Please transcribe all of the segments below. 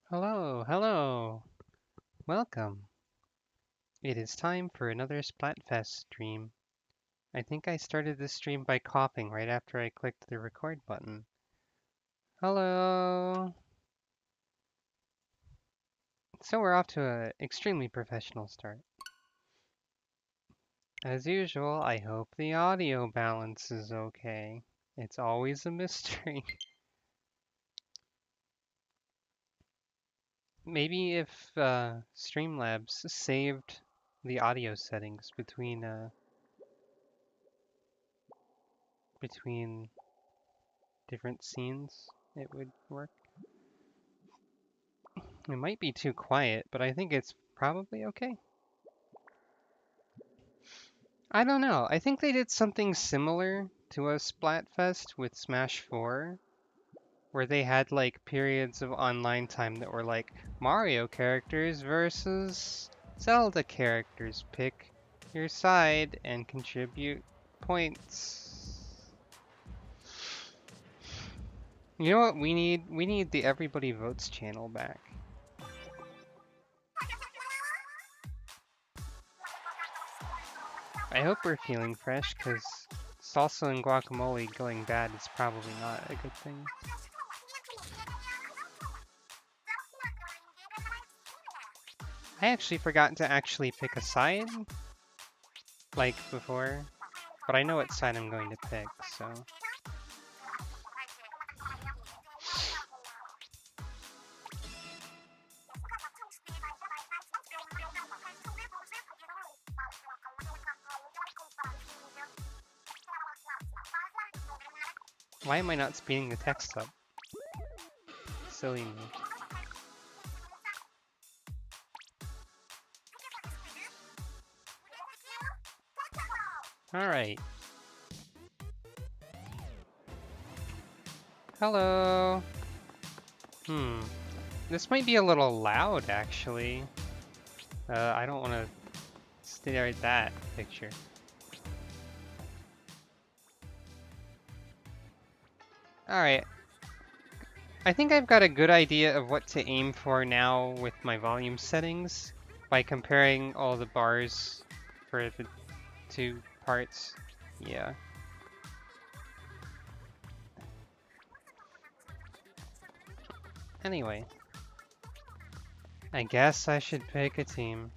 Hello, hello, welcome. It is time for another Splatfest stream. I think I started this stream by coughing right after I clicked the record button. Hello. So we're off to an extremely professional start. As usual, I hope the audio balance is okay. It's always a mystery. Maybe if Streamlabs saved the audio settings between different scenes, it would work. It might be too quiet, but I think it's probably okay. I don't know. I think they did something similar to a Splatfest with Smash 4, where they had like periods of online time that were like Mario characters versus Zelda characters. Pick your side and contribute points. You know what we need? We need the Everybody Votes channel back. I hope we're feeling fresh, because salsa and guacamole going bad is probably not a good thing. I actually forgot to actually pick a side, like before, but I know what side I'm going to pick, so... Why am I not speeding the text up? Silly me. Alright. Hello! This might be a little loud, actually. I don't want to stare at that picture. Alright. I think I've got a good idea of what to aim for now with my volume settings by comparing all the bars for the two parts. Yeah. Anyway. I guess I should pick a team.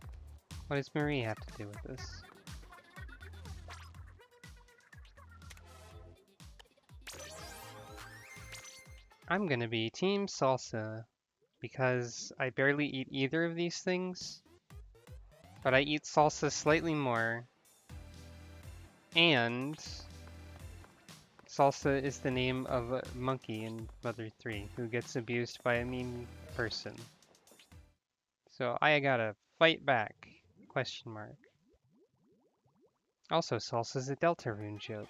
What does Marie have to do with this? I'm gonna be Team Salsa because I barely eat either of these things, but I eat salsa slightly more, and Salsa is the name of a monkey in Mother 3 who gets abused by a mean person. So I gotta fight back, question mark. Also, Salsa's a Deltarune joke.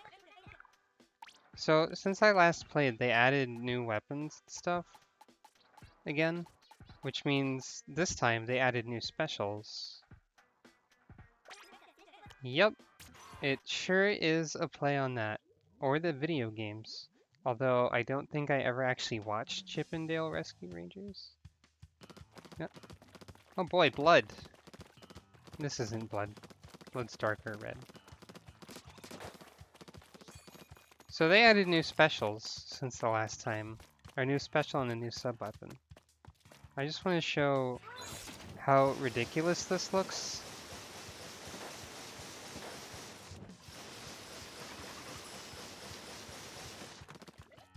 So, since I last played, they added new weapons and stuff again, which means this time they added new specials. Yep, it sure is a play on that, or the video games. Although I don't think I ever actually watched Chip and Dale Rescue Rangers. Yep. Oh boy, blood! This isn't blood. Blood's darker red. So they added new specials since the last time. A new special and a new sub-weapon. I just want to show how ridiculous this looks.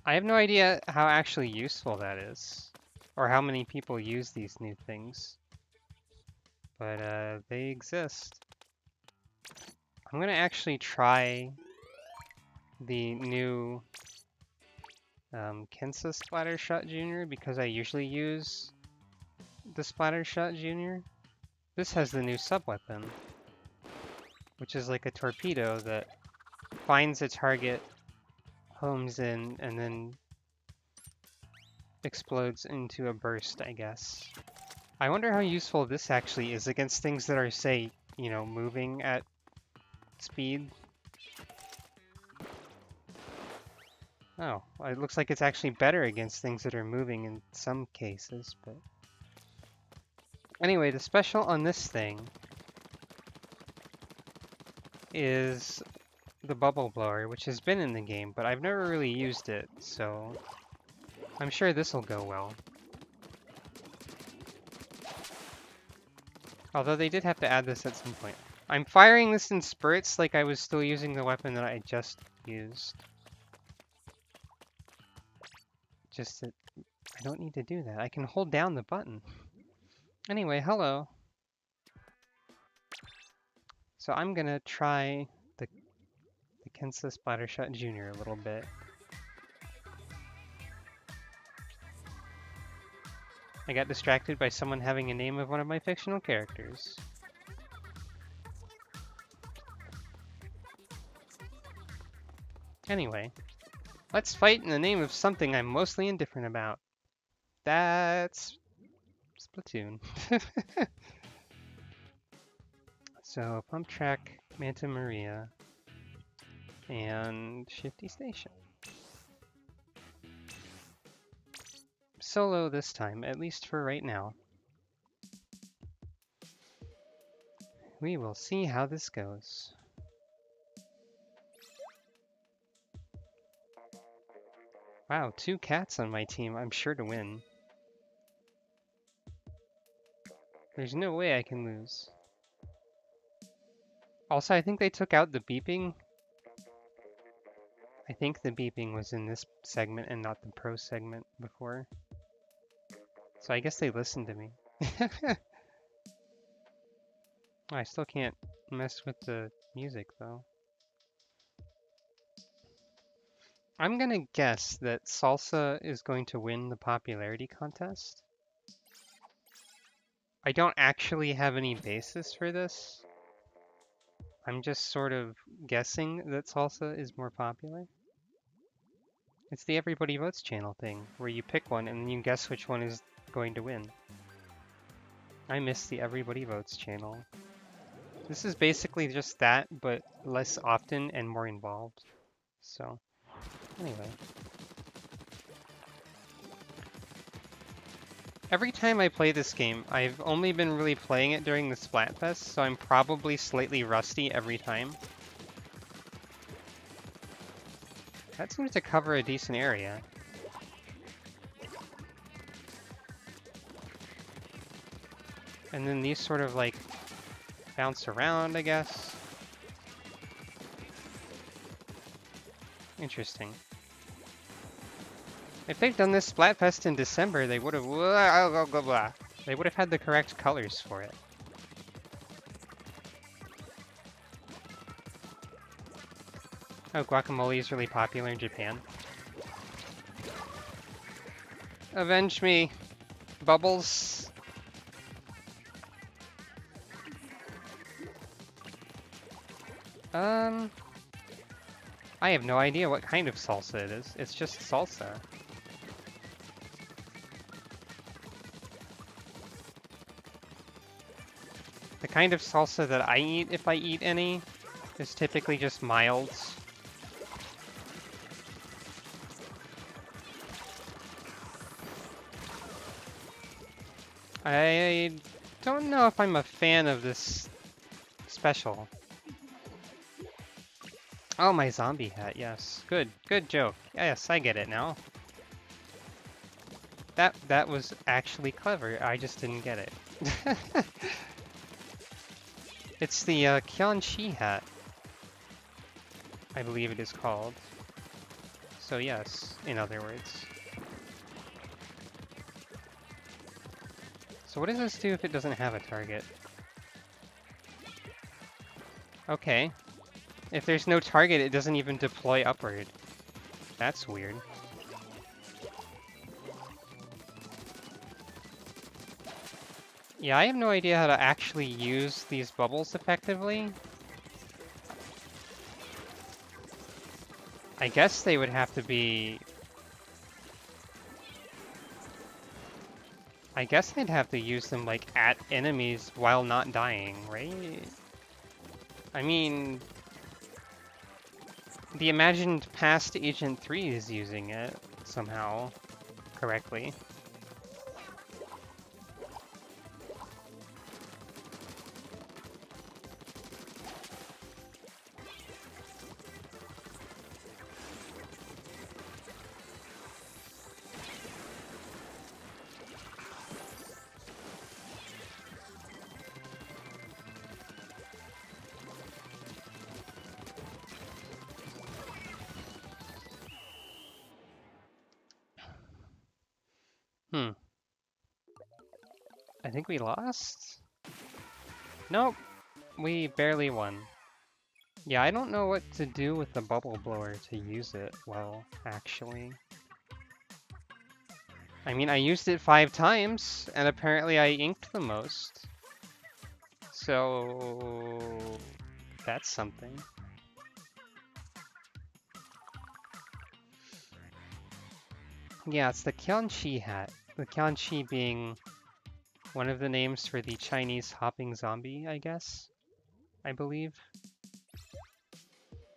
I have no idea how actually useful that is, or how many people use these new things. But they exist. I'm gonna actually try the new Kensa Splattershot Jr. because I usually use the Splattershot Jr. This has the new sub-weapon, which is like a torpedo that finds a target, homes in, and then explodes into a burst, I guess. I wonder how useful this actually is against things that are, say, you know, moving at speed. Oh, well, it looks like it's actually better against things that are moving in some cases, but Anyway, the special on this thing is the bubble blower, which has been in the game, but I've never really used it, so I'm sure this will go well. Although they did have to add this at some point. I'm firing this in spurts like I was still using the weapon that I just used. Just that I don't need to do that. I can hold down the button. Anyway, hello. So I'm gonna try the Kensa Splattershot Jr. a little bit. I got distracted by someone having a name of one of my fictional characters. Anyway, let's fight in the name of something I'm mostly indifferent about. That's Splatoon. So, Pump Track, Manta Maria, and Shifty Station. Solo this time, at least for right now. We will see how this goes. Wow, 2 cats on my team. I'm sure to win. There's no way I can lose. Also, I think they took out the beeping. I think the beeping was in this segment and not the pro segment before. So I guess they listened to me. I still can't mess with the music though. I'm gonna guess that Salsa is going to win the popularity contest. I don't actually have any basis for this. I'm just sort of guessing that Salsa is more popular. It's the Everybody Votes channel thing, where you pick one and then you guess which one is going to win. I miss the Everybody Votes channel. This is basically just that, but less often and more involved. So, anyway. Every time I play this game, I've only been really playing it during the Splatfest, so I'm probably slightly rusty every time. That seems to cover a decent area. And then these sort of like bounce around, I guess. Interesting. If they'd done this Splatfest in December, they would have they would have had the correct colors for it. Oh, guacamole is really popular in Japan. Avenge me, Bubbles. I have no idea what kind of salsa it is. It's just salsa. The kind of salsa that I eat, if I eat any, is typically just milds. I don't know if I'm a fan of this special. Oh, my zombie hat, yes. Good joke. Yes, I get it now. That was actually clever, I just didn't get it. It's the Kyanchi hat, I believe it is called. So yes, in other words. So what does this do if it doesn't have a target? Okay. If there's no target, it doesn't even deploy upward. That's weird. Yeah, I have no idea how to actually use these bubbles effectively. I guess they would have to be... I guess I'd have to use them, like, at enemies while not dying, right? I mean... The imagined past Agent 3 is using it, somehow, correctly. Hmm. I think we lost? Nope. We barely won. Yeah, I don't know what to do with the bubble blower to use it well, actually. I mean, I used it 5 times, and apparently I inked the most. So... that's something. Yeah, it's the Qianqi hat. The Qianqi being one of the names for the Chinese hopping zombie, I guess. I believe.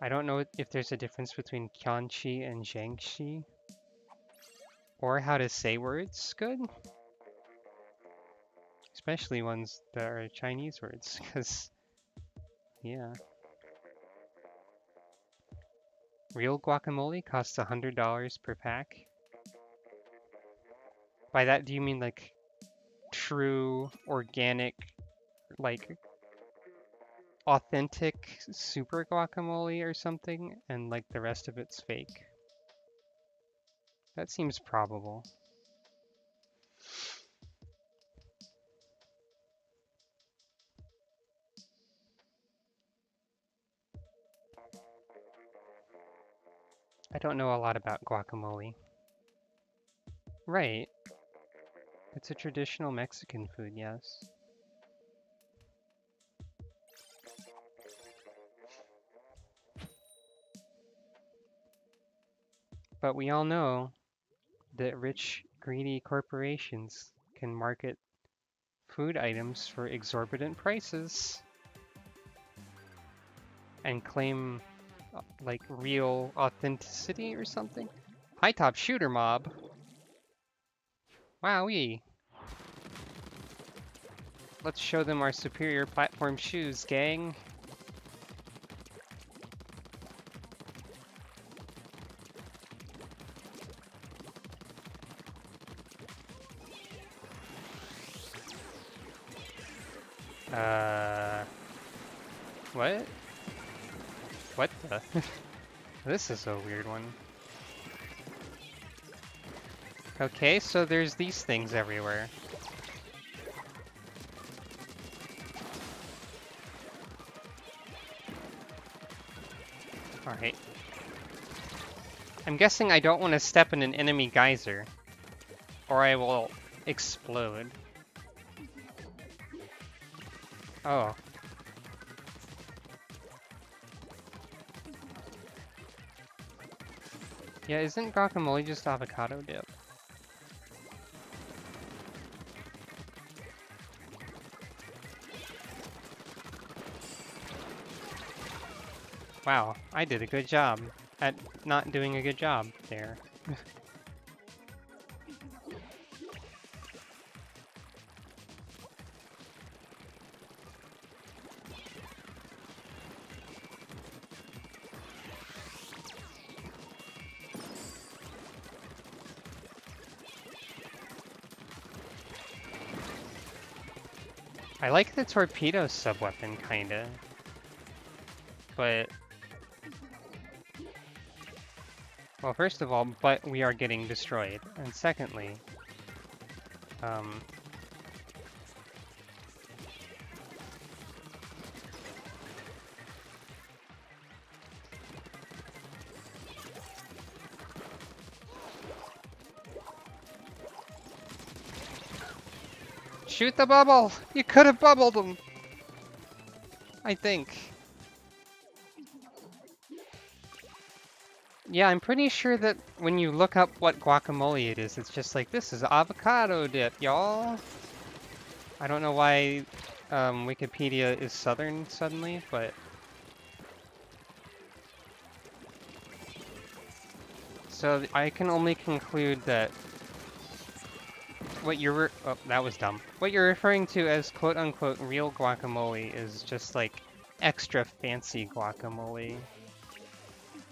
I don't know if there's a difference between Qianqi and Jiangxi. Or how to say words good. Especially ones that are Chinese words, because, yeah. Real guacamole costs $100 per pack. By that, do you mean like true, organic, like authentic super guacamole or something, and like the rest of it's fake? That seems probable. I don't know a lot about guacamole. Right. It's a traditional Mexican food, yes. But we all know that rich, greedy corporations can market food items for exorbitant prices and claim like real authenticity or something. High top shooter mob. Wowee. Let's show them our superior platform shoes, gang. What? What the? This is a weird one. Okay, so there's these things everywhere. Alright. I'm guessing I don't want to step in an enemy geyser, or I will explode. Oh. Yeah, isn't guacamole just avocado dip? Wow, I did a good job at not doing a good job there. I like the torpedo sub-weapon, kinda. But... well, first of all, but we are getting destroyed. And secondly... shoot the bubble! You could have bubbled him! I think. Yeah, I'm pretty sure that when you look up what guacamole it is, it's just like, this is avocado dip, y'all! I don't know why Wikipedia is southern suddenly, but... so I can only conclude that what you're oh, that was dumb. What you're referring to as quote-unquote real guacamole is just like extra fancy guacamole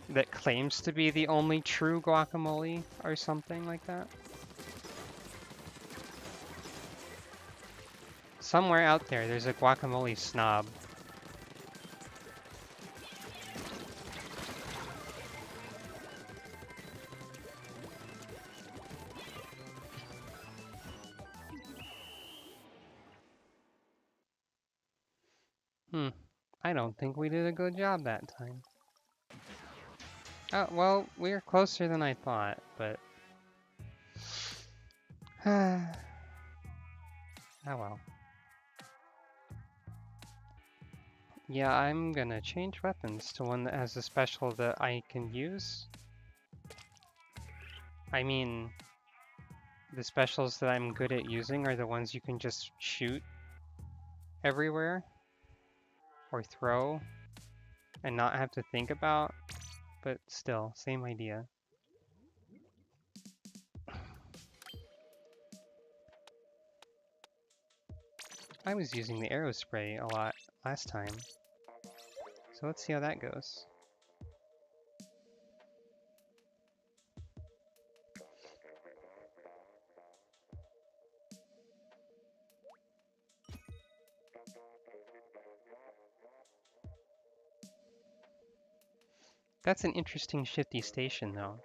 that claims to be the only true guacamole or something like that. Somewhere out there, there's a guacamole snob. I don't think we did a good job that time. Oh, well, we were closer than I thought, but... oh well. Yeah, I'm gonna change weapons to one that has a special that I can use. I mean, the specials that I'm good at using are the ones you can just shoot everywhere or throw and not have to think about, but still, same idea. I was using the arrow spray a lot last time, so let's see how that goes. That's an interesting shifty station, though.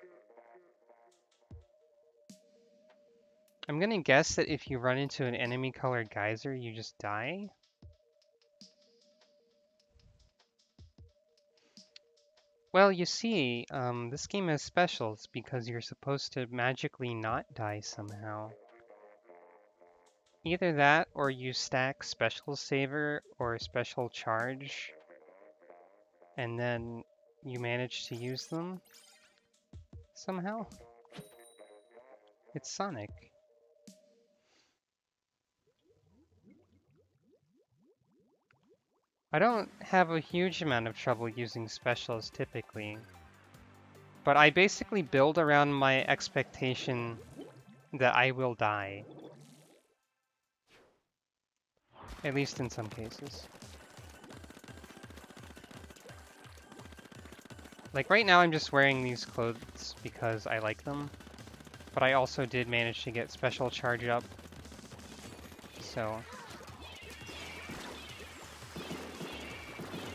I'm gonna guess that if you run into an enemy-colored geyser, you just die? Well, you see, this game has specials because you're supposed to magically not die somehow. Either that, or you stack Special Saver or Special Charge, and then you manage to use them somehow. It's Sonic. I don't have a huge amount of trouble using specials typically, but I basically build around my expectation that I will die. At least in some cases. Like right now I'm just wearing these clothes because I like them, but I also did manage to get special charge up, so...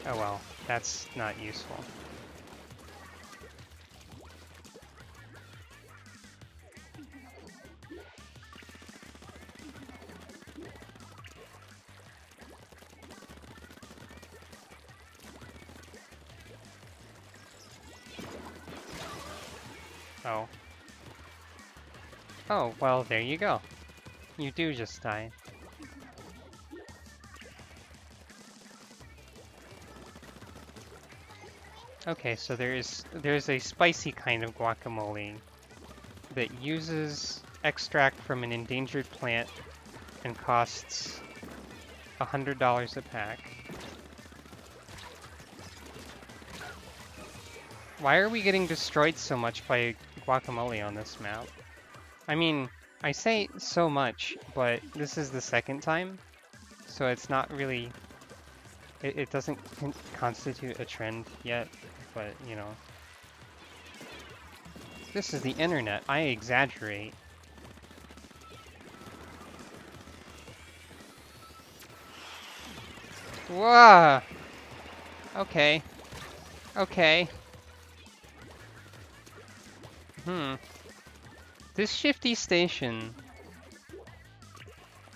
oh well, that's not useful. Oh. Oh, well, there you go. You do just die. Okay, so there's a spicy kind of guacamole that uses extract from an endangered plant and costs $100 a pack. Why are we getting destroyed so much by guacamole on this map? I mean, I say so much, but this is the second time, so it's not really... it doesn't constitute a trend yet, but, you know. This is the internet. I exaggerate. Whoa! Okay. Okay. This shifty station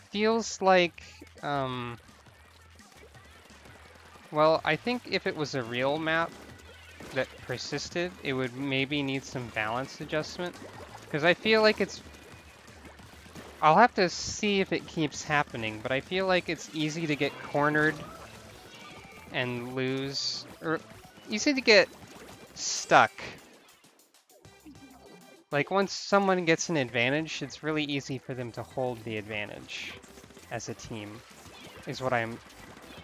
feels like, well, I think if it was a real map that persisted, it would maybe need some balance adjustment. Because I feel like it's... I'll have to see if it keeps happening, but I feel like it's easy to get cornered and lose, or easy to get stuck. Like, once someone gets an advantage, it's really easy for them to hold the advantage as a team, is what I'm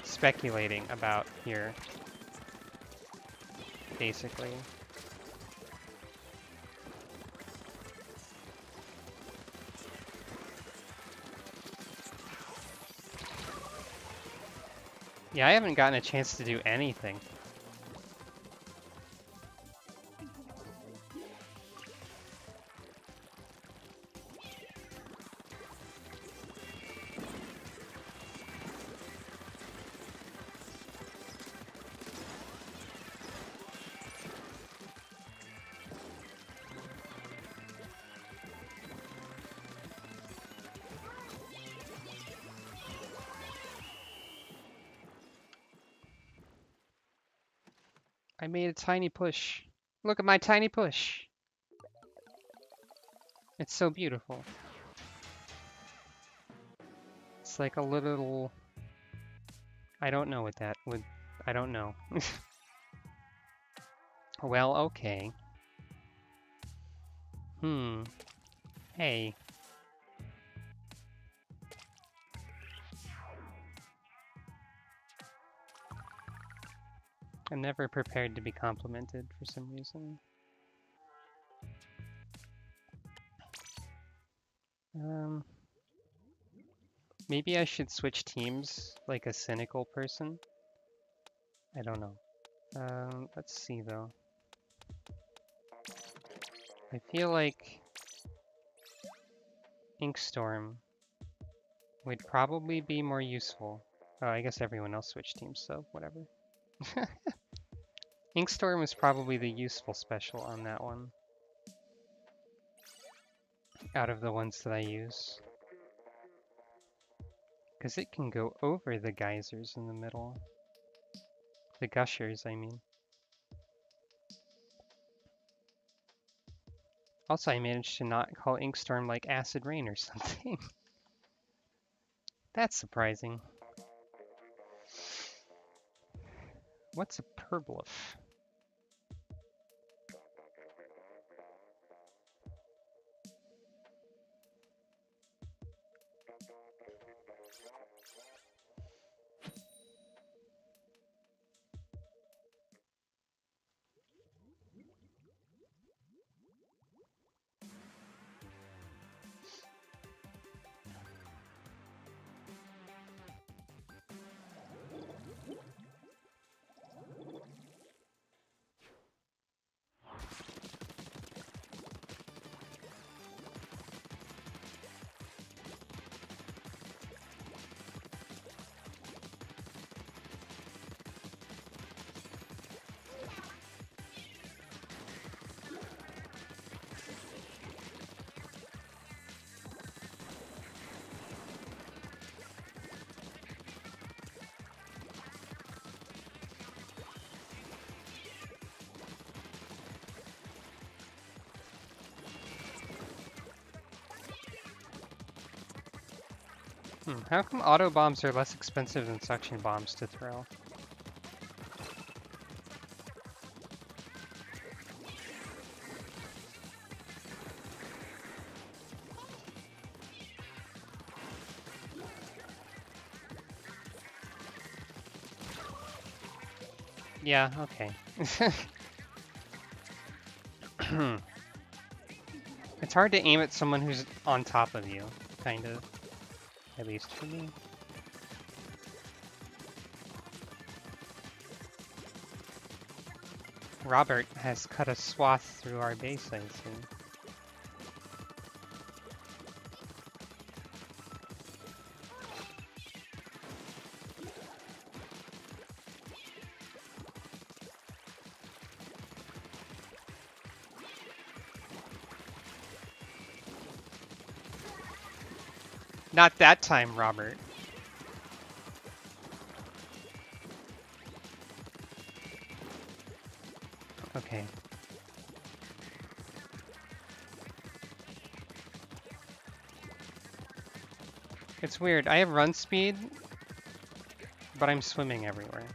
speculating about here, basically. Yeah, I haven't gotten a chance to do anything. I made a tiny push. Look at my tiny push. It's so beautiful. It's like a little... I don't know what that would... I don't know. Well, okay. Hey. I'm never prepared to be complimented for some reason. Maybe I should switch teams like a cynical person. I don't know. Let's see though. I feel like Inkstorm would probably be more useful. Oh, I guess everyone else switched teams, so whatever. Inkstorm is probably the useful special on that one. Out of the ones that I use. Because it can go over the geysers in the middle. The gushers, I mean. Also, I managed to not call Inkstorm like Acid Rain or something. That's surprising. What's a Purbliff? How come auto bombs are less expensive than suction bombs to throw? Yeah, okay. It's hard to aim at someone who's on top of you, kind of. At least for me. Robert has cut a swath through our base, I see. Not that time, Robert. Okay. It's weird. I have run speed, but I'm swimming everywhere.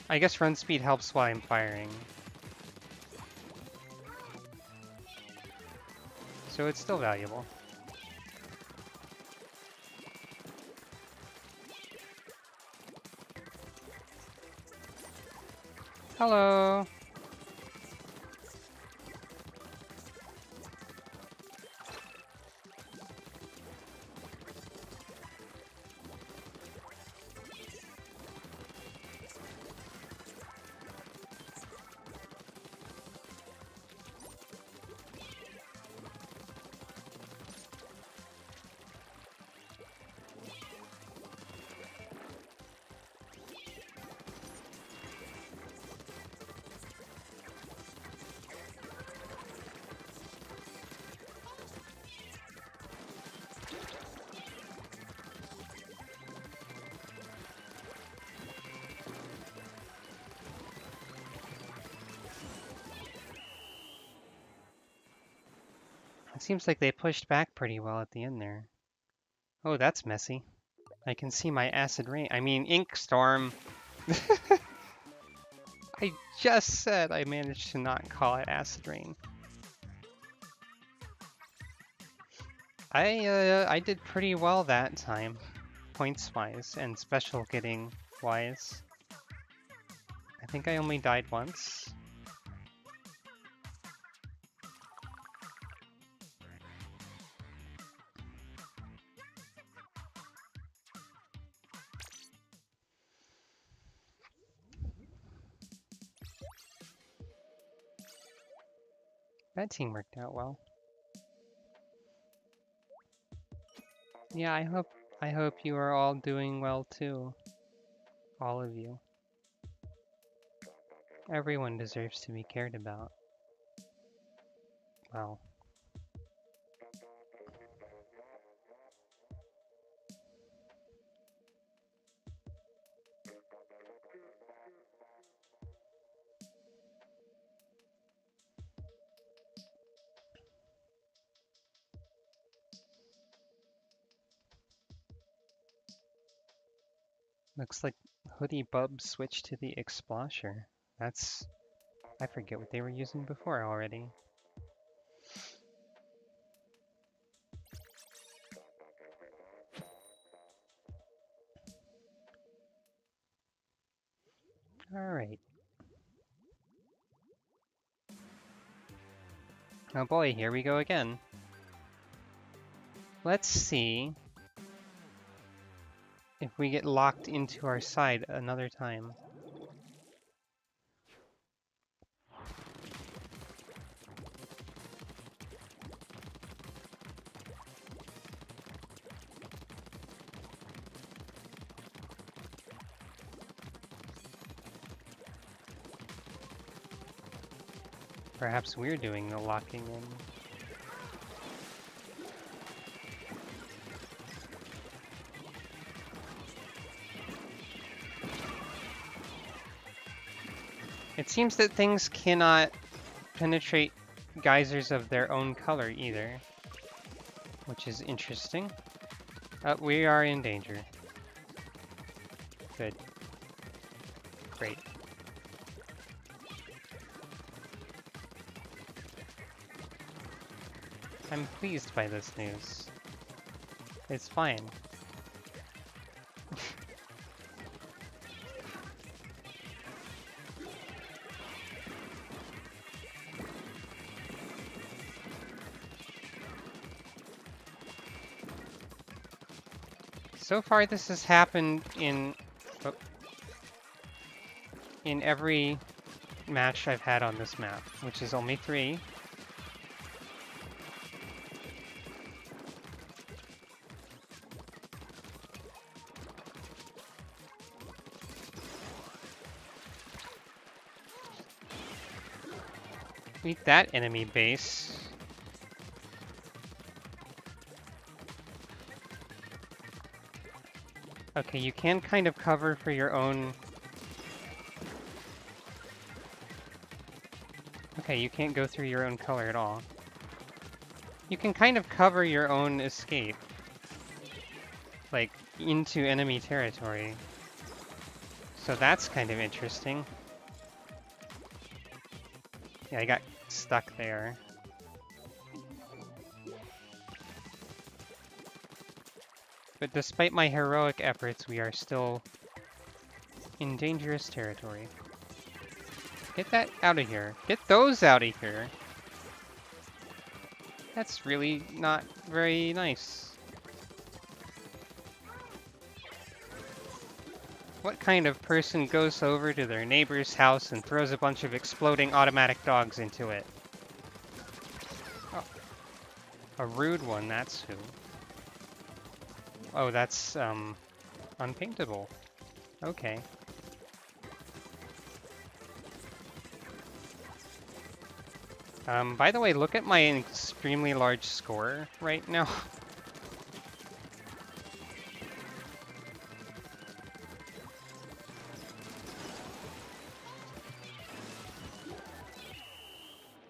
I guess run speed helps while I'm firing. So it's still valuable. Hello. It seems like they pushed back pretty well at the end there. Oh, that's messy. I can see my acid rain. I mean, ink storm. I just said I managed to not call it acid rain. I did pretty well that time, points wise and special getting wise. I think I only died once. That team worked out well. Yeah, I hope you are all doing well too. All of you. Everyone deserves to be cared about. Well. Looks like Hoodie Bub switched to the Explosher. That's... I forget what they were using before already. Alright. Oh boy, here we go again. Let's see if we get locked into our side another time. Perhaps we're doing the locking in. It seems that things cannot penetrate geysers of their own color either, which is interesting. We are in danger. Good. Great. I'm pleased by this news. It's fine. So far this has happened in every match I've had on this map, which is only 3. Eat that, enemy base. Okay, you can kind of cover for your own... Okay, you can't go through your own color at all. You can kind of cover your own escape. Like, into enemy territory. So that's kind of interesting. Yeah, I got stuck there. But despite my heroic efforts, we are still in dangerous territory. Get that out of here. Get those out of here. That's really not very nice. What kind of person goes over to their neighbor's house and throws a bunch of exploding automatic dogs into it? Oh, a rude one, that's who. Oh, that's, unpaintable. Okay. By the way, look at my extremely large score right now.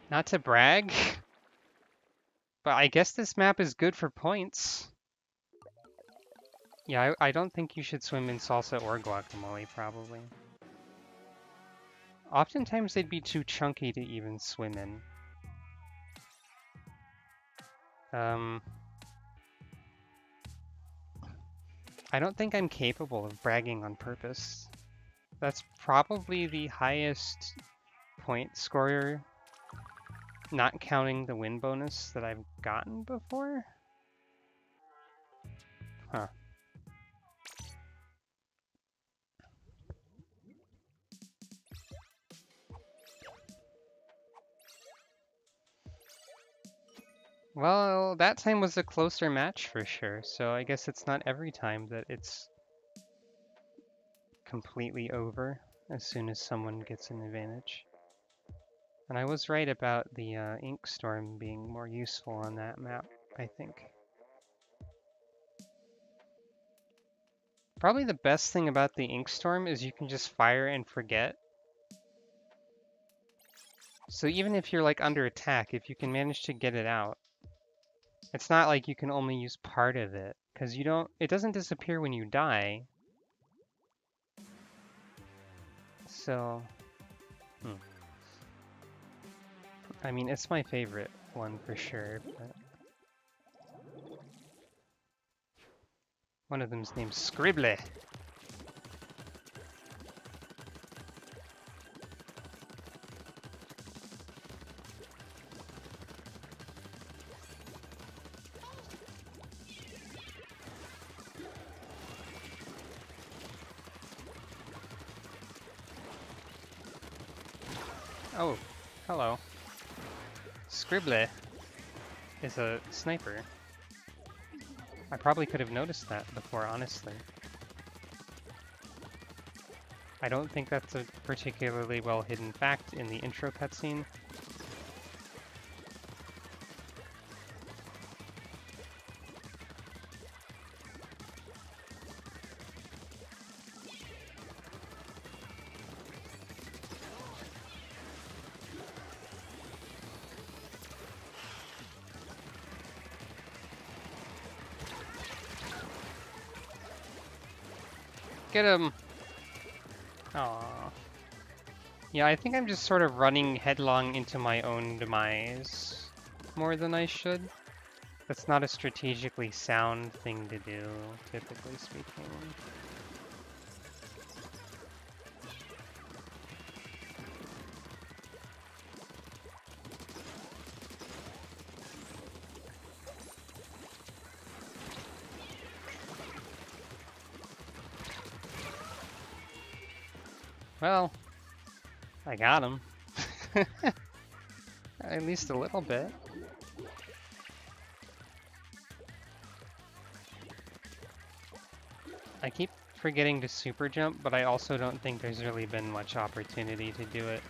Not to brag, But I guess this map is good for points. Yeah, I don't think you should swim in salsa or guacamole, probably. Oftentimes they'd be too chunky to even swim in. I don't think I'm capable of bragging on purpose. That's probably the highest point scorer, not counting the win bonus, that I've gotten before? Huh. Well, that time was a closer match for sure, so I guess it's not every time that it's completely over as soon as someone gets an advantage. And I was right about the ink storm being more useful on that map, I think. Probably the best thing about the ink storm is you can just fire and forget. So even if you're like under attack, if you can manage to get it out, it's not like you can only use part of it, because it doesn't disappear when you die. So, I mean, it's my favorite one for sure, but one of them's named Scribble. Oh, hello. Scribble is a sniper. I probably could have noticed that before, honestly. I don't think that's a particularly well hidden fact in the intro cutscene. Get him! Aww. Yeah, I think I'm just sort of running headlong into my own demise more than I should. That's not a strategically sound thing to do, typically speaking. Well, I got him. At least a little bit. I keep forgetting to super jump, but I also don't think there's really been much opportunity to do it.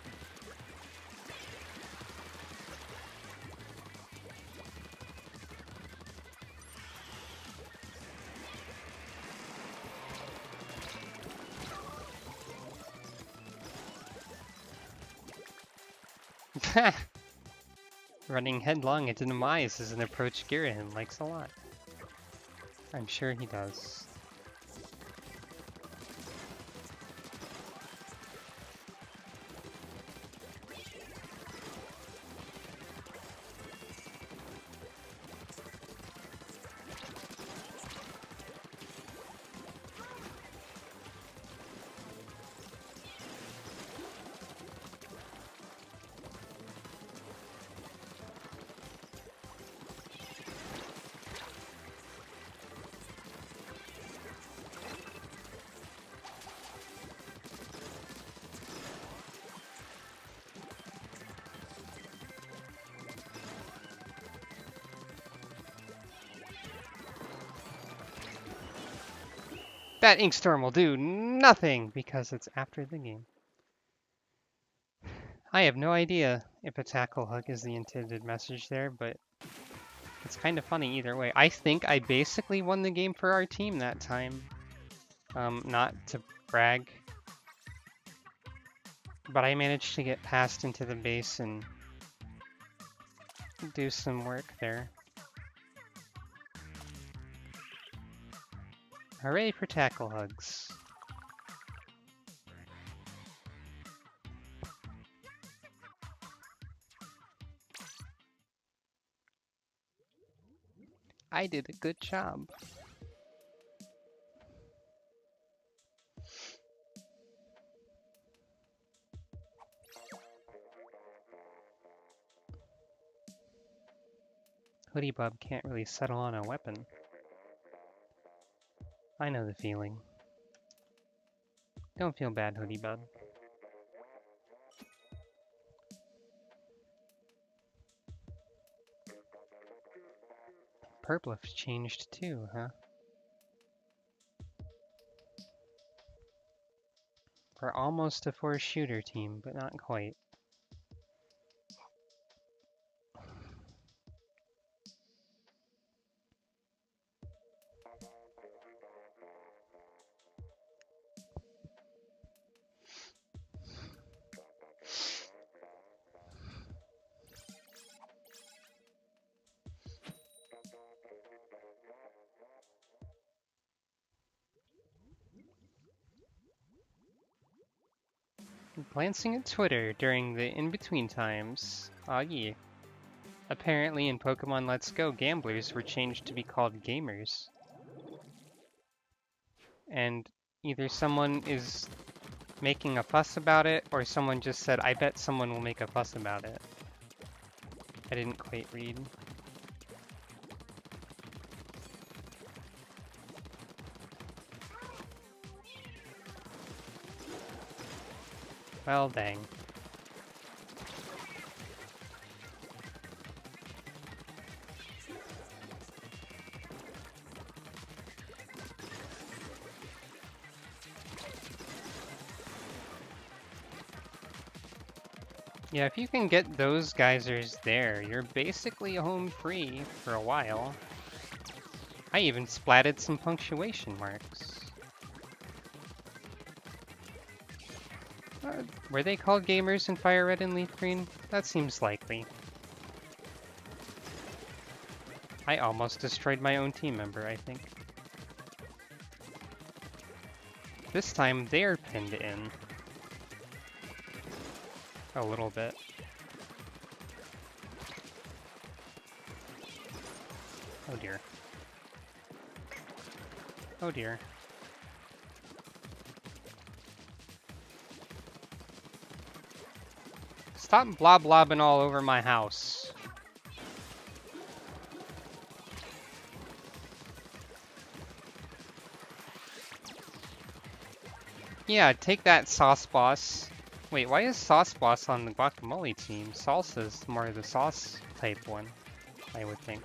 Running headlong into demise is an approach Girahan likes a lot. I'm sure he does. That ink storm will do nothing because it's after the game. I have no idea if a tackle hook is the intended message there, but it's kind of funny either way. I think I basically won the game for our team that time. Not to brag, but I managed to get past into the base and do some work there. Hooray for tackle hugs. I did a good job. Hoodie Bub can't really settle on a weapon. I know the feeling. Don't feel bad, Hoodie Bub. Purplef's changed too, huh? We're almost a 4-shooter team, but not quite. Glancing at Twitter during the in-between times. Aw yeah. Apparently in Pokemon Let's Go, gamblers were changed to be called gamers. And either someone is making a fuss about it, or someone just said, I bet someone will make a fuss about it. I didn't quite read. Well, dang. Yeah, if you can get those geysers there, you're basically home free for a while. I even splatted some punctuation marks. Were they called gamers in Fire Red and Leaf Green? That seems likely. I almost destroyed my own team member, I think. This time they're pinned in. A little bit. Oh dear. Oh dear. Stop blobbing all over my house. Yeah, take that, Sauce Boss. Wait, why is Sauce Boss on the Guacamole team? Salsa's more the sauce type one, I would think.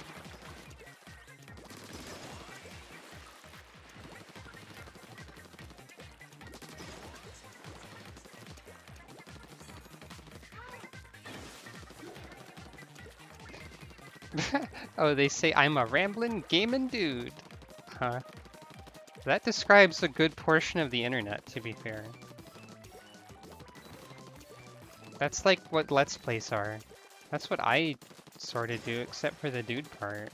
Oh, they say I'm a ramblin' gamin' dude. Huh. That describes a good portion of the internet, to be fair. That's like what Let's Plays are. That's what I sort of do, except for the dude part.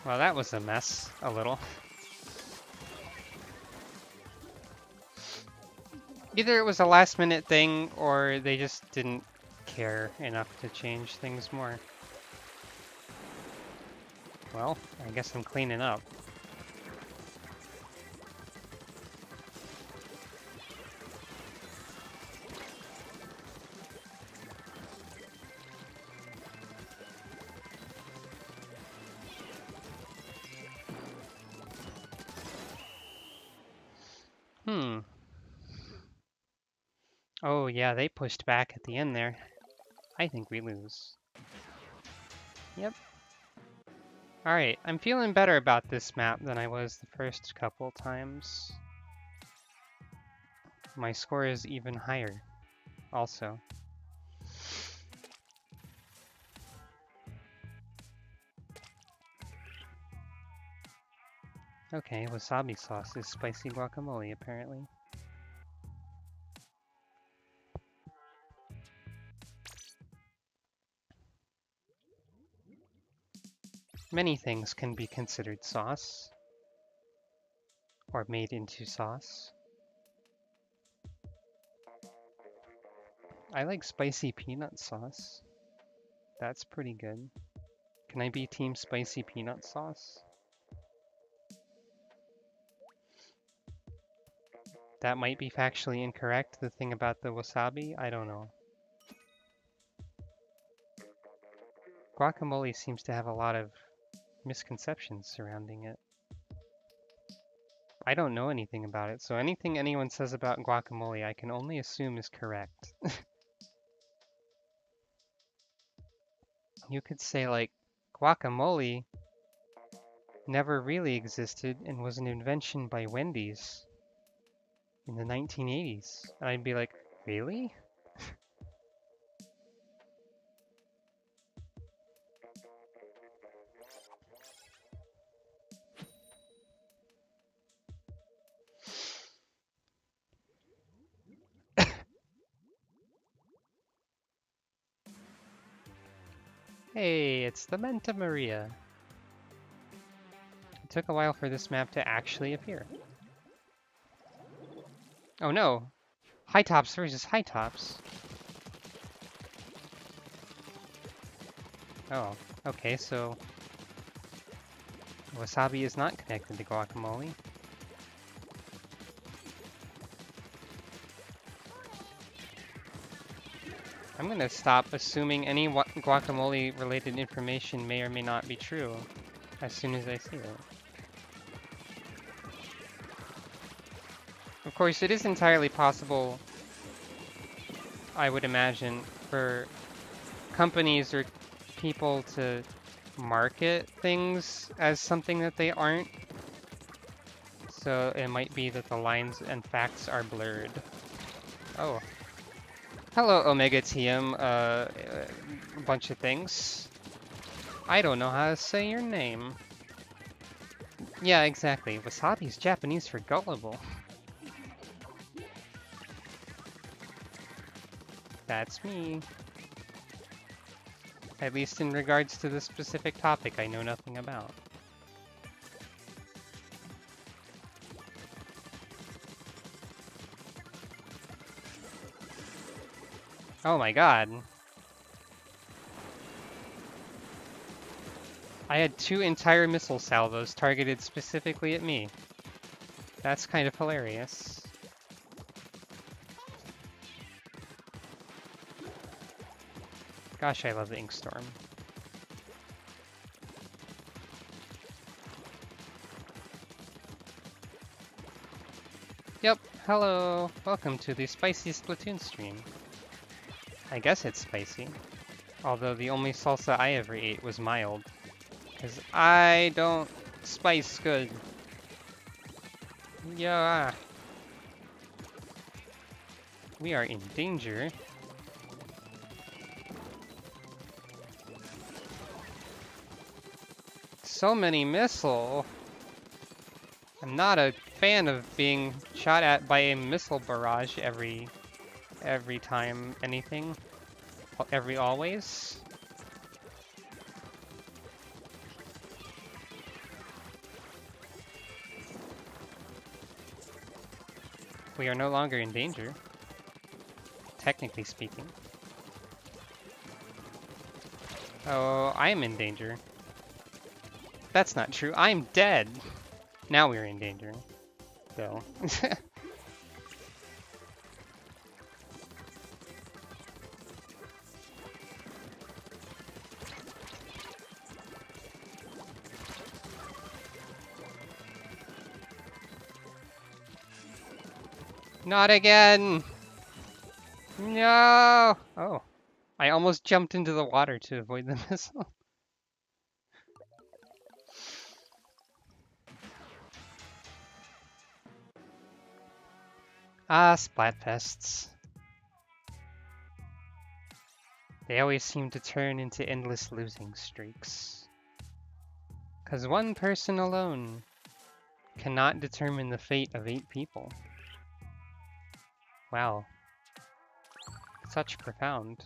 Well, that was a mess, a little. Either it was a last-minute thing, or they just didn't care enough to change things more. Well, I guess I'm cleaning up. Oh yeah, they pushed back at the end there. I think we lose. Yep. Alright, I'm feeling better about this map than I was the first couple times. My score is even higher, also. Okay, wasabi sauce is spicy guacamole, apparently. Many things can be considered sauce, or made into sauce. I like spicy peanut sauce. That's pretty good. Can I be team spicy peanut sauce? That might be factually incorrect, the thing about the wasabi, I don't know. Guacamole seems to have a lot of misconceptions surrounding it. I don't know anything about it, so anything anyone says about guacamole I can only assume is correct. You could say like, guacamole never really existed and was an invention by Wendy's in the 1980s. And I'd be like, really? Hey, it's the Menta Maria. It took a while for this map to actually appear. Oh no! High tops versus high tops. Oh, okay, so wasabi is not connected to guacamole. I'm gonna stop assuming any guacamole related information may or may not be true as soon as I see it. Of course, it is entirely possible, I would imagine, for companies or people to market things as something that they aren't. So it might be that the lines and facts are blurred. Oh. Hello, Omega TM, a bunch of things. I don't know how to say your name. Yeah, exactly. Wasabi's Japanese for gullible. That's me. At least in regards to the specific topic I know nothing about. Oh my god. I had 2 entire missile salvos targeted specifically at me. That's kind of hilarious. Gosh, I love the Ink Storm. Yep, hello! Welcome to the spicy Splatoon stream. I guess it's spicy. Although the only salsa I ever ate was mild. Because I don't spice good. Yeah. We are in danger. So many missile. I'm not a fan of being shot at by a missile barrage every time anything. Always. We are no longer in danger. Technically speaking. Oh, I am in danger. That's not true. I'm dead. Now we're in danger. Though. Not again! No! Oh. I almost jumped into the water to avoid the missile. Ah, Splatfests. They always seem to turn into endless losing streaks. 'Cause one person alone cannot determine the fate of 8 people. Wow. Such profound.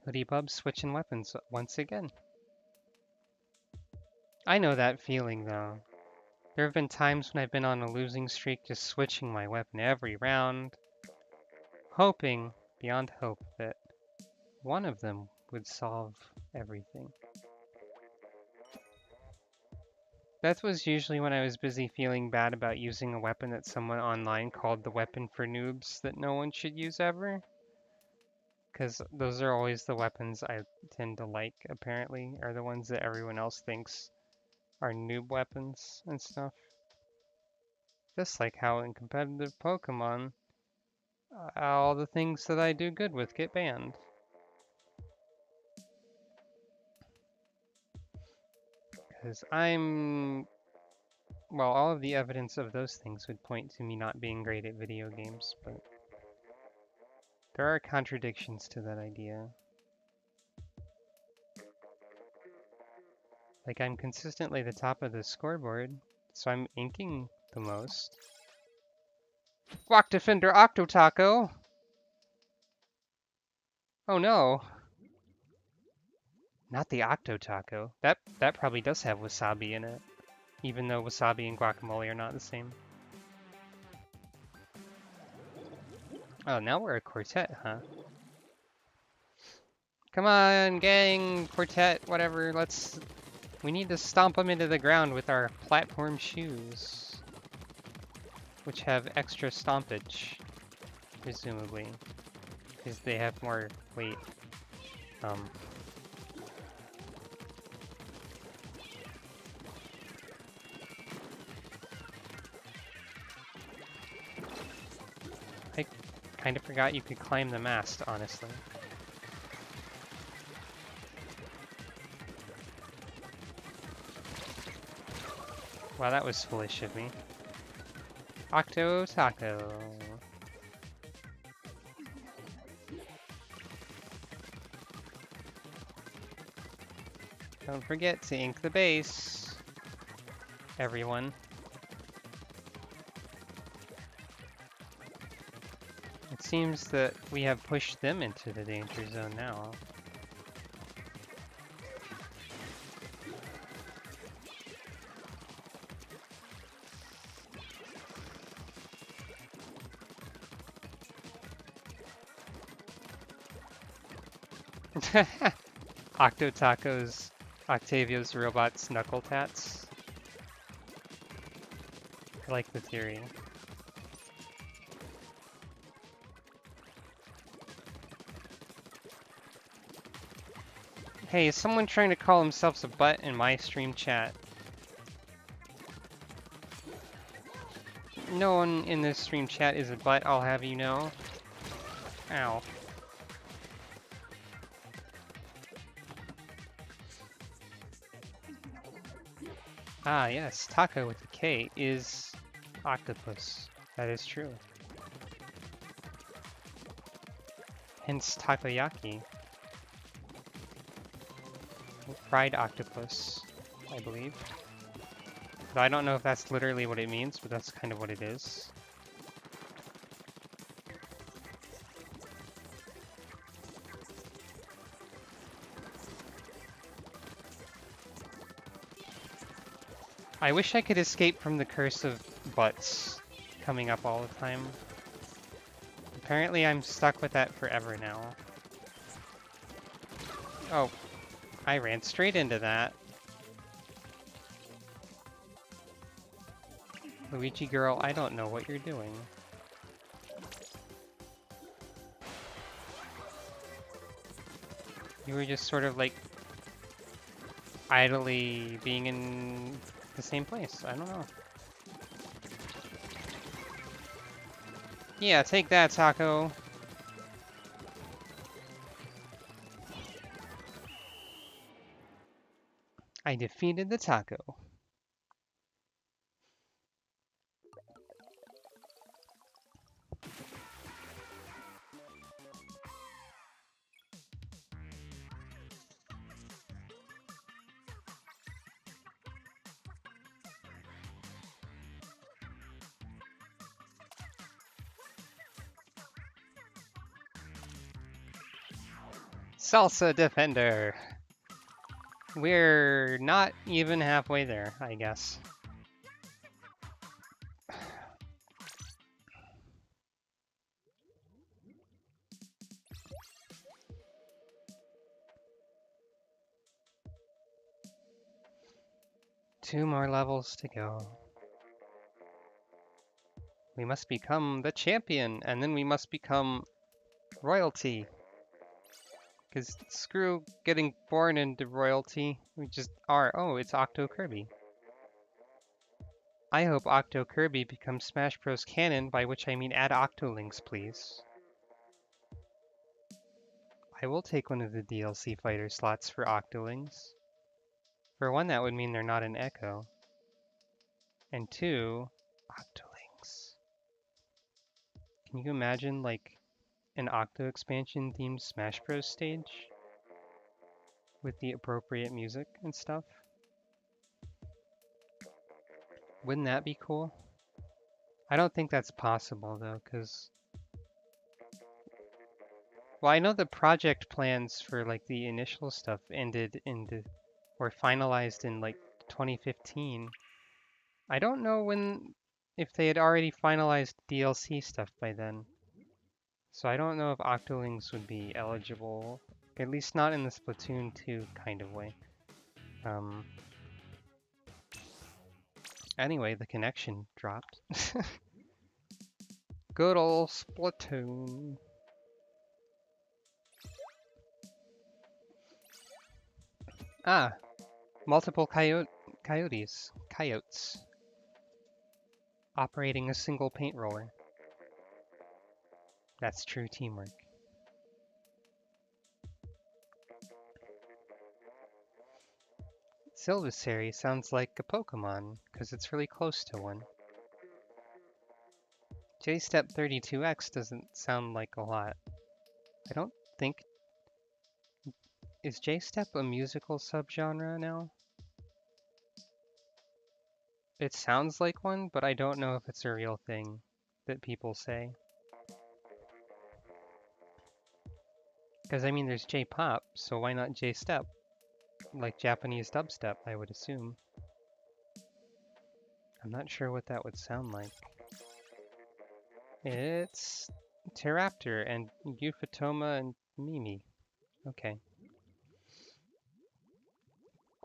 Hoodie Bub switching weapons once again. I know that feeling though. There have been times when I've been on a losing streak just switching my weapon every round, hoping, beyond hope, that one of them would solve everything. That was usually when I was busy feeling bad about using a weapon that someone online called the weapon for noobs that no one should use ever. Because those are always the weapons I tend to like, apparently, are the ones that everyone else thinks are noob weapons and stuff. Just like how in competitive Pokemon, all the things that I do good with get banned. Because well, all of the evidence of those things would point to me not being great at video games, but there are contradictions to that idea. Like, I'm consistently the top of the scoreboard, so I'm inking the most. Rock Defender Octotaco! Oh no! Not the Octotaco. That probably does have wasabi in it, even though wasabi and guacamole are not the same. Oh, now we're a quartet, huh? Come on, gang, quartet, whatever, we need to stomp them into the ground with our platform shoes, which have extra stompage, presumably, because they have more weight. I kind of forgot you could climb the mast, honestly. Wow, that was foolish of me. Octo Taco. Don't forget to ink the base, everyone. It seems that we have pushed them into the danger zone now. Octo Tacos, Octavio's robot's knuckle tats. I like the theory. Hey, is someone trying to call themselves a butt in my stream chat? No one in this stream chat is a butt, I'll have you know. Ow. Ah, yes, Taco with a K is octopus. That is true. Hence takoyaki. Fried octopus, I believe. But I don't know if that's literally what it means, but that's kind of what it is. I wish I could escape from the curse of butts coming up all the time. Apparently I'm stuck with that forever now. Oh, I ran straight into that. Luigi girl, I don't know what you're doing. You were just sort of like idly being in the same place. I don't know. Yeah, take that, Taco. I defeated the Taco. Salsa Defender! We're not even halfway there, I guess. Two more levels to go. We must become the champion, and then we must become royalty. Because screw getting born into royalty, we just are. Oh, it's Octo Kirby. I hope Octo Kirby becomes Smash Bros. Canon, by which I mean add Octolinks, please. I will take one of the DLC fighter slots for Octolinks. For one, that would mean they're not an Echo. And two, Octolinks. Can you imagine, like, an Octo expansion themed Smash Bros. Stage? With the appropriate music and stuff? Wouldn't that be cool? I don't think that's possible, though, because... Well, I know the project plans for, like, the initial stuff ended in the... or finalized in, like, 2015. I don't know if they had already finalized DLC stuff by then. So I don't know if Octolinks would be eligible, at least not in the Splatoon 2 kind of way. Anyway, the connection dropped. Good ol' Splatoon. Ah, multiple coyotes. Operating a single paint roller. That's true teamwork. Silvissary sounds like a Pokemon, because it's really close to one. J-Step 32X doesn't sound like a lot. I don't think... Is J-Step a musical subgenre now? It sounds like one, but I don't know if it's a real thing that people say. Because, I mean, there's J-pop, so why not J-Step? Like Japanese dubstep, I would assume. I'm not sure what that would sound like. It's Teraptor and Euphotoma and Mimi. Okay.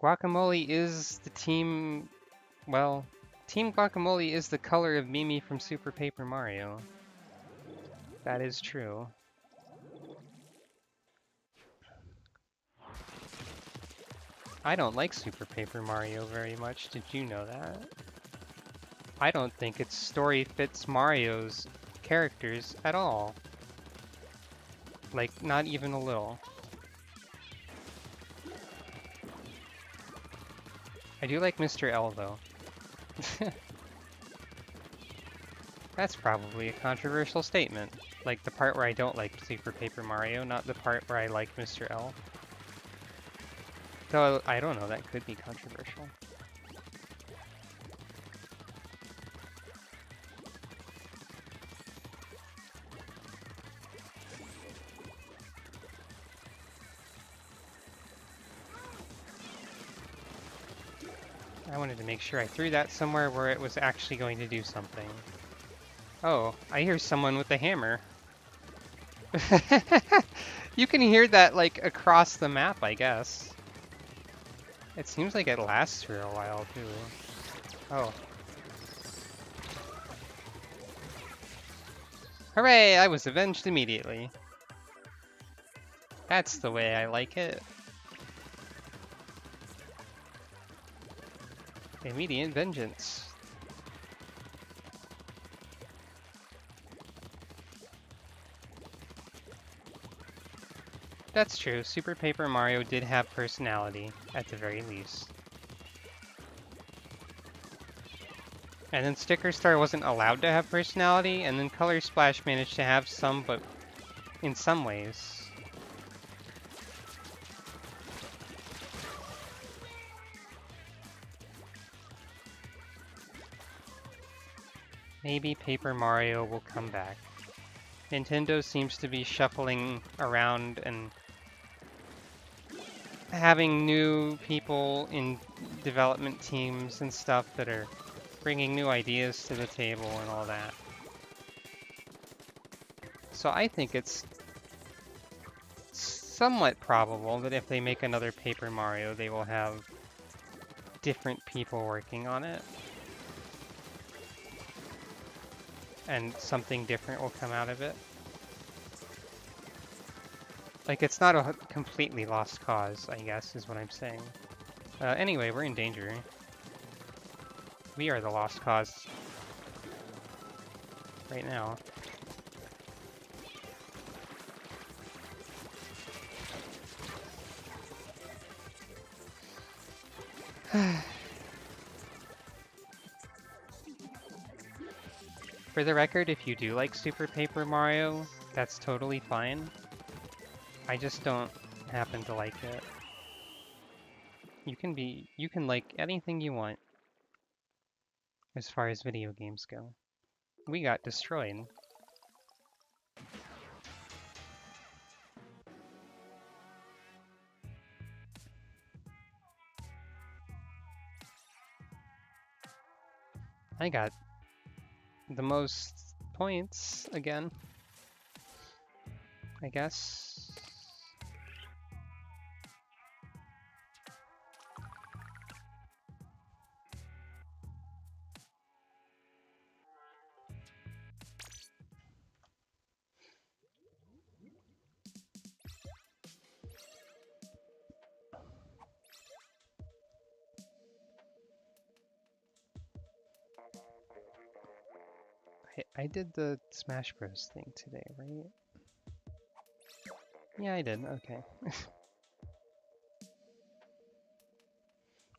Guacamole is the team... Well, Team Guacamole is the color of Mimi from Super Paper Mario. That is true. I don't like Super Paper Mario very much. Did you know that? I don't think its story fits Mario's characters at all. Like, not even a little. I do like Mr. L, though. That's probably a controversial statement. Like, the part where I don't like Super Paper Mario, not the part where I like Mr. L. Though, I don't know, that could be controversial. I wanted to make sure I threw that somewhere where it was actually going to do something. Oh, I hear someone with a hammer. You can hear that, like, across the map, I guess. It seems like it lasts for a while, too. Oh. Hooray! I was avenged immediately. That's the way I like it. Immediate vengeance. That's true. Super Paper Mario did have personality, at the very least. And then Sticker Star wasn't allowed to have personality, and then Color Splash managed to have some, but in some ways. Maybe Paper Mario will come back. Nintendo seems to be shuffling around and having new people in development teams and stuff that are bringing new ideas to the table and all that. So I think it's somewhat probable that if they make another Paper Mario, they will have different people working on it. And something different will come out of it. Like, it's not a completely lost cause, I guess, is what I'm saying. Anyway, we're in danger. We are the lost cause right now. For the record, if you do like Super Paper Mario, that's totally fine. I just don't happen to like it. You can like anything you want as far as video games go. We got destroyed. I got the most points again, I guess. I did the Smash Bros thing today, right? Yeah, I did. Okay.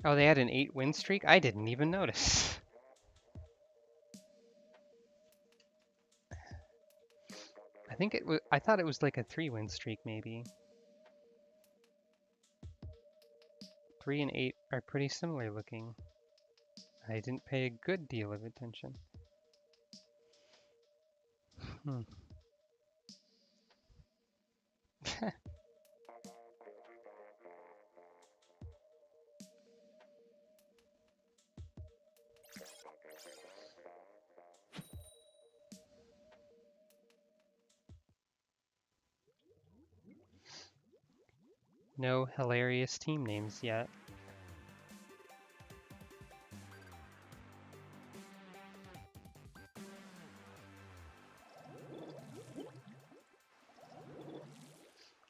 Oh, they had an 8-win streak? I didn't even notice. I think it was. I thought it was like a 3-win streak, maybe. 3 and 8 are pretty similar looking. I didn't pay a good deal of attention. Hmm. No hilarious team names yet.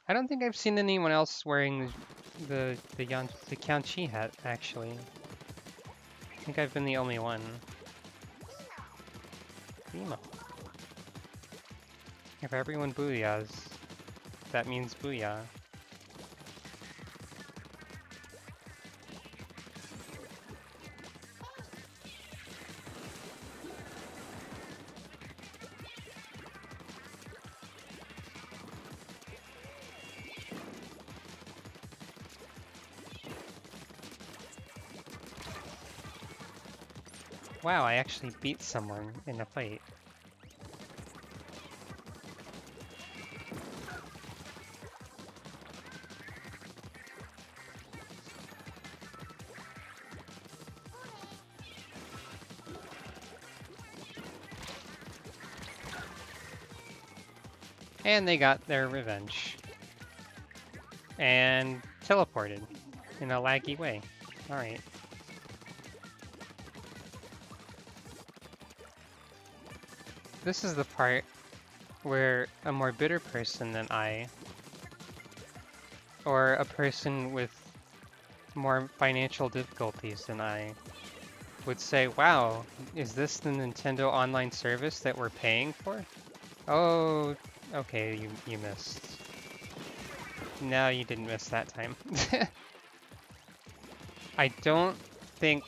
I don't think I've seen anyone else wearing the Count Chi hat, actually. I think I've been the only one. Primo. If everyone booyahs, that means booyah. Wow, I actually beat someone in a fight. And they got their revenge. And teleported in a laggy way. Alright. This is the part where a more bitter person than I, or a person with more financial difficulties than I, would say, wow, is this the Nintendo Online service that we're paying for? Oh, okay, you missed. No, you didn't miss that time. I don't think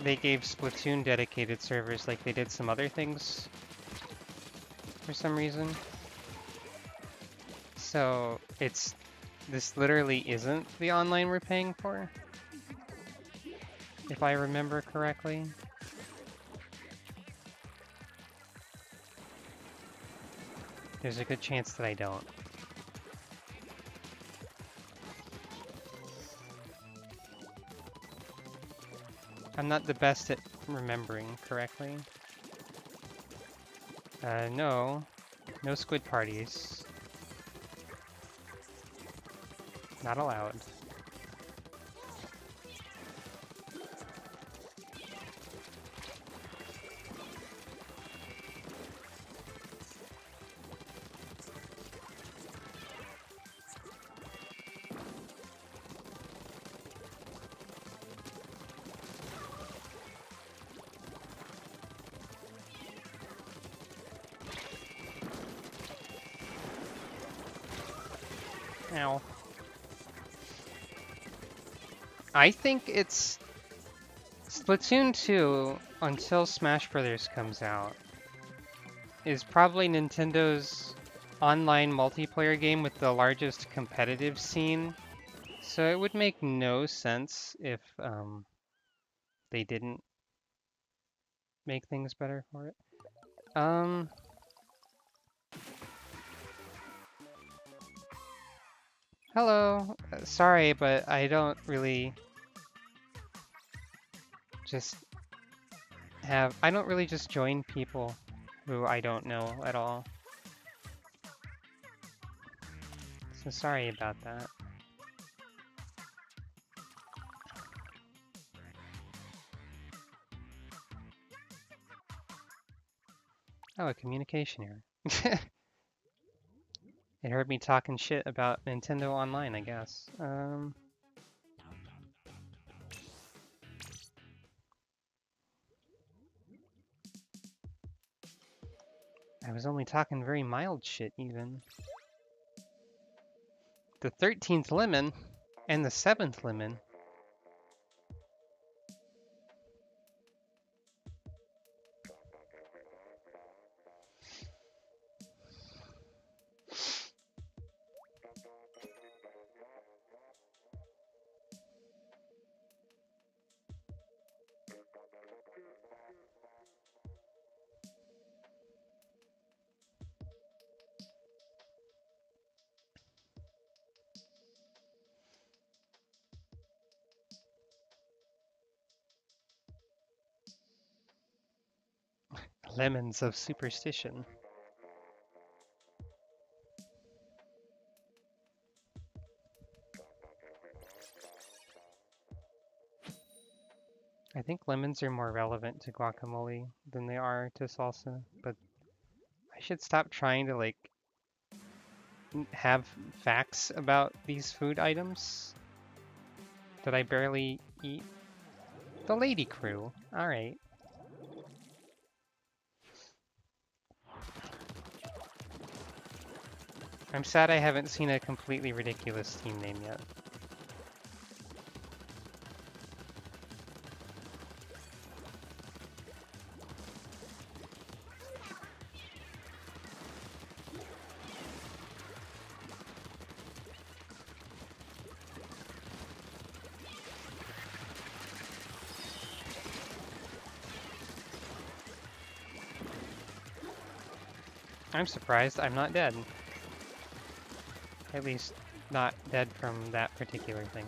they gave Splatoon dedicated servers like they did some other things for some reason. So this literally isn't the online we're paying for, if I remember correctly. There's a good chance that I don't. I'm not the best at remembering correctly. No. No squid parties. Not allowed. Ow. I think it's Splatoon 2, until Smash Brothers comes out, is probably Nintendo's online multiplayer game with the largest competitive scene. So it would make no sense if they didn't make things better for it. Hello. Sorry, but I don't really just I don't really just join people who I don't know at all. So sorry about that. Oh, a communication error. It heard me talking shit about Nintendo Online, I guess. I was only talking very mild shit, even. The 13th lemon and the 7th lemon. Lemons of superstition. I think lemons are more relevant to guacamole than they are to salsa, but I should stop trying to, like, have facts about these food items that I barely eat. The lady crew. Alright. I'm sad I haven't seen a completely ridiculous team name yet. I'm surprised I'm not dead. At least, not dead from that particular thing.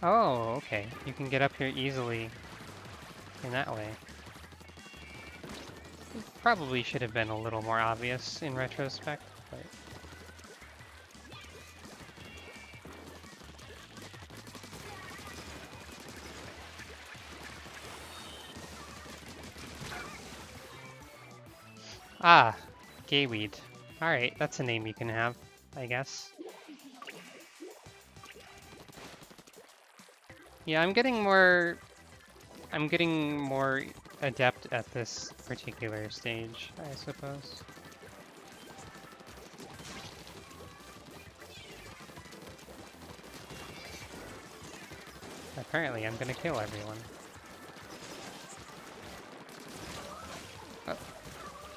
Oh, okay. You can get up here easily in that way. Probably should have been a little more obvious in retrospect, but... Ah, gayweed. Alright, that's a name you can have, I guess. Yeah, I'm getting more adept at this particular stage, I suppose. Apparently, I'm gonna kill everyone.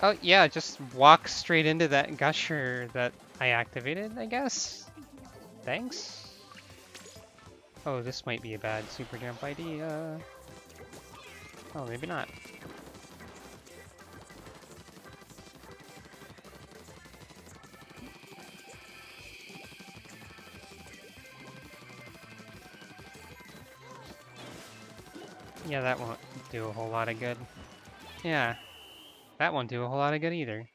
Oh, yeah, just walk straight into that gusher that I activated, I guess? Thanks? Oh, this might be a bad super jump idea. Oh, maybe not. Yeah, that won't do a whole lot of good. Yeah, that won't do a whole lot of good either.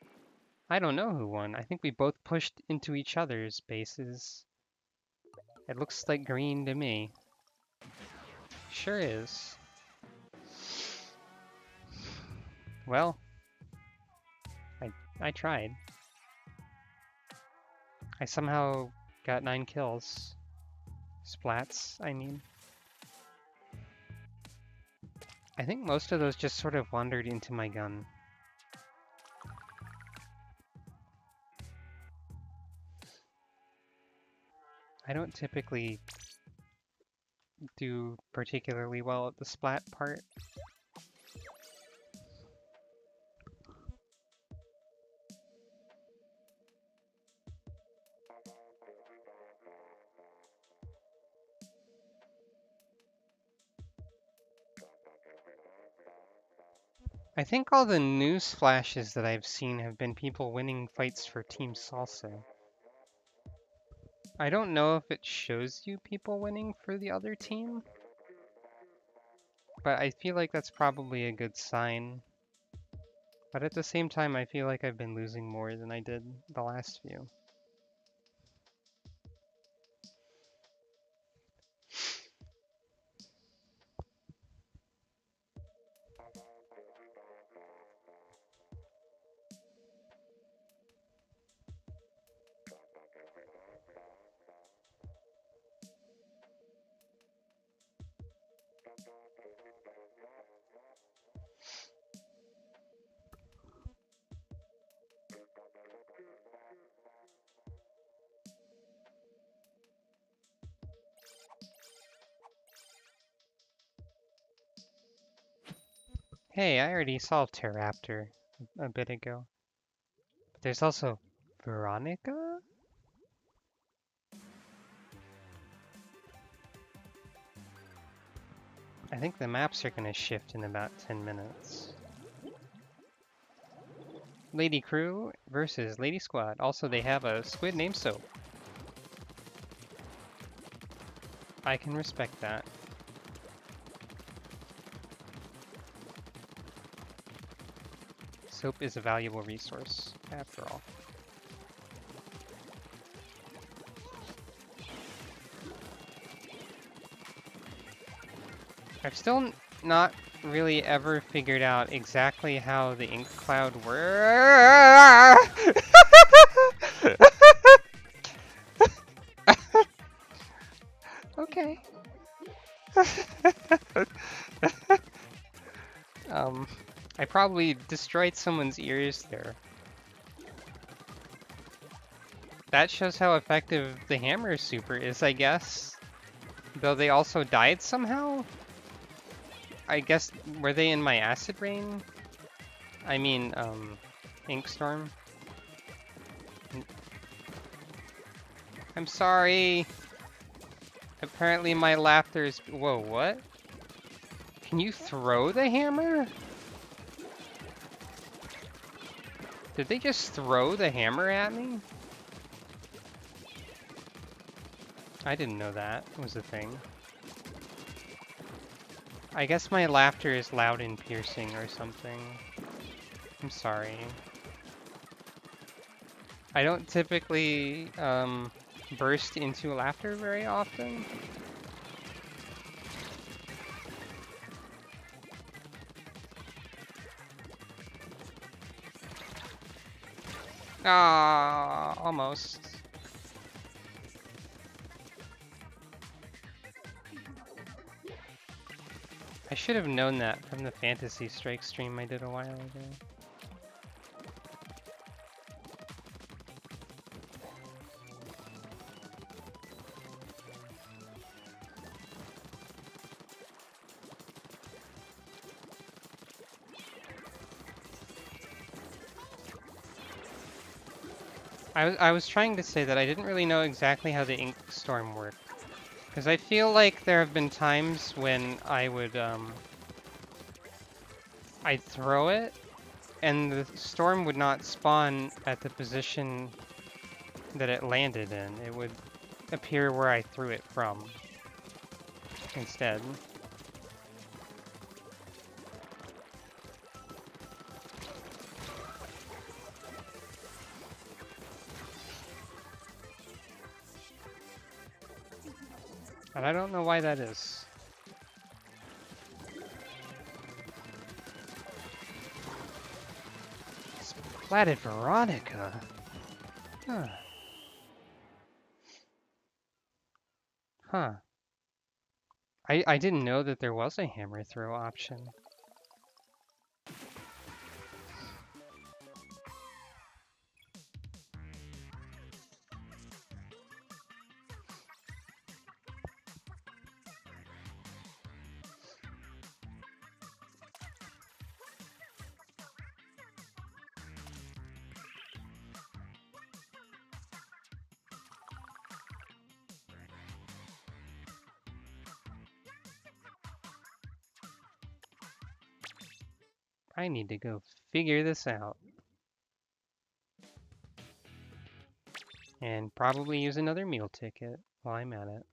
I don't know who won. I think we both pushed into each other's bases. It looks like green to me. Sure is. Well, I tried. I somehow got 9 kills. Splats, I mean. I think most of those just sort of wandered into my gun. I don't typically do particularly well at the splat part. I think all the news flashes that I've seen have been people winning fights for Team Salsa. I don't know if it shows you people winning for the other team, but I feel like that's probably a good sign. But at the same time, I feel like I've been losing more than I did the last few. Hey, I already saw Pteraptor a bit ago. But there's also Veronica? I think the maps are going to shift in about 10 minutes. Lady Crew versus Lady Squad. Also, they have a squid named Soap. I can respect that. Soap is a valuable resource, after all. I've still not really ever figured out exactly how the ink cloud works. Okay. I probably destroyed someone's ears there. That shows how effective the hammer super is, I guess. Though they also died somehow? I guess, were they in my acid rain? I mean, ink storm? I'm sorry! Apparently my laughter is... Whoa, what? Can you throw the hammer? Did they just throw the hammer at me? I didn't know that was a thing. I guess my laughter is loud and piercing or something. I'm sorry. I don't typically burst into laughter very often. Ah, almost. I should have known that from the Fantasy Strike stream I did a while ago. I was trying to say that I didn't really know exactly how the ink storm worked. Because I feel like there have been times when I'd throw it, and the storm would not spawn at the position that it landed in. It would appear where I threw it from instead. And I don't know why that is. Splatted Veronica? Huh. Huh. I didn't know that there was a hammer throw option. I need to go figure this out. And probably use another meal ticket while I'm at it.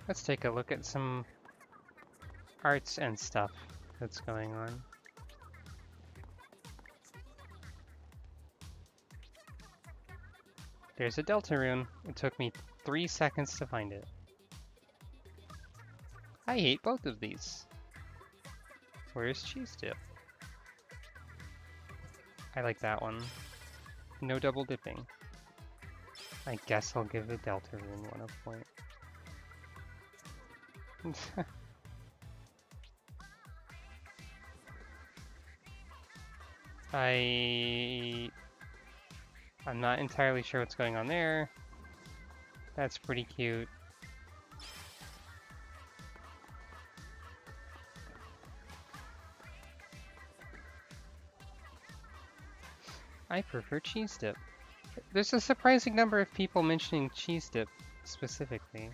Let's take a look at some arts and stuff that's going on. There's a Delta rune. It took me 3 seconds to find it. I hate both of these. Where's cheese dip? I like that one. No double dipping. I guess I'll give the Delta rune one a point. I'm not entirely sure what's going on there. That's pretty cute. I prefer cheese dip. There's a surprising number of people mentioning cheese dip specifically.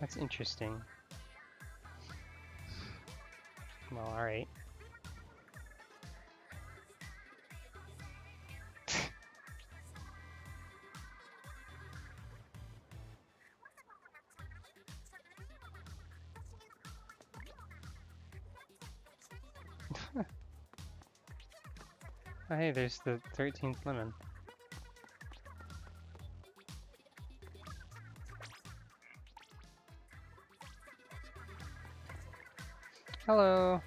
That's interesting. Well, alright. Oh, hey, there's the 13th lemon. Hello.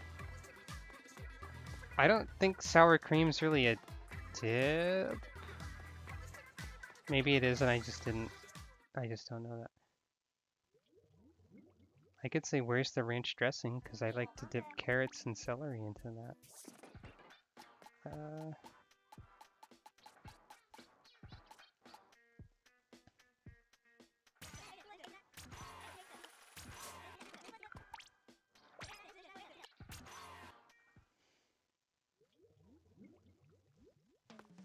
I don't think sour cream's really a dip. Maybe it is and I just don't know that. I could say where's the ranch dressing because I like to dip carrots and celery into that.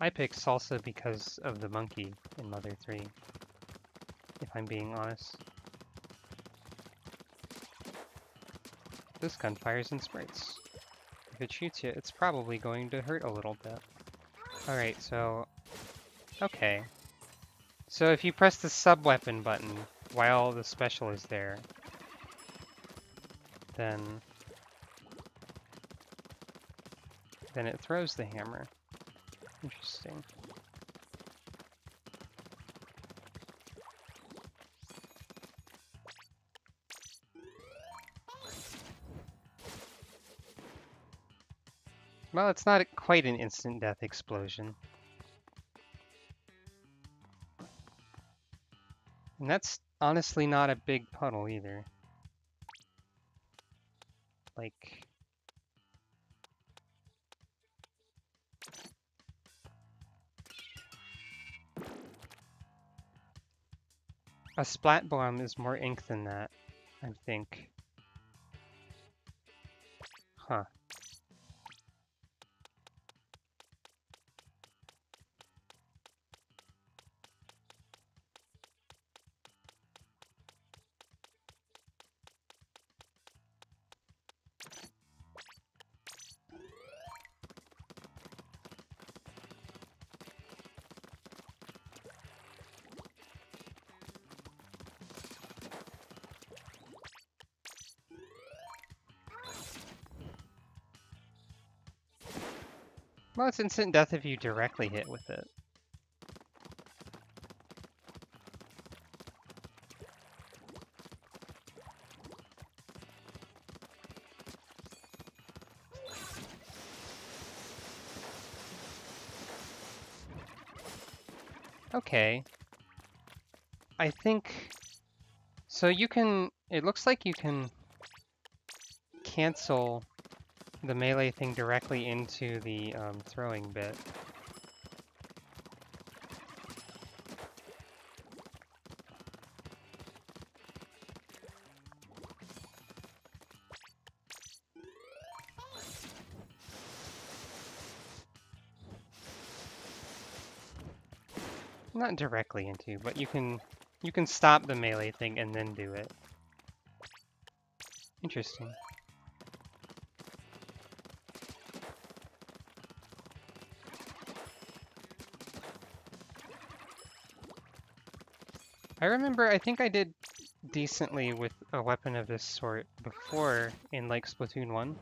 I picked salsa because of the monkey in Mother 3, if I'm being honest. this gun fires in spurts. If it shoots you, it's probably going to hurt a little bit. Alright, so... Okay. So if you press the sub-weapon button while the special is there, then it throws the hammer. Interesting. Well, it's not quite an instant death explosion. And that's honestly not a big puddle either. Like... A splat bomb is more ink than that, I think. Huh. Well, it's instant death if you directly hit with it. Okay. I think... So you can... It looks like you can cancel the melee thing directly into the throwing bit. Not directly into, but you can stop the melee thing and then do it. Interesting. I remember, I think I did decently with a weapon of this sort before in like Splatoon 1.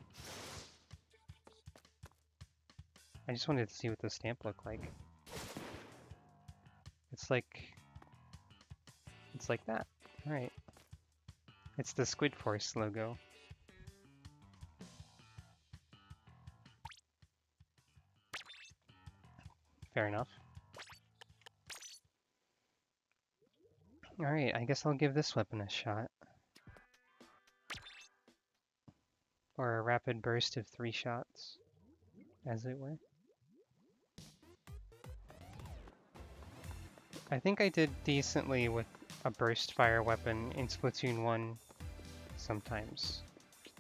I just wanted to see what the stamp looked like. It's like that. Alright. It's the Squid Force logo. Fair enough. Alright, I guess I'll give this weapon a shot. Or a rapid burst of 3 shots, as it were. I think I did decently with a burst fire weapon in Splatoon 1 sometimes.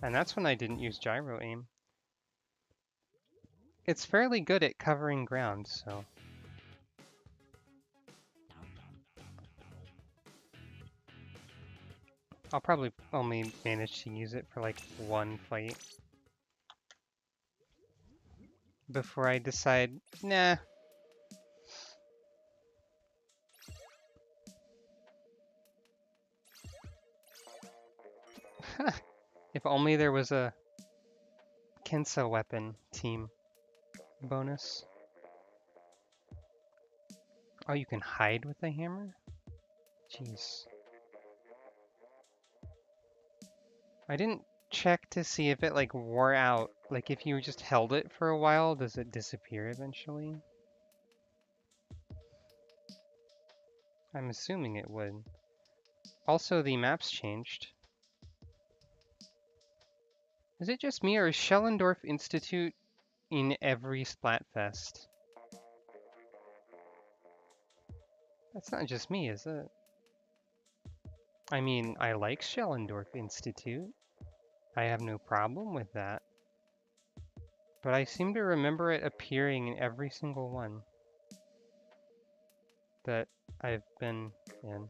And that's when I didn't use gyro aim. It's fairly good at covering ground, so... I'll probably only manage to use it for like one fight before I decide, nah. If only there was a Kensa weapon team bonus. Oh, you can hide with the hammer? Jeez. I didn't check to see if it like wore out. Like if you just held it for a while, does it disappear eventually? I'm assuming it would. Also, the maps changed. Is it just me, or is Schellendorf Institute in every Splatfest? That's not just me, is it? I mean, I like Schellendorf Institute. I have no problem with that. But I seem to remember it appearing in every single one that I've been in.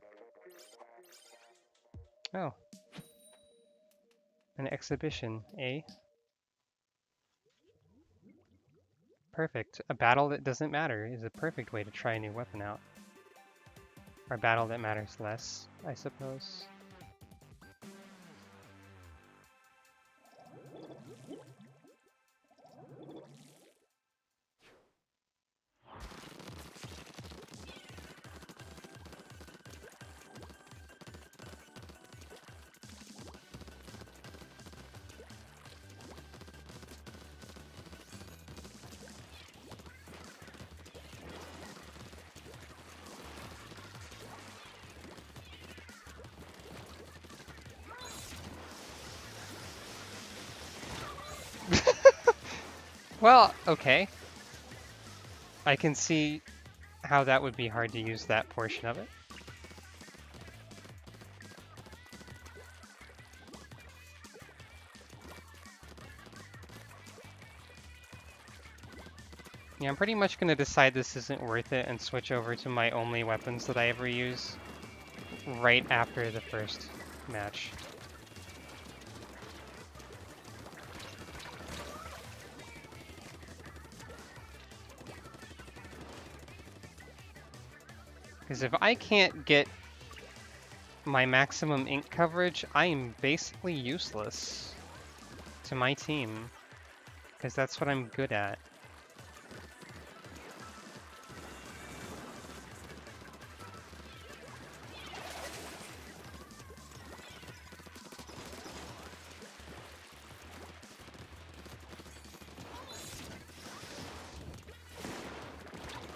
Oh. An exhibition, eh? Perfect. A battle that doesn't matter is a perfect way to try a new weapon out. Or a battle that matters less, I suppose. Well, okay. I can see how that would be hard to use that portion of it. Yeah, I'm pretty much going to decide this isn't worth it and switch over to my only weapons that I ever use right after the first match. Because if I can't get my maximum ink coverage, I am basically useless to my team. Because that's what I'm good at.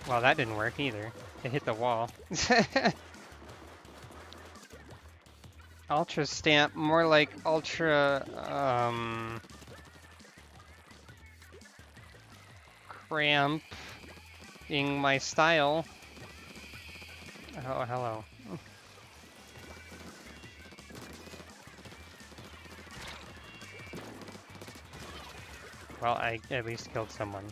Well, that didn't work either. It hit the wall. Ultra stamp, more like ultra, cramping my style. Oh, hello. Well, I at least killed someone.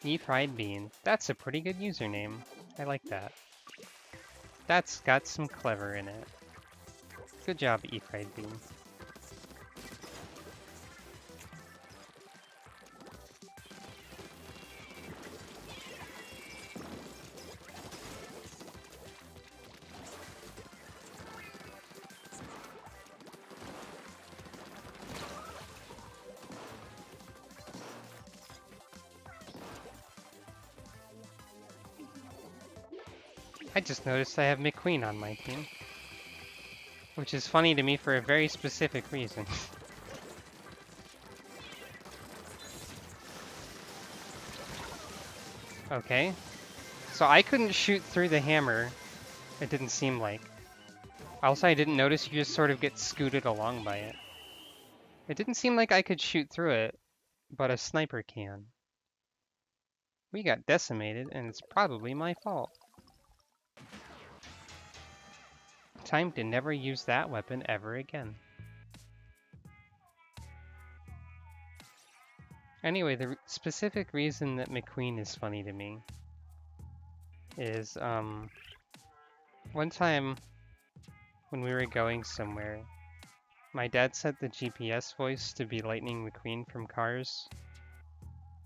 E-fried bean. That's a pretty good username. I like that. That's got some clever in it. Good job, E-fried bean. I just noticed I have McQueen on my team. Which is funny to me for a very specific reason. Okay. So I couldn't shoot through the hammer. It didn't seem like. Also, I didn't notice you just sort of get scooted along by it. It didn't seem like I could shoot through it, but a sniper can. We got decimated, and it's probably my fault. Time to never use that weapon ever again. Anyway, the specific reason that McQueen is funny to me is, one time when we were going somewhere, my dad set the GPS voice to be Lightning McQueen from Cars.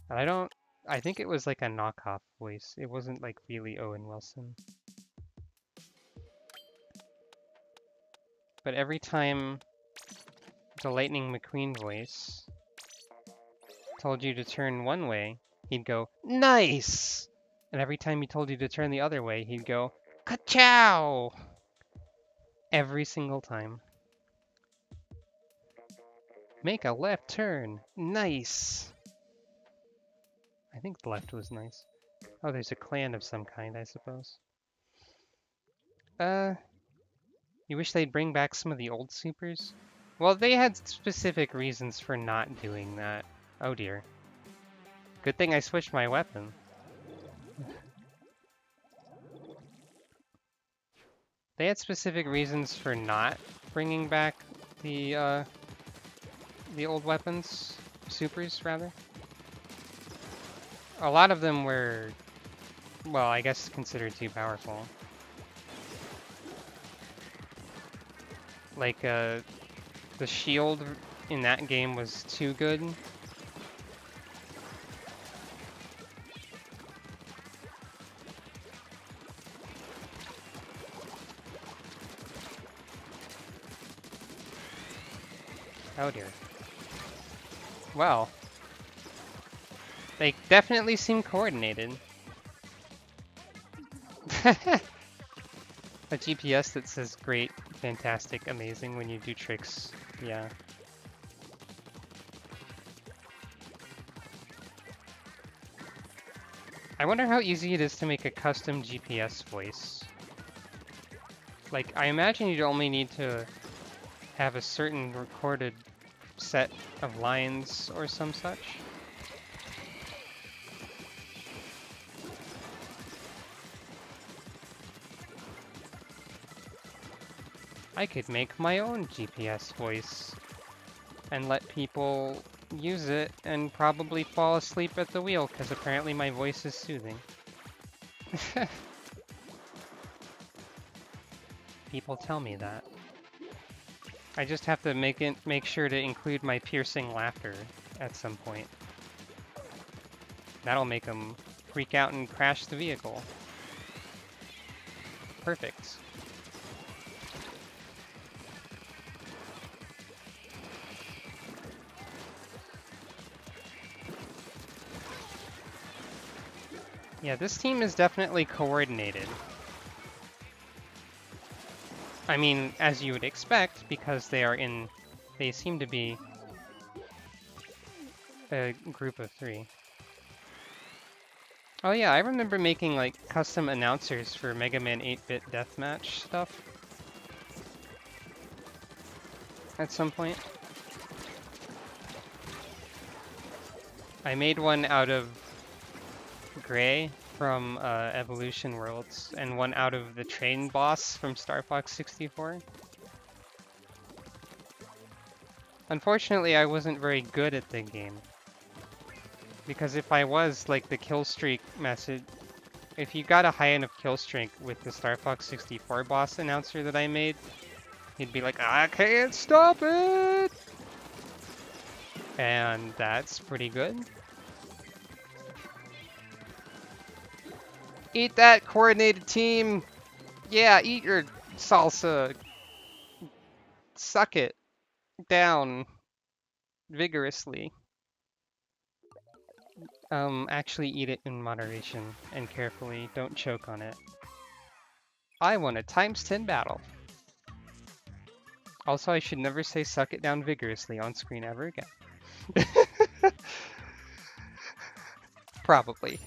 And I think it was like a knockoff voice. It wasn't like really Owen Wilson. But every time the Lightning McQueen voice told you to turn one way, he'd go, "Nice!" And every time he told you to turn the other way, he'd go, "Ka-chow!" Every single time. Make a left turn. Nice! I think the left was nice. Oh, there's a clan of some kind, I suppose. You wish they'd bring back some of the old supers? Well, they had specific reasons for not doing that. Oh dear. Good thing I switched my weapon. They had specific reasons for not bringing back the old weapons. Supers, rather. A lot of them were Well, I guess considered too powerful. Like, the shield in that game was too good. Oh dear. Well, they definitely seem coordinated. A GPS that says great, fantastic, amazing when you do tricks. Yeah. I wonder how easy it is to make a custom GPS voice. Like, I imagine you'd only need to have a certain recorded set of lines or some such. I could make my own GPS voice and let people use it and probably fall asleep at the wheel because apparently my voice is soothing. People tell me that. I just have to make sure to include my piercing laughter at some point. That'll make them freak out and crash the vehicle. Perfect. Yeah, this team is definitely coordinated. I mean, as you would expect, because they seem to be a group of 3. Oh yeah, I remember making like custom announcers for Mega Man 8-bit deathmatch stuff at some point. I made one out of Gray from Evolution Worlds and one out of the train boss from Star Fox 64. Unfortunately, I wasn't very good at the game. Because if I was, like, the kill streak message, if you got a high enough kill streak with the Star Fox 64 boss announcer that I made, he'd be like, I can't stop it! And that's pretty good. Eat that, coordinated team! Yeah, eat your salsa. Suck it down vigorously. Actually eat it in moderation and carefully. Don't choke on it. I won a ×10 battle. Also, I should never say suck it down vigorously on screen ever again. Probably.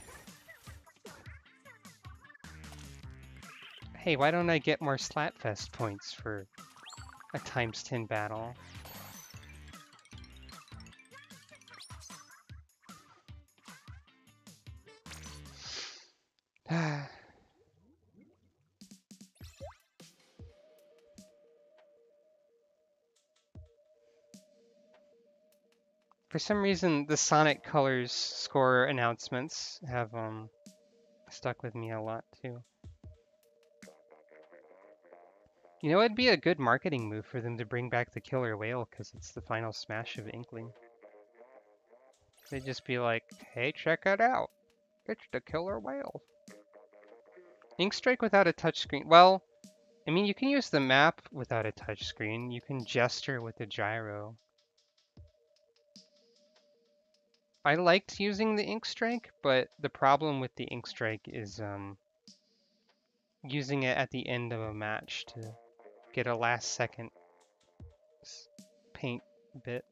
Hey, why don't I get more Splatfest points for a ×10 battle? For some reason, the Sonic Colors score announcements have stuck with me a lot too. You know, it'd be a good marketing move for them to bring back the Killer Whale because it's the final smash of Inkling. They'd just be like, hey, check it out. It's the Killer Whale. Ink Strike without a touchscreen. Well, I mean, you can use the map without a touchscreen. You can gesture with the gyro. I liked using the Ink Strike, but the problem with the Ink Strike is using it at the end of a match to get a last second paint bit.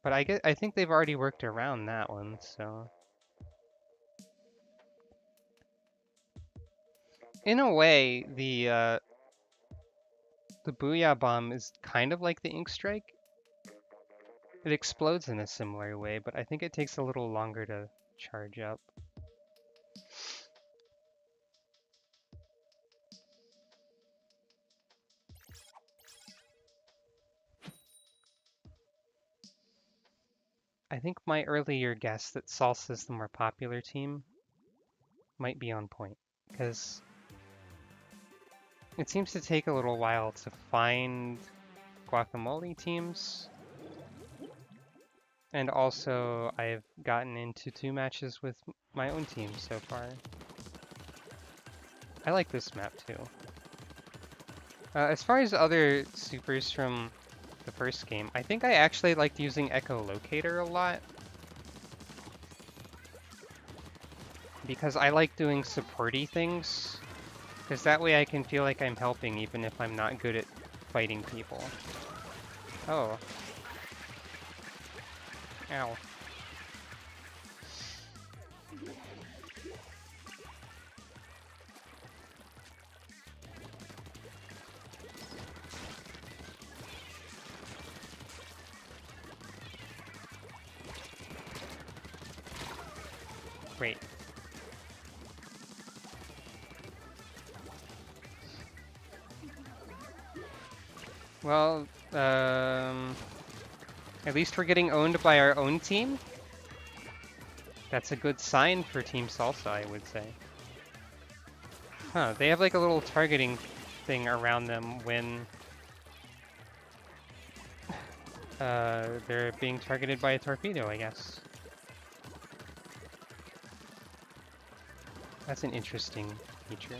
But I think they've already worked around that one, so. In a way, the Booyah Bomb is kind of like the Ink Strike. It explodes in a similar way, but I think it takes a little longer to charge up. I think my earlier guess that Salsa is the more popular team might be on point, because it seems to take a little while to find guacamole teams. And also, I've gotten into 2 matches with my own team so far. I like this map too. As far as other supers from the first game, I think I actually liked using Echolocator a lot. Because I like doing supporty things. Because that way I can feel like I'm helping even if I'm not good at fighting people. Oh. Ow. Great. Well, at least we're getting owned by our own team. That's a good sign for Team Salsa, I would say. Huh, they have like a little targeting thing around them when they're being targeted by a torpedo, I guess. That's an interesting feature.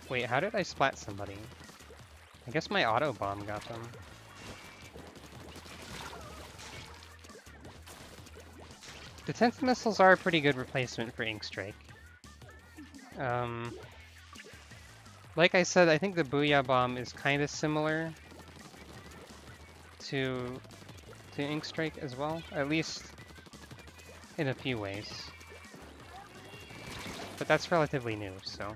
Wait, how did I splat somebody? I guess my auto bomb got them. Defense missiles are a pretty good replacement for Ink Strike. Like I said, I think the Booyah Bomb is kind of similar to Ink Strike as well, at least in a few ways. But that's relatively new, so.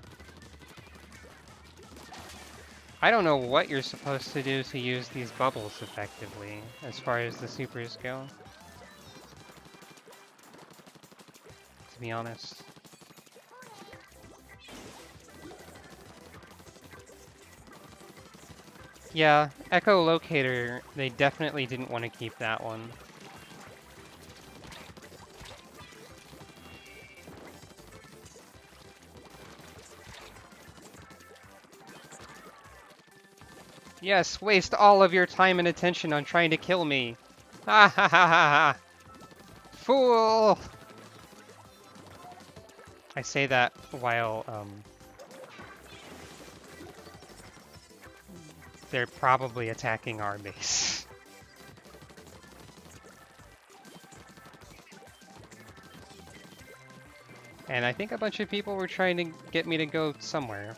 I don't know what you're supposed to do to use these bubbles effectively, as far as the supers go. To be honest. Yeah, Echolocator, they definitely didn't want to keep that one. Yes, waste all of your time and attention on trying to kill me. Ha ha ha ha ha! Fool! I say that while, they're probably attacking our base. And I think a bunch of people were trying to get me to go somewhere.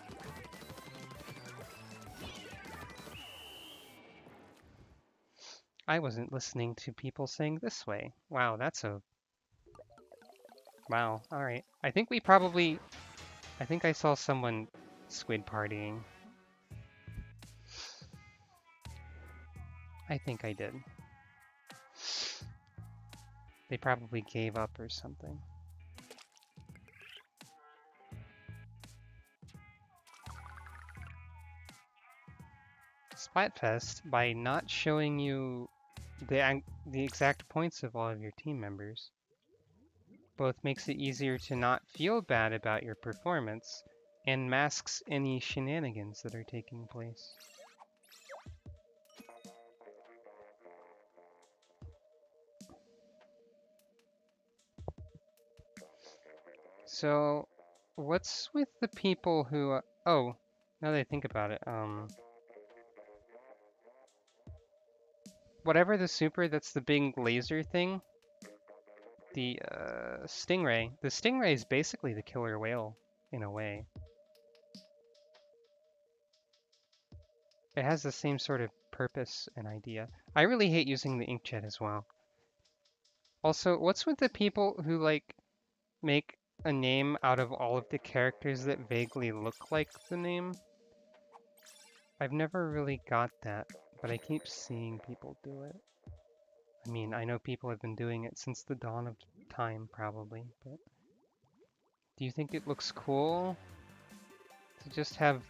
I wasn't listening to people saying this way. Wow, that's a... Wow, alright. I think we probably... I think I saw someone squid partying. I think I did. They probably gave up or something. Splatfest, by not showing you the exact points of all of your team members, both makes it easier to not feel bad about your performance and masks any shenanigans that are taking place. So, what's with the people who... oh, now that I think about it, whatever the super that's the big laser thing, the Stingray. The Stingray is basically the killer whale, in a way. It has the same sort of purpose and idea. I really hate using the inkjet as well. Also, what's with the people who, like, make a name out of all of the characters that vaguely look like the name? I've never really got that, but I keep seeing people do it. I mean, I know people have been doing it since the dawn of time, probably, but... Do you think it looks cool to just have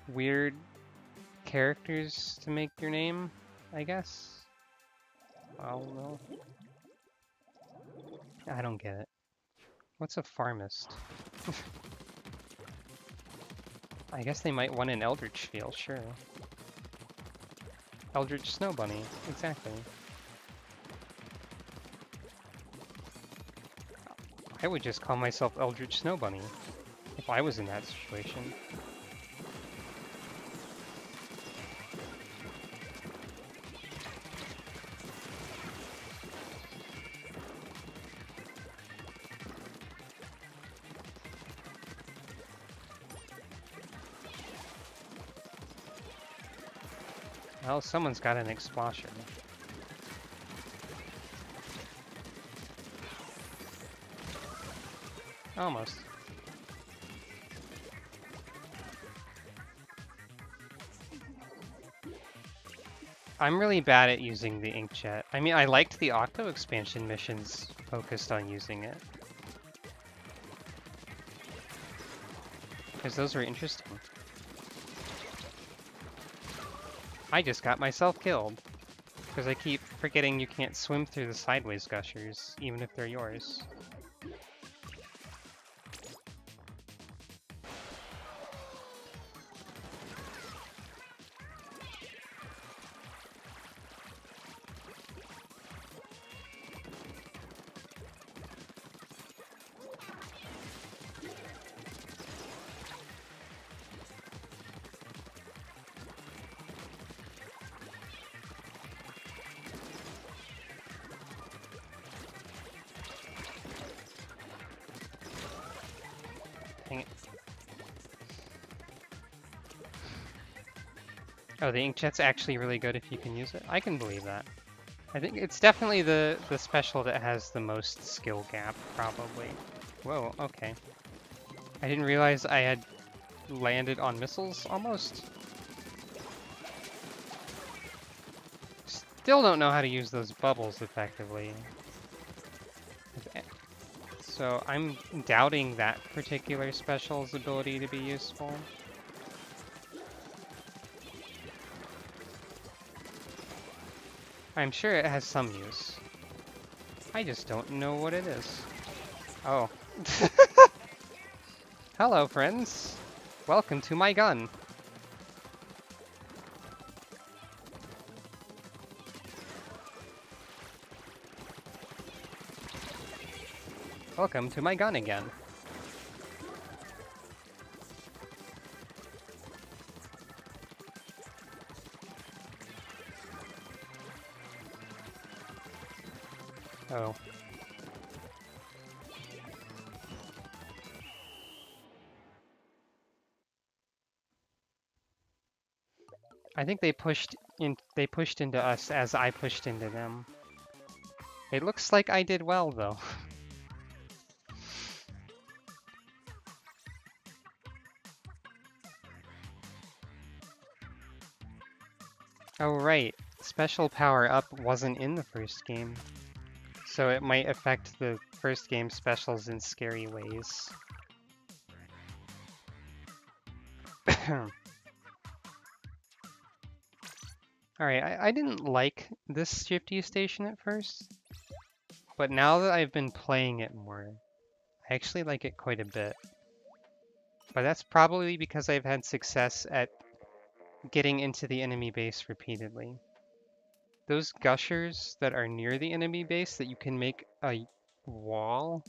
weird characters to make your name, I guess. Oh, no. I don't get it. What's a farmist? I guess they might want an Eldritch Field, sure. Eldritch Snow Bunny, exactly. I would just call myself Eldritch Snow Bunny if I was in that situation. Well, someone's got an explosion. Almost. I'm really bad at using the inkjet. I mean, I liked the Octo expansion missions focused on using it, because those were interesting. I just got myself killed, because I keep forgetting you can't swim through the sideways gushers, even if they're yours. Dang it. Oh, the inkjet's actually really good if you can use it? I can believe that. I think it's definitely the special that has the most skill gap, probably. Whoa, okay. I didn't realize I had landed on missiles, almost. Still don't know how to use those bubbles effectively. So I'm doubting that particular special's ability to be useful. I'm sure it has some use. I just don't know what it is. Oh. Hello, friends. Welcome to my gun. Welcome to my gun again. Oh. I think they pushed into us as I pushed into them. It looks like I did well though. Oh right, special power up wasn't in the first game. So it might affect the first game specials in scary ways. Alright, I didn't like this shifty station at first, but now that I've been playing it more, I actually like it quite a bit. But that's probably because I've had success at getting into the enemy base repeatedly. Those gushers that are near the enemy base that you can make a wall,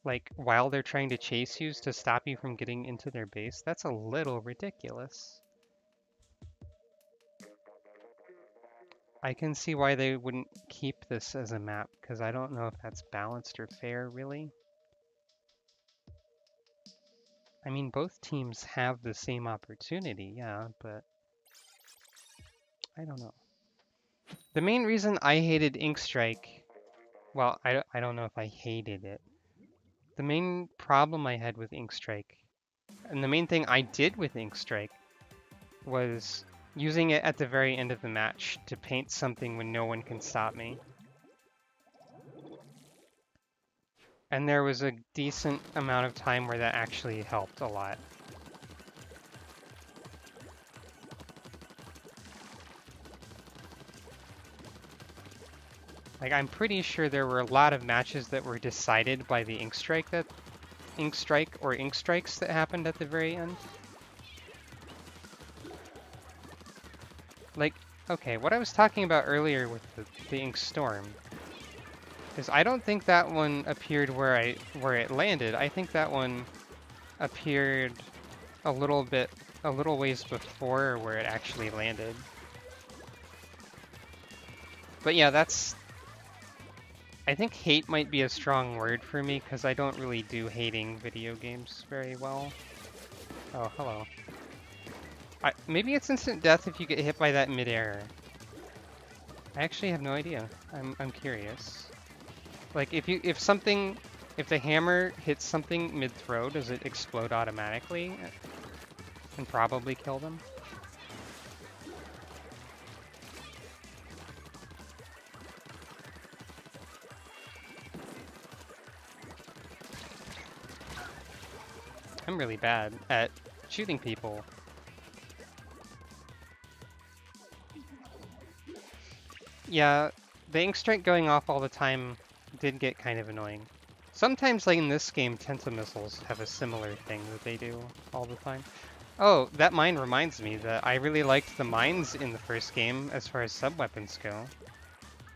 like while they're trying to chase you to stop you from getting into their base, that's a little ridiculous. I can see why they wouldn't keep this as a map, because I don't know if that's balanced or fair, really. I mean, both teams have the same opportunity, yeah, but I don't know. The main reason I hated Ink Strike, well, I don't know if I hated it. The main problem I had with Ink Strike, and the main thing I did with Ink Strike, was using it at the very end of the match to paint something when no one can stop me. And there was a decent amount of time where that actually helped a lot. Like, I'm pretty sure there were a lot of matches that were decided by the ink strike or ink strikes that happened at the very end. Like, okay, what I was talking about earlier with the ink storm is I don't think that one appeared where it landed. I think that one appeared a little ways before where it actually landed. But yeah, I think hate might be a strong word for me because I don't really do hating video games very well. Oh, hello. Maybe it's instant death if you get hit by that midair. I actually have no idea. I'm curious. Like if the hammer hits something mid-throw, does it explode automatically and probably kill them? I'm really bad at shooting people. Yeah, the ink strike going off all the time did get kind of annoying. Sometimes, like in this game, Tentamissiles have a similar thing that they do all the time. Oh, that mine reminds me that I really liked the mines in the first game as far as sub-weapons go.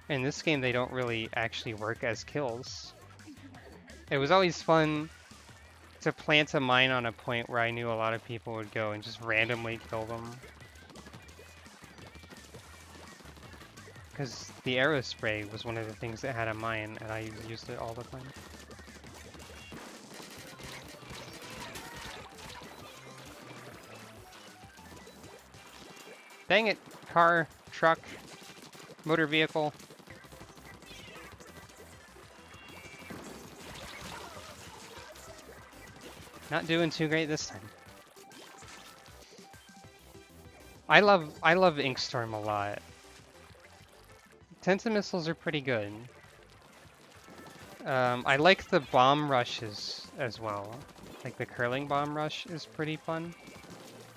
In this game, they don't really actually work as kills. It was always fun to plant a mine on a point where I knew a lot of people would go and just randomly kill them. Because the arrow spray was one of the things that had a mine, and I used it all the time. Dang it! Car, truck, motor vehicle. Not doing too great this time. I love Inkstorm a lot. Tentamissiles are pretty good. I like the bomb rushes as well. Like the curling bomb rush is pretty fun.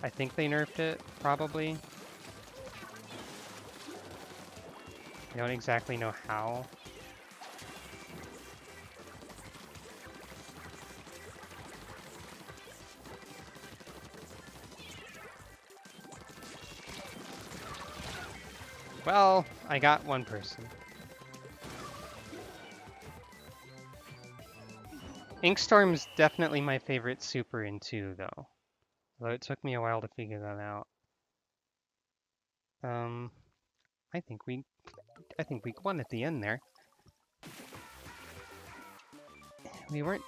I think they nerfed it, probably. I don't exactly know how. Well, I got one person. Inkstorm's definitely my favorite super in 2, though. Although it took me a while to figure that out. I think we won at the end there. We weren't,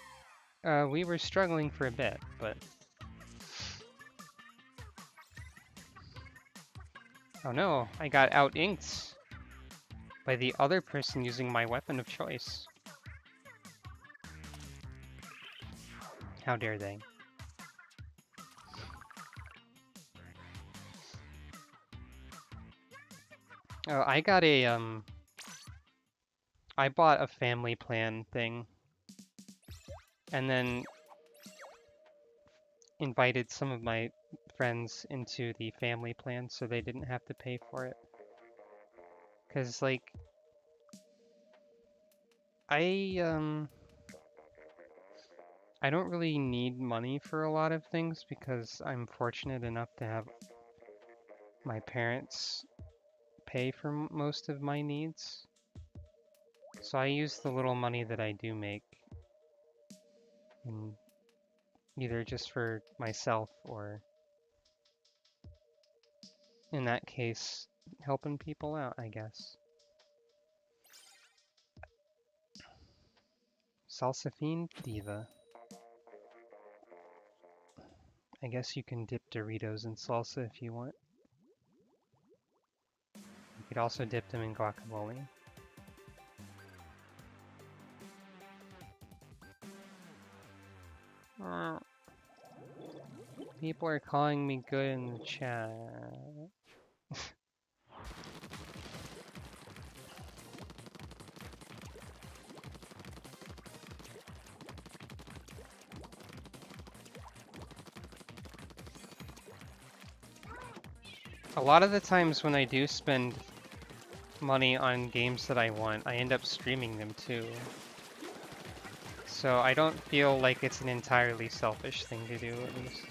we were struggling for a bit, but... Oh no, I got out-inked by the other person using my weapon of choice. How dare they? Oh, I got a, I bought a family plan thing. And then invited some of my friends into the family plan so they didn't have to pay for it. Cause like, I don't really need money for a lot of things because I'm fortunate enough to have my parents pay for most of my needs. So I use the little money that I do make in either just for myself or, in that case, helping people out, I guess. Salsa Queen Diva. I guess you can dip Doritos in salsa if you want. You could also dip them in guacamole. People are calling me good in the chat. A lot of the times when I do spend money on games that I want, I end up streaming them too. So I don't feel like it's an entirely selfish thing to do, at least.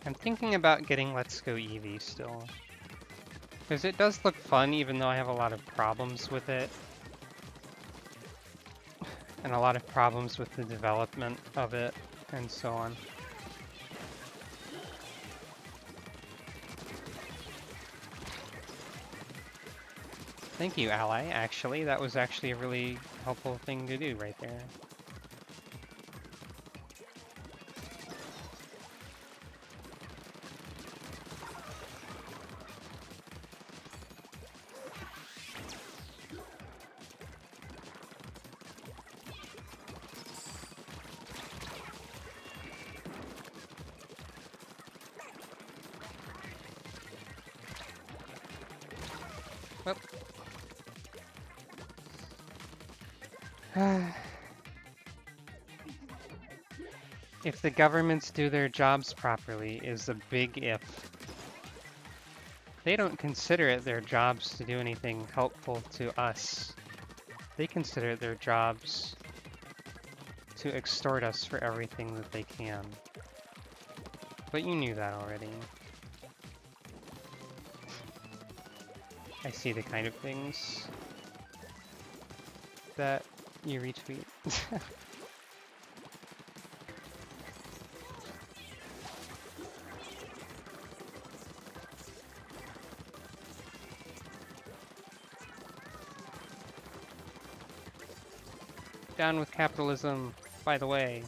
I'm thinking about getting Let's Go Eevee still. Because it does look fun, even though I have a lot of problems with it. And a lot of problems with the development of it, and so on. Thank you, Ally, actually. That was actually a really helpful thing to do right there. If the governments do their jobs properly is a big if. They don't consider it their jobs to do anything helpful to us. They consider it their jobs to extort us for everything that they can. But you knew that already. I see the kind of things that you retweet. Down with capitalism, by the way.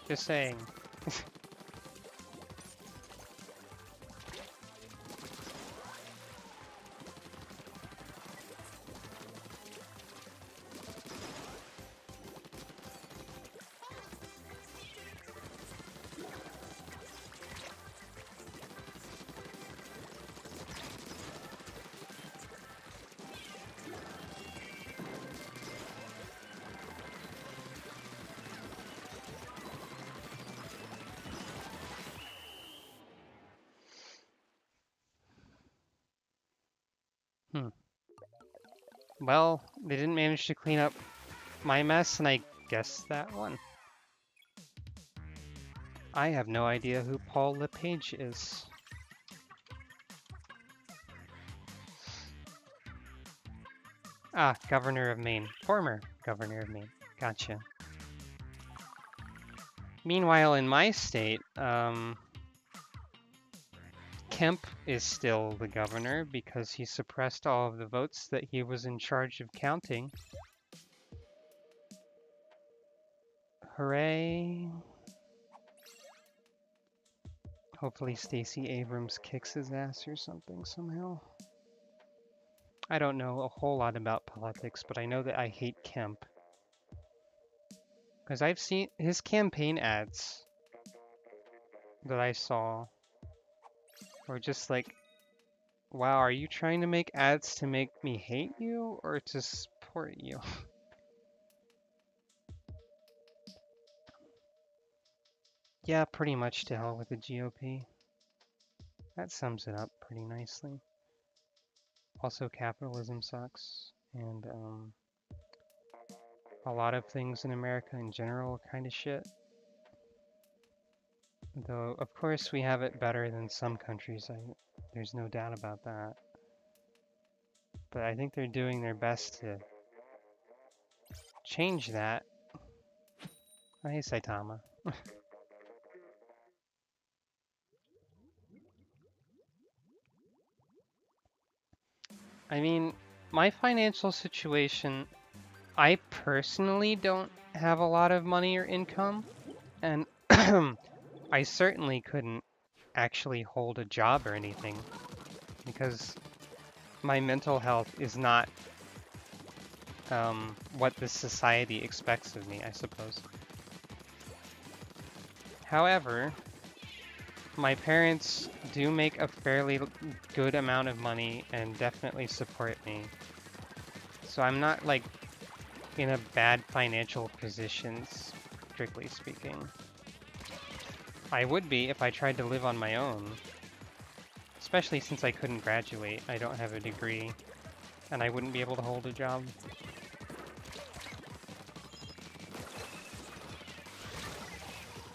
Just saying. Well, they didn't manage to clean up my mess, and I guess that one. I have no idea who Paul LePage is. Ah, Governor of Maine. Former Governor of Maine. Gotcha. Meanwhile, in my state, Kemp is still the governor because he suppressed all of the votes that he was in charge of counting. Hooray. Hopefully Stacey Abrams kicks his ass or something somehow. I don't know a whole lot about politics, but I know that I hate Kemp. Because I've seen his campaign ads that I saw were just like, wow, are you trying to make ads to make me hate you or to support you? Yeah, pretty much to hell with the GOP. That sums it up pretty nicely. Also, capitalism sucks, and a lot of things in America in general are kind of shit. Though, of course, we have it better than some countries. There's no doubt about that. But I think they're doing their best to change that. Oh, hey, Saitama. I mean, my financial situation, I personally don't have a lot of money or income, and I certainly couldn't actually hold a job or anything, because my mental health is not what this society expects of me, I suppose. However, my parents do make a fairly good amount of money and definitely support me. So I'm not like in a bad financial position, strictly speaking. I would be if I tried to live on my own. Especially since I couldn't graduate. I don't have a degree. And I wouldn't be able to hold a job.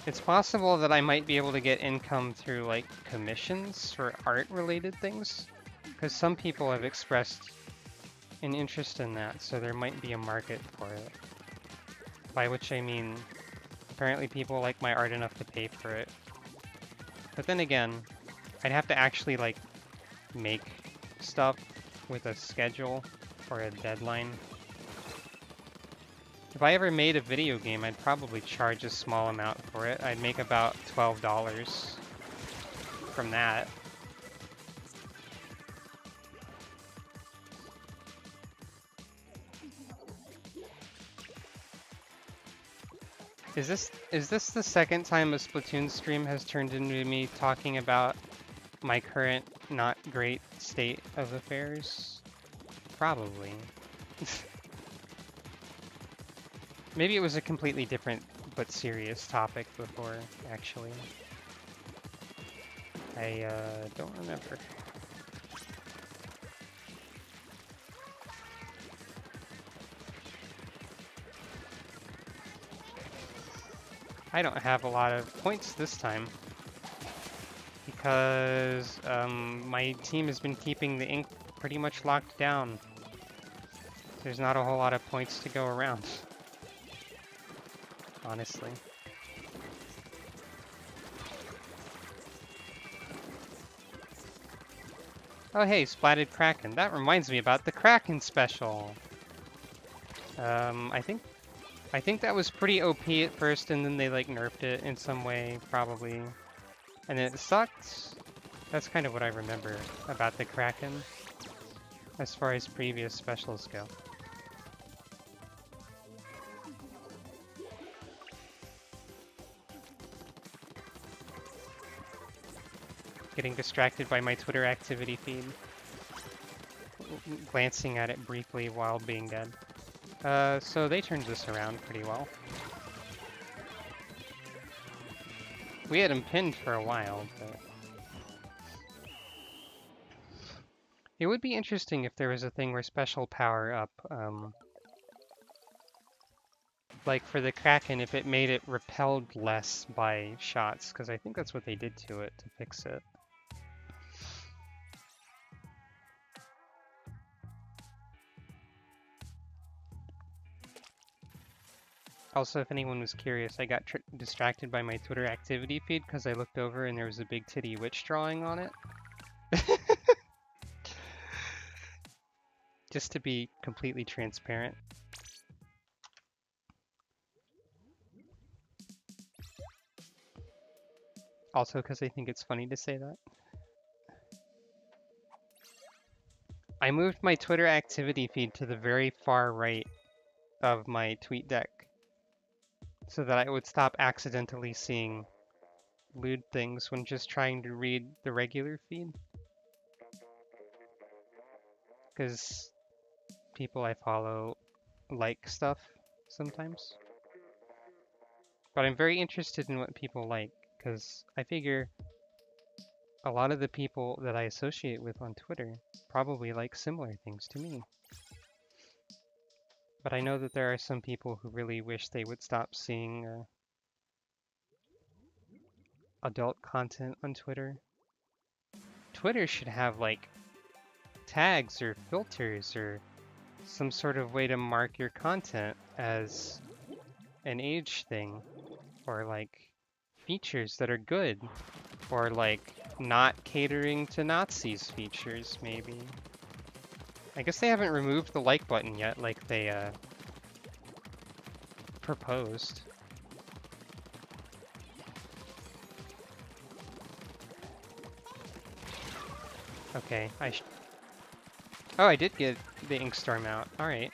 It's possible that I might be able to get income through, like, commissions for art-related things. Because some people have expressed an interest in that, so there might be a market for it. By which I mean, apparently people like my art enough to pay for it. But then again, I'd have to actually, like, make stuff with a schedule or a deadline. If I ever made a video game, I'd probably charge a small amount for it. I'd make about $12 from that. Is this the second time a Splatoon stream has turned into me talking about my current not great state of affairs? Probably. Maybe it was a completely different but serious topic before, actually. I don't remember. I don't have a lot of points this time because my team has been keeping the ink pretty much locked down. There's not a whole lot of points to go around. Honestly. Oh hey, Splatted Kraken. That reminds me about the Kraken special. I think that was pretty OP at first, and then they like nerfed it in some way, probably. And it sucked. That's kind of what I remember about the Kraken, as far as previous specials go. Getting distracted by my Twitter activity feed. Glancing at it briefly while being dead. So they turned this around pretty well. We had him pinned for a while, but... It would be interesting if there was a thing where special power up, like for the Kraken, if it made it repelled less by shots, because I think that's what they did to it to fix it. Also, if anyone was curious, I got distracted by my Twitter activity feed because I looked over and there was a big titty witch drawing on it. Just to be completely transparent. Also because I think it's funny to say that. I moved my Twitter activity feed to the very far right of my tweet deck so that I would stop accidentally seeing lewd things when just trying to read the regular feed. Because people I follow like stuff sometimes. But I'm very interested in what people like, because I figure a lot of the people that I associate with on Twitter probably like similar things to me. But I know that there are some people who really wish they would stop seeing adult content on Twitter. Twitter should have like tags or filters or some sort of way to mark your content as an age thing, or like features that are good, or like not catering to Nazis features, maybe. I guess they haven't removed the like button yet, like they proposed. Okay, oh, I did get the Inkstorm out. Alright.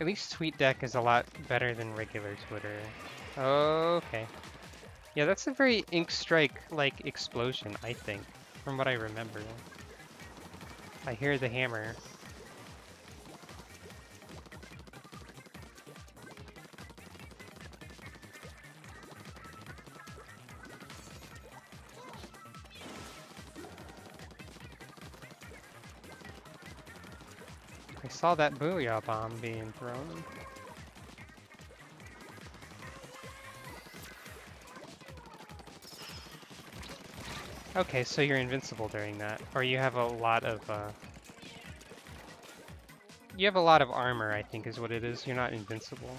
At least TweetDeck is a lot better than regular Twitter. Okay. Yeah, that's a very Ink Strike-like explosion, I think, from what I remember. I hear the hammer. I saw that booyah bomb being thrown. Okay, so you're invincible during that, or you have a lot of you have a lot of armor, I think is what it is. You're not invincible.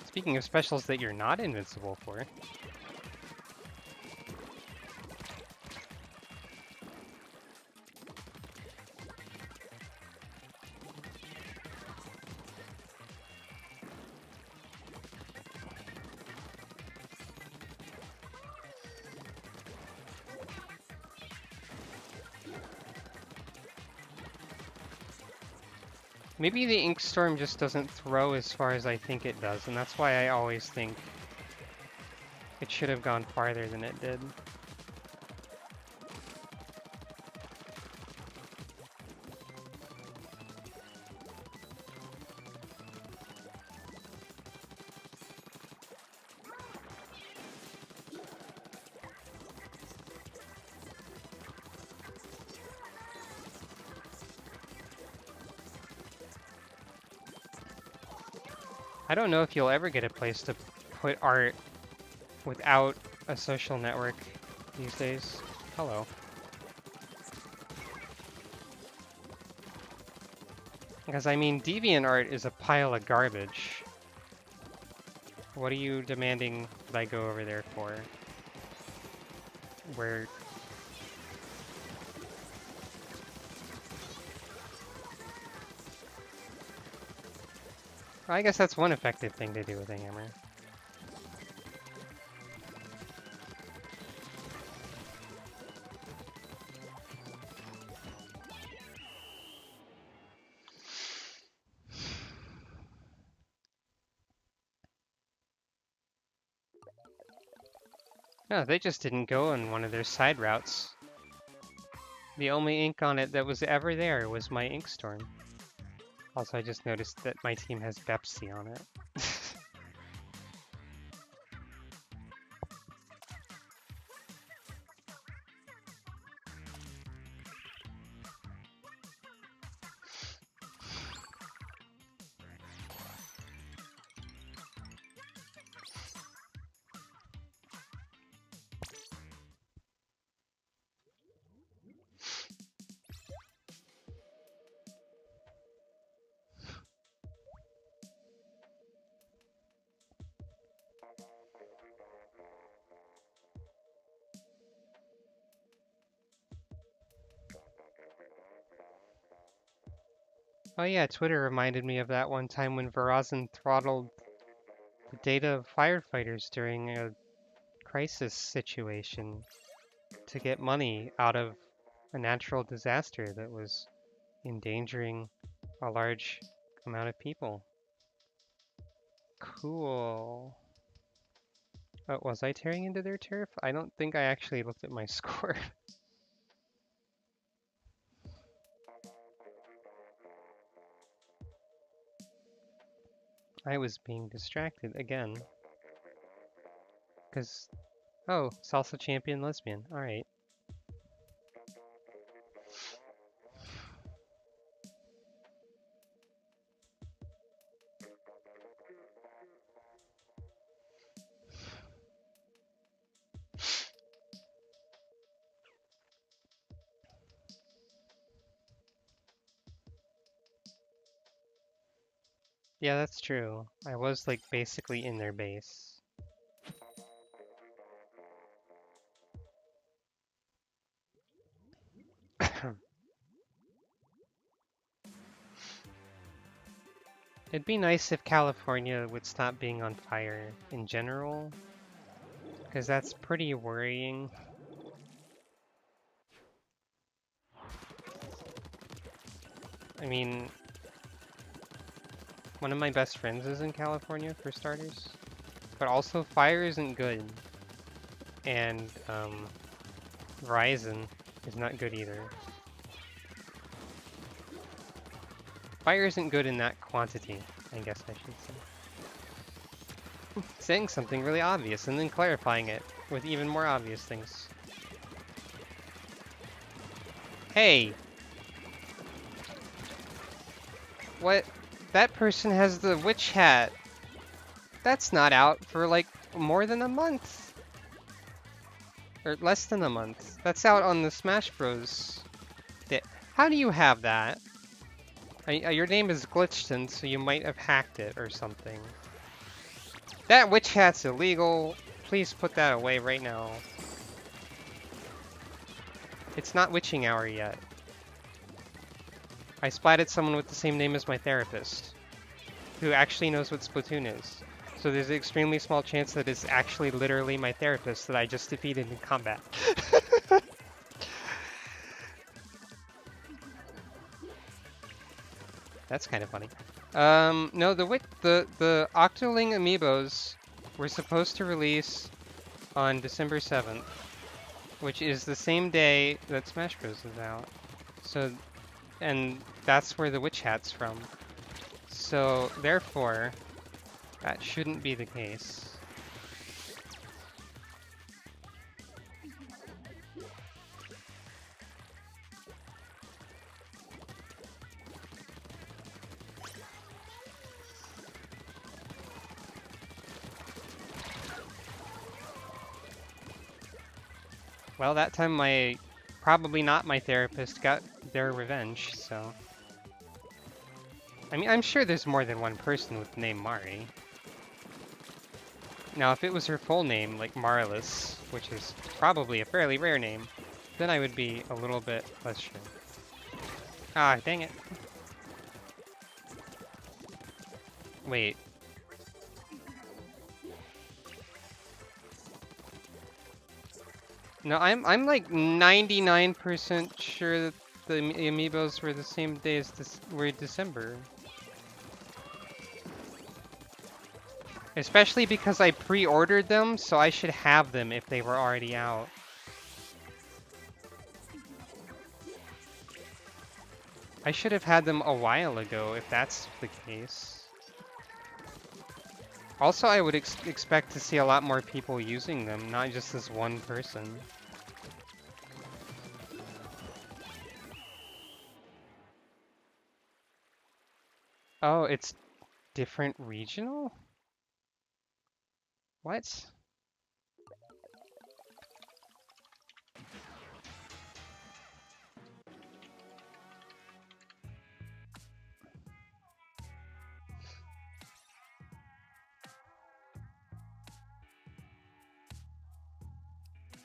Speaking of specials that you're not invincible for. Maybe the Ink Storm just doesn't throw as far as I think it does, and that's why I always think it should have gone farther than it did. I don't know if you'll ever get a place to put art without a social network these days. Hello. Because I mean, DeviantArt is a pile of garbage. What are you demanding that I go over there for? Where... I guess that's one effective thing to do with a hammer. No, they just didn't go on one of their side routes. The only ink on it that was ever there was my Inkstorm. Also, I just noticed that my team has Pepsi on it. Oh yeah, Twitter reminded me of that one time when Verizon throttled the data of firefighters during a crisis situation to get money out of a natural disaster that was endangering a large amount of people. Cool. Was I tearing into their turf? I don't think I actually looked at my score. I was being distracted again. Because, oh, salsa champion lesbian. Alright. Yeah, that's true. I was like basically in their base. It'd be nice if California would stop being on fire in general, because that's pretty worrying. I mean, one of my best friends is in California, for starters. But also, fire isn't good. And, Verizon is not good either. Fire isn't good in that quantity, I guess I should say. Saying something really obvious and then clarifying it with even more obvious things. Hey! What? That person has the witch hat. That's not out for like more than a month. Or less than a month. That's out on the Smash Bros. How do you have that? Your name is Glitchton, so you might have hacked it or something. That witch hat's illegal. Please put that away right now. It's not witching hour yet. I splatted someone with the same name as my therapist, who actually knows what Splatoon is. So there's an extremely small chance that it's actually literally my therapist that I just defeated in combat. That's kind of funny. No, the Octoling amiibos were supposed to release on December 7th, which is the same day that Smash Bros. Is out. So, and that's where the witch hat's from. So, therefore, that shouldn't be the case. Well, that time probably not my therapist got their revenge, so. I mean, I'm sure there's more than one person with the name Mari. Now, if it was her full name, like Marlis, which is probably a fairly rare name, then I would be a little bit less sure. Ah, dang it. Wait. No, I'm like 99% sure that the amiibos were the same day as were December. Especially because I pre-ordered them, so I should have them if they were already out. I should have had them a while ago if that's the case. Also, I would expect to see a lot more people using them, not just this one person. Oh, it's different regional? What?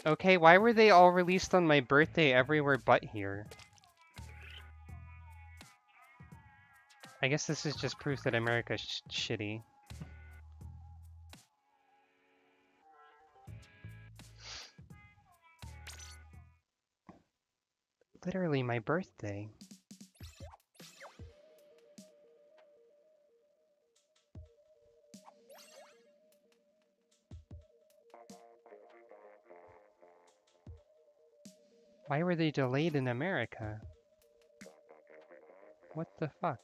Okay, why were they all released on my birthday everywhere but here? I guess this is just proof that America's shitty. Literally my birthday. Why were they delayed in America? What the fuck?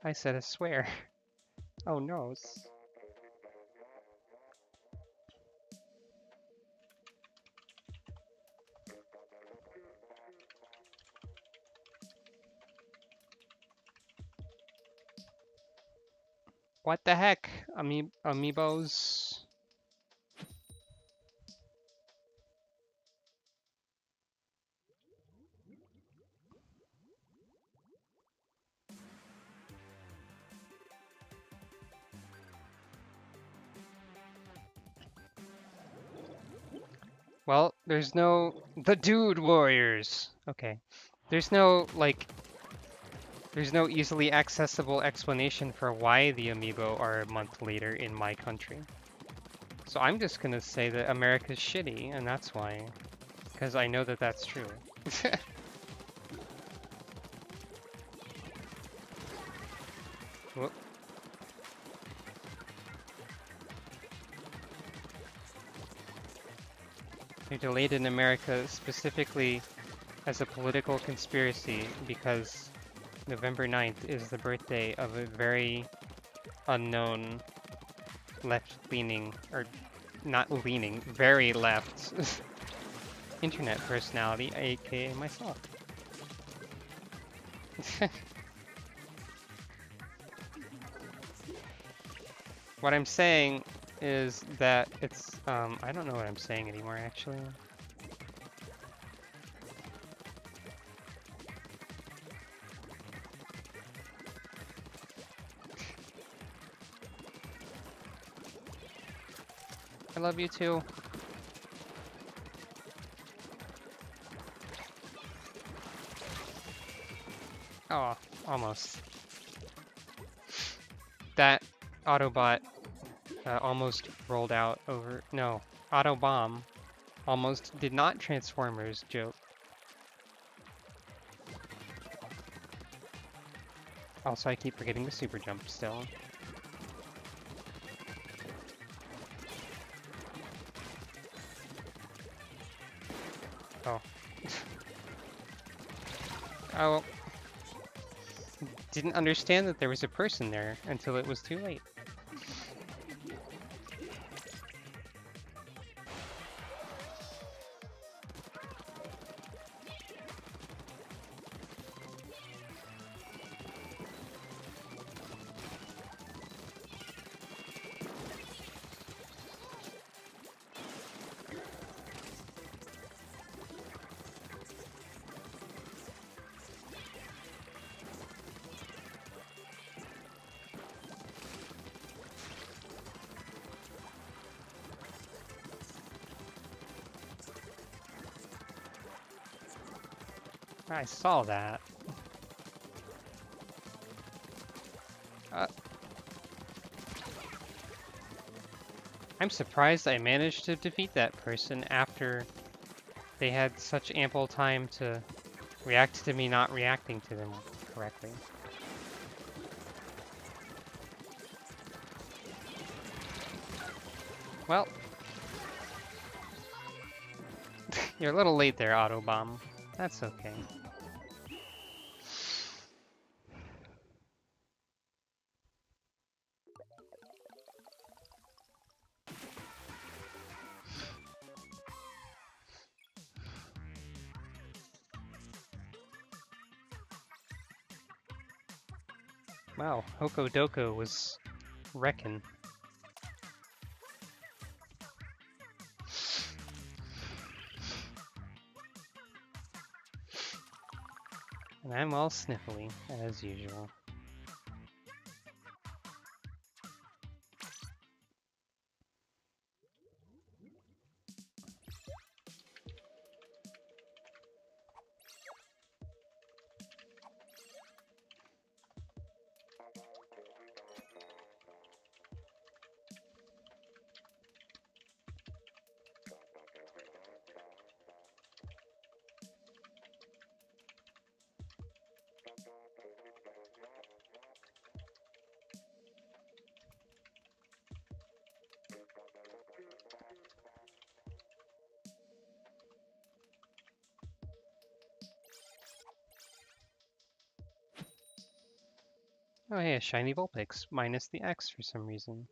I said a swear. Oh no. What the heck? Amiibos? Well, there's no... The Dude Warriors! Okay. There's no, like... There's no easily accessible explanation for why the amiibo are a month later in my country. So I'm just gonna say that America's shitty, and that's why. Because I know that that's true. Whoop. They're delayed in America specifically as a political conspiracy because November 9th is the birthday of a very unknown left-leaning, or not leaning, very left internet personality, aka myself. What I'm saying is that it's, I don't know what I'm saying anymore, actually. I love you too. Oh, almost. That Autobot almost rolled out over... No, Autobomb almost did not Transformers joke. Also, I keep forgetting the super jump still. Oh. Oh. Didn't understand that there was a person there until it was too late. I saw that. I'm surprised I managed to defeat that person after they had such ample time to react to me not reacting to them correctly. Well, you're a little late there, Autobomb. That's okay. Wow, Hoko Doko was wrecking. And I'm all sniffly, as usual. Oh hey, a shiny Vulpix, minus the X for some reason.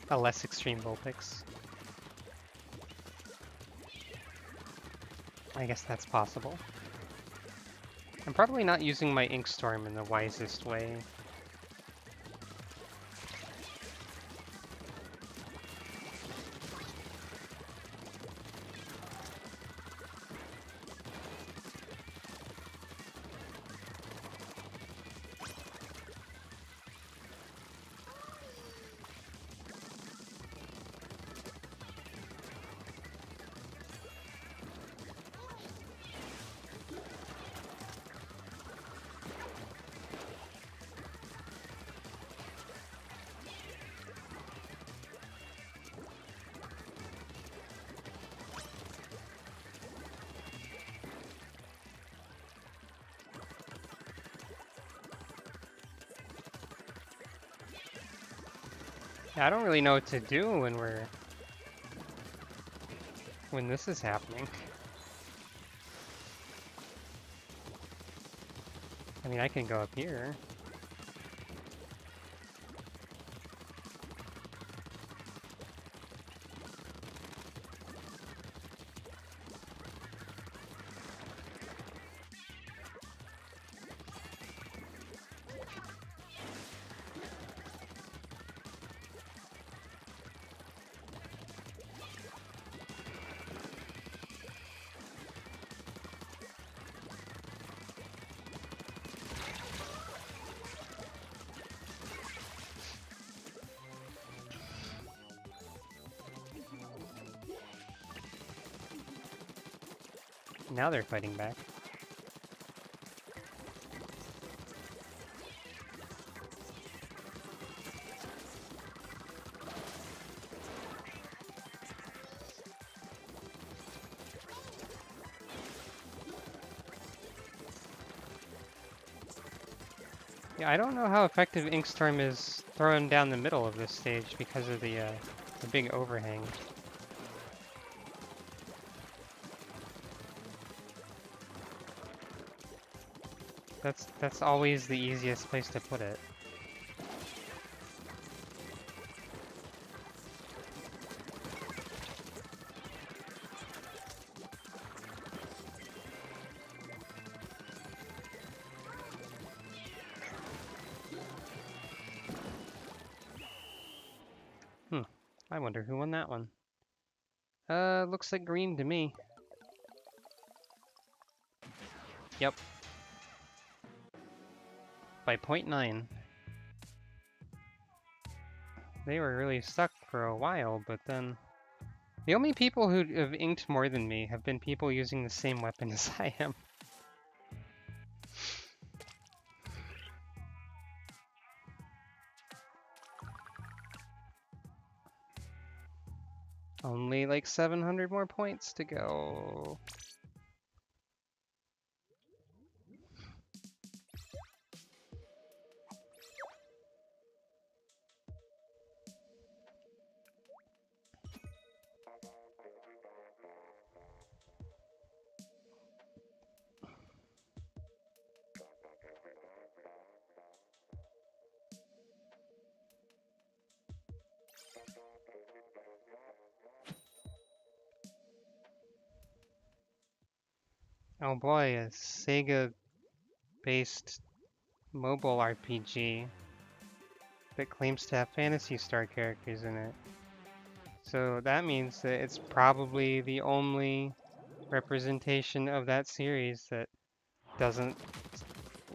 A less extreme Vulpix. I guess that's possible. I'm probably not using my Ink Storm in the wisest way. Yeah, I don't really know what to do when this is happening. I mean, I can go up here. Now they're fighting back. Yeah, I don't know how effective Inkstorm is thrown down the middle of this stage because of the big overhang. That's always the easiest place to put it. I wonder who won that one. Looks like green to me. Yep. By 0.9. They were really stuck for a while, but then... The only people who have inked more than me have been people using the same weapon as I am. Only like 700 more points to go. Oh boy, a Sega-based mobile RPG that claims to have Phantasy Star characters in it. So that means that it's probably the only representation of that series that doesn't,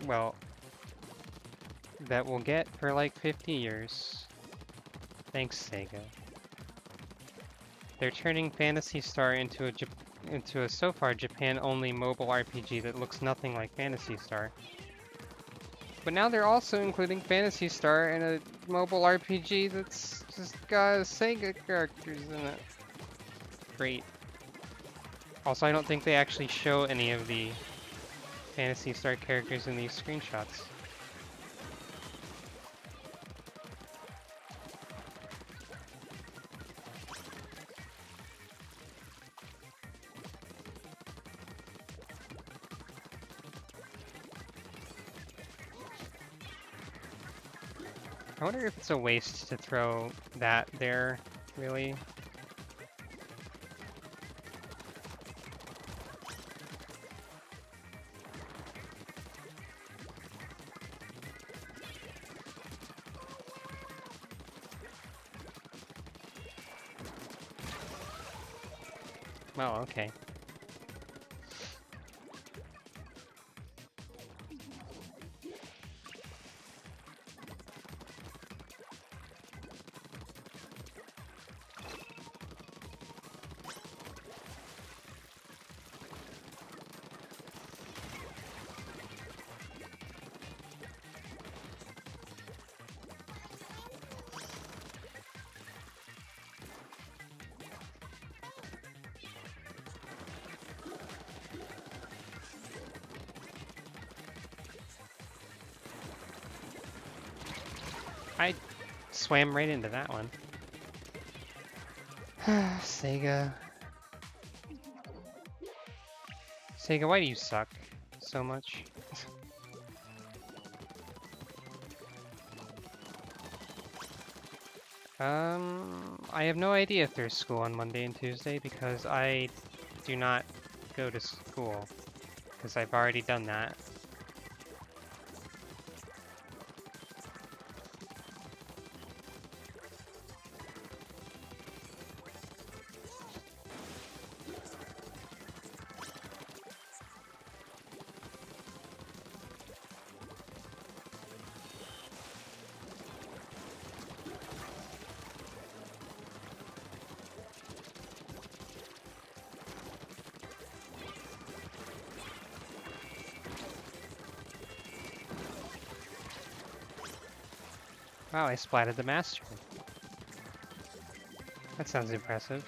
well, that we'll get for like 50 years. Thanks, Sega. They're turning Phantasy Star into a so far Japan-only mobile RPG that looks nothing like Phantasy Star. But now they're also including Phantasy Star in a mobile RPG that's just got Sega characters in it. Great. Also, I don't think they actually show any of the Phantasy Star characters in these screenshots. I wonder if it's a waste to throw that there, really. Oh, okay. I Swam right into that one. Sega. Sega, why do you suck so much? I have no idea if there's school on Monday and Tuesday because I do not go to school because I've already done that. Wow, I splatted the master. That sounds impressive.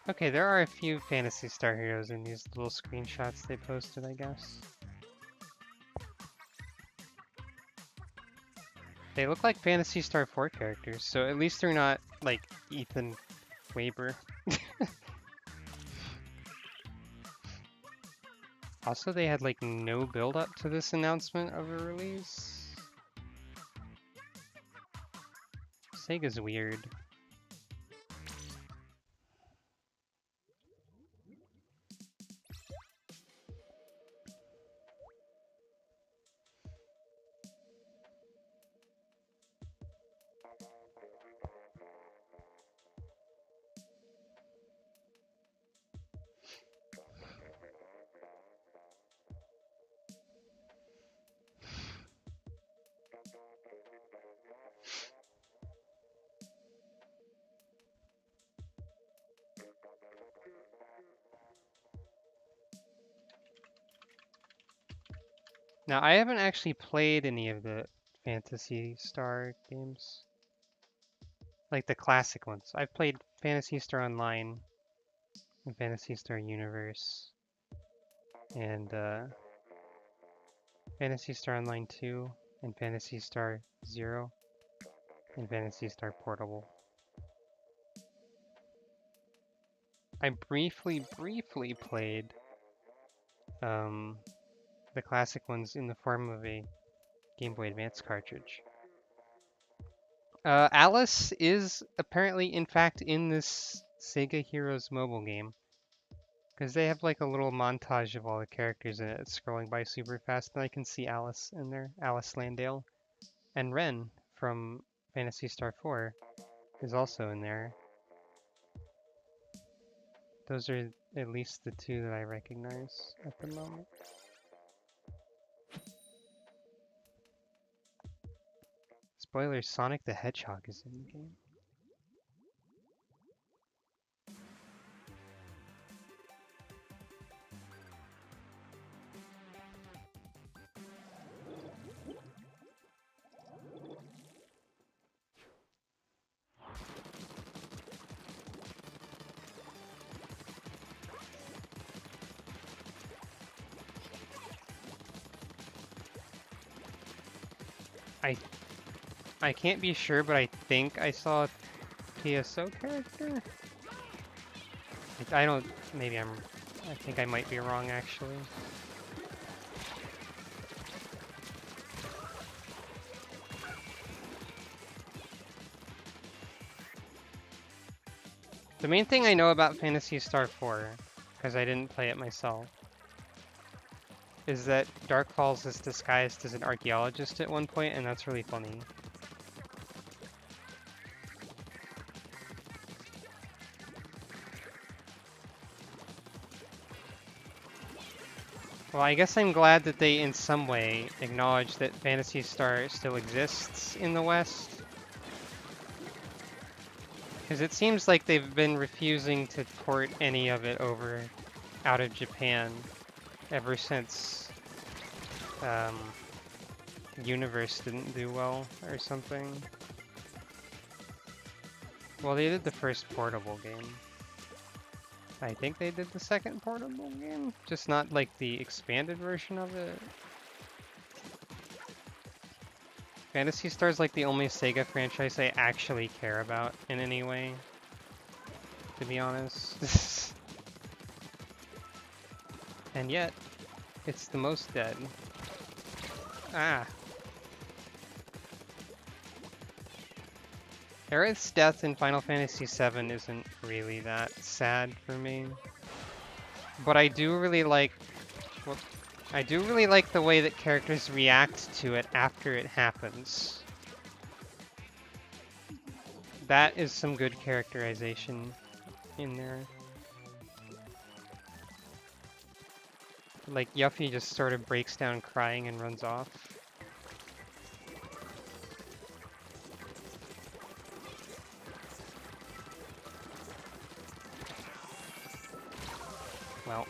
Okay, there are a few Phantasy Star heroes in these little screenshots they posted, I guess. They look like Phantasy Star 4 characters, so at least they're not, like, Ethan Weber. Also, they had, like, no build-up to this announcement of a release. Sega's weird. Now, I haven't actually played any of the Phantasy Star games. Like the classic ones. I've played Phantasy Star Online and Phantasy Star Universe and Phantasy Star Online 2 and Phantasy Star 0 and Phantasy Star Portable. I briefly played the classic ones in the form of a Game Boy Advance cartridge. Alice is apparently, in fact, in this Sega Heroes mobile game. Because they have like a little montage of all the characters in it. It's scrolling by super fast, and I can see Alice in there. Alice Landale. And Ren from Phantasy Star 4 is also in there. Those are at least the two that I recognize at the moment. Spoilers, Sonic the Hedgehog is in the game. I can't be sure, but I think I saw a PSO character? I don't, I think I might be wrong actually. The main thing I know about Phantasy Star 4, because I didn't play it myself, is that Dark Falls is disguised as an archaeologist at one point, and that's really funny. Well, I guess I'm glad that they, in some way, acknowledge that Phantasy Star still exists in the West. Because it seems like they've been refusing to port any of it over out of Japan ever since universe didn't do well or something. Well, they did the first portable game. I think they did the second portable game, just not like the expanded version of it. Phantasy Star is like the only Sega franchise I actually care about in any way, to be honest. And yet, it's the most dead. Ah. Aerith's death in Final Fantasy VII isn't really that sad for me. But I do really like... Well, I do really like the way that characters react to it after it happens. That is some good characterization in there. Like, Yuffie just sort of breaks down crying and runs off. Well.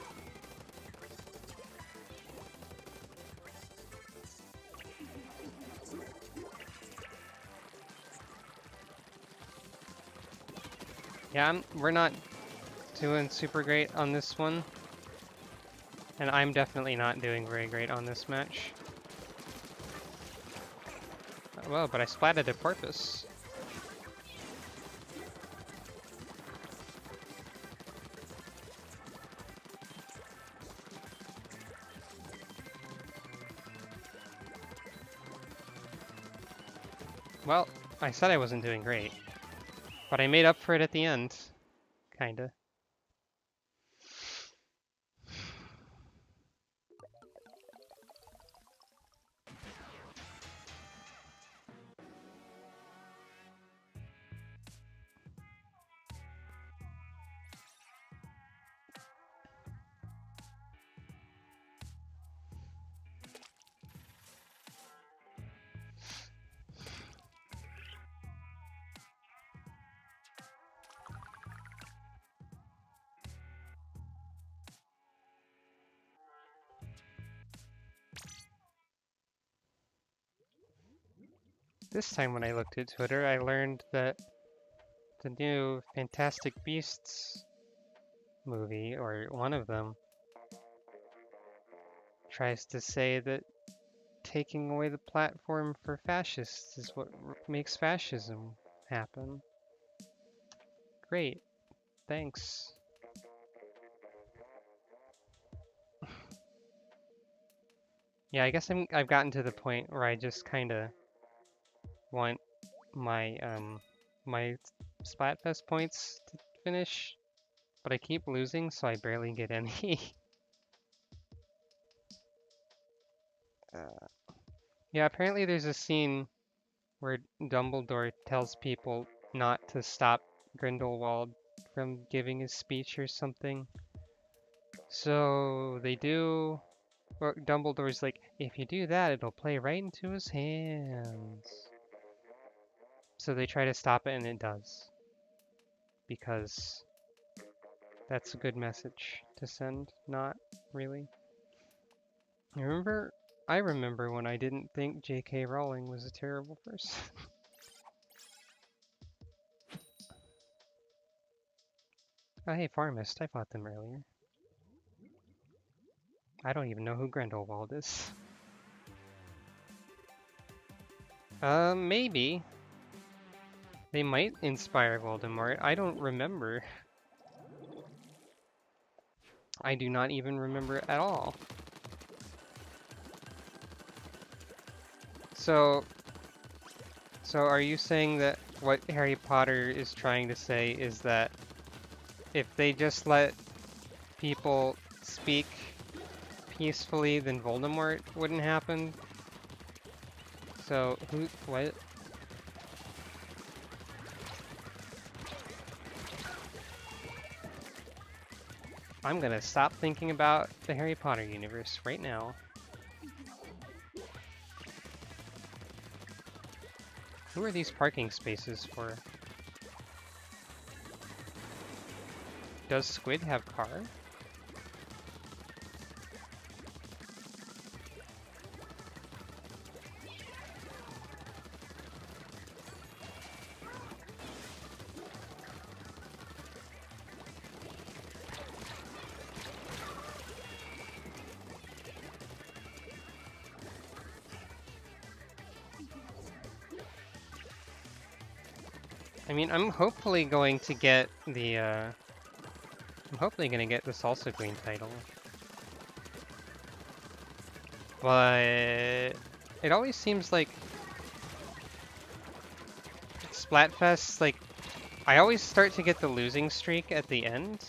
Yeah, we're not doing super great on this one. And I'm definitely not doing very great on this match. Well, but I splatted a porpoise. Well, I said I wasn't doing great. But I made up for it at the end. Kinda. This time when I looked at Twitter, I learned that the new Fantastic Beasts movie, or one of them, tries to say that taking away the platform for fascists is what makes fascism happen. Great. Thanks. Yeah, I guess I've gotten to the point where I just kind of want my my Splatfest points to finish, but I keep losing, so I barely get any. Yeah, apparently there's a scene where Dumbledore tells people not to stop Grindelwald from giving his speech or something. So they do. Well, Dumbledore's like, if you do that, it'll play right into his hands. So they try to stop it, and it does. Because that's a good message to send. Not really. I remember when I didn't think J.K. Rowling was a terrible person. Oh, hey, Farmist. I fought them earlier. I don't even know who Grindelwald is. Maybe. They might inspire Voldemort. I don't remember. I do not even remember it at all. So are you saying that what Harry Potter is trying to say is that if they just let people speak peacefully, then Voldemort wouldn't happen? So, what? I'm gonna stop thinking about the Harry Potter universe right now. Who are these parking spaces for? Does Squid have car? I mean, I'm hopefully going to get the, I'm hopefully gonna get the Salsa Queen title. But it always seems like Splatfest, like, I always start to get the losing streak at the end.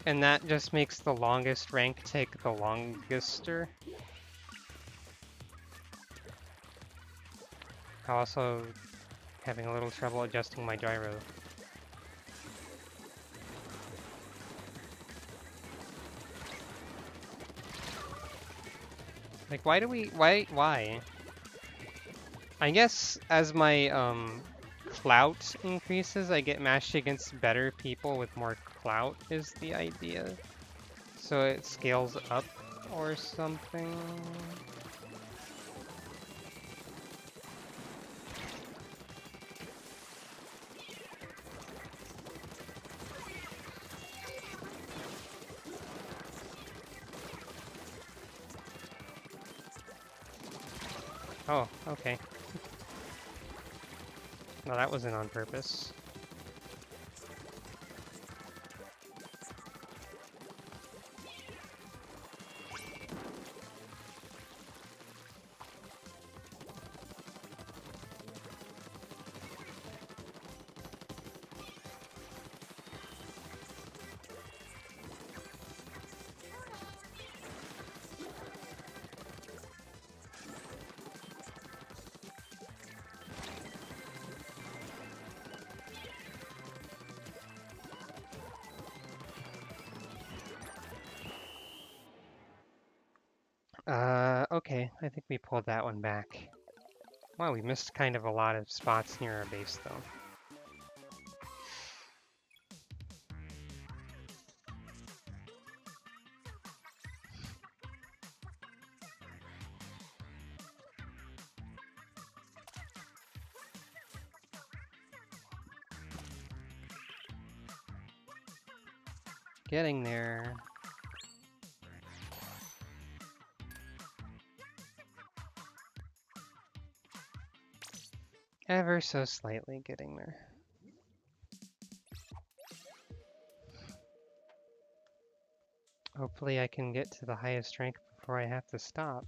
And that just makes the longest rank take the longester. I'm also having a little trouble adjusting my gyro. Like, why? I guess as my, clout increases, I get matched against better people with more clout is the idea. So it scales up or something. Oh, okay. No, that wasn't on purpose. Okay, I think we pulled that one back. Wow, we missed kind of a lot of spots near our base, though. Getting there. Ever so slightly getting there. Hopefully I can get to the highest rank before I have to stop.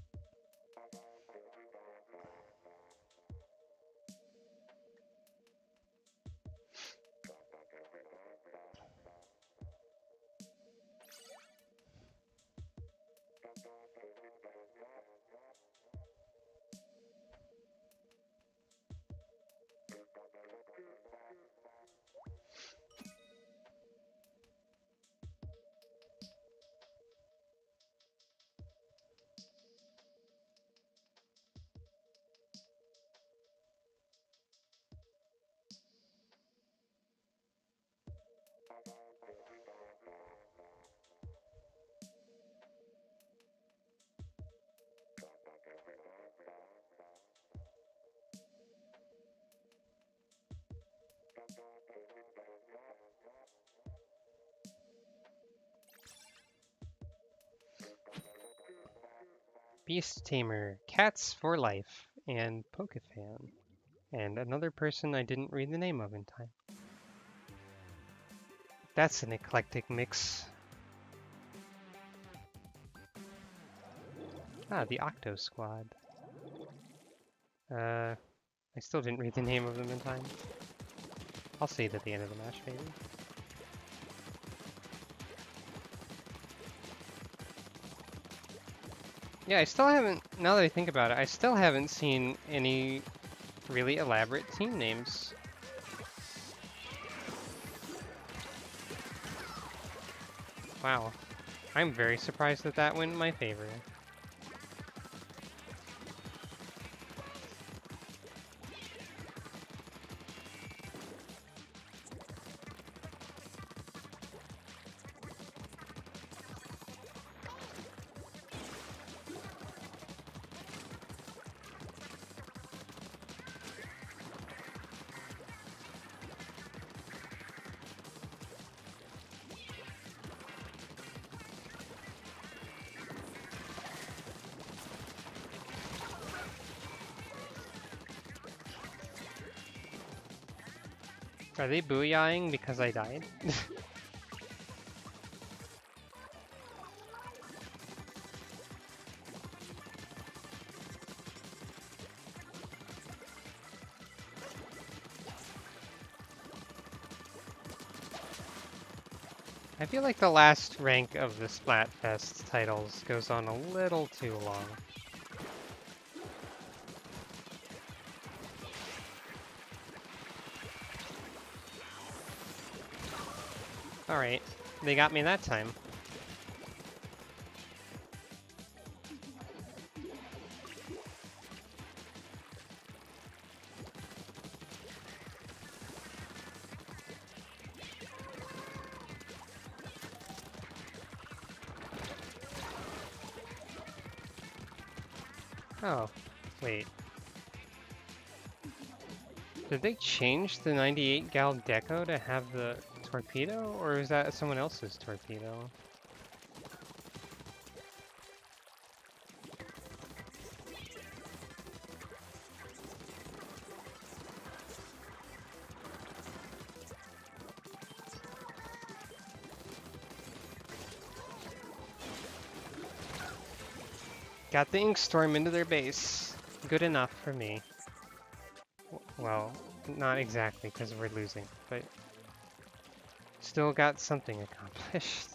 Beast Tamer, Cats for Life, and Pokefan. And another person I didn't read the name of in time. That's an eclectic mix. Ah, the Octo Squad. I still didn't read the name of them in time. I'll see it at the end of the match, maybe. Yeah, I still haven't, now that I think about it, I still haven't seen any really elaborate team names. Wow. I'm very surprised that that went in my favor. Are they booyahing because I died? I feel like the last rank of the Splatfest titles goes on a little too long. Alright, they got me that time. Oh, wait. Did they change the 98 gal deco to have the torpedo, or is that someone else's torpedo? Got the ink storm into their base. Good enough for me. Well, not exactly, because we're losing, but still got something accomplished.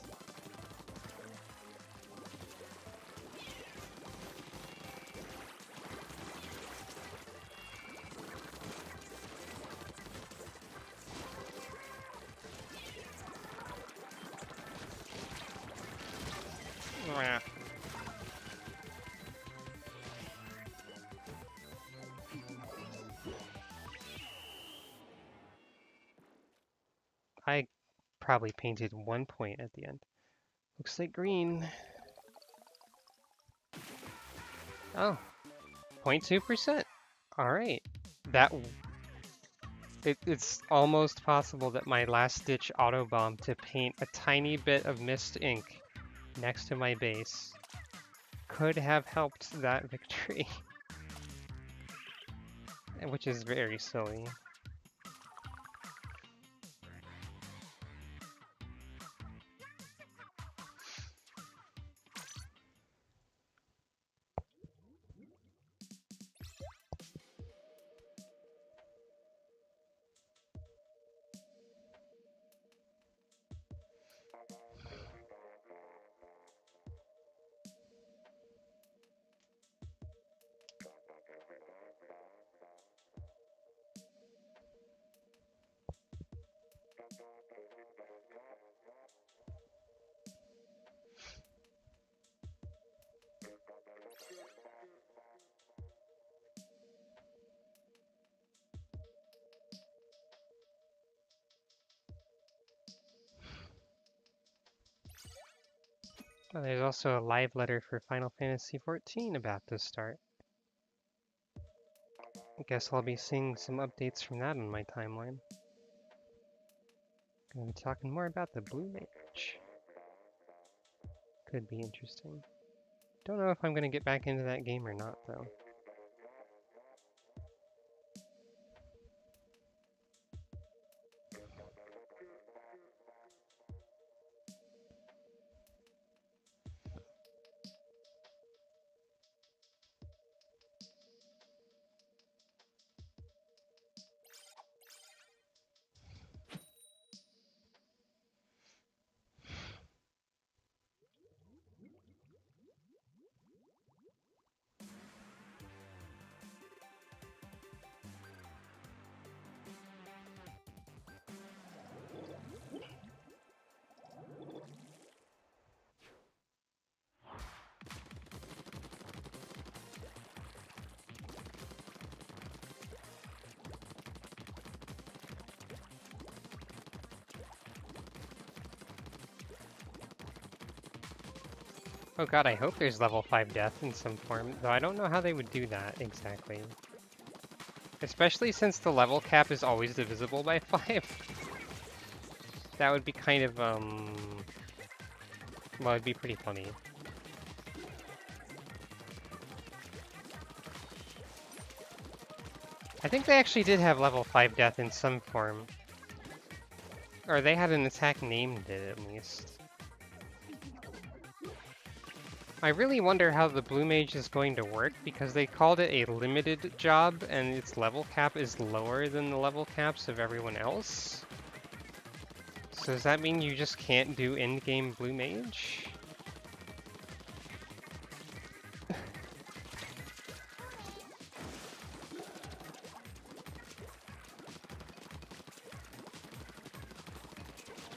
I probably painted 1 point at the end. Looks like green. Oh, 0.2%. All right. It's almost possible that my last-ditch autobomb to paint a tiny bit of mist ink next to my base could have helped that victory, which is very silly. Oh, there's also a live letter for Final Fantasy XIV about to start. I guess I'll be seeing some updates from that on my timeline. Gonna be talking more about the Blue Mage. Could be interesting. Don't know if I'm gonna get back into that game or not, though. Oh god, I hope there's level 5 death in some form, though I don't know how they would do that exactly. Especially since the level cap is always divisible by 5. That would be kind of, well, it'd be pretty funny. I think they actually did have level 5 death in some form, Or they had an attack named it, at least. I really wonder how the Blue Mage is going to work, because they called it a limited job, and its level cap is lower than the level caps of everyone else. So does that mean you just can't do in-game Blue Mage?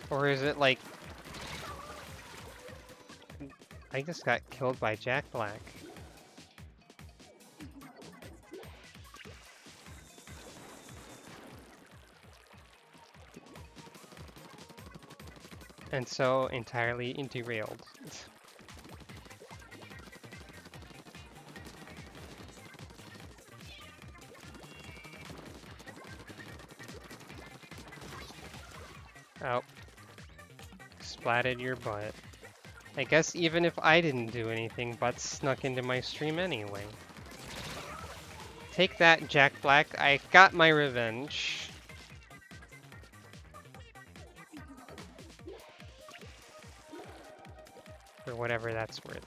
Or is it like... I just got killed by Jack Black. And so entirely derailed. Oh. Splatted your butt. I guess even if I didn't do anything, butts snuck into my stream anyway. Take that, Jack Black. I got my revenge. For whatever that's worth.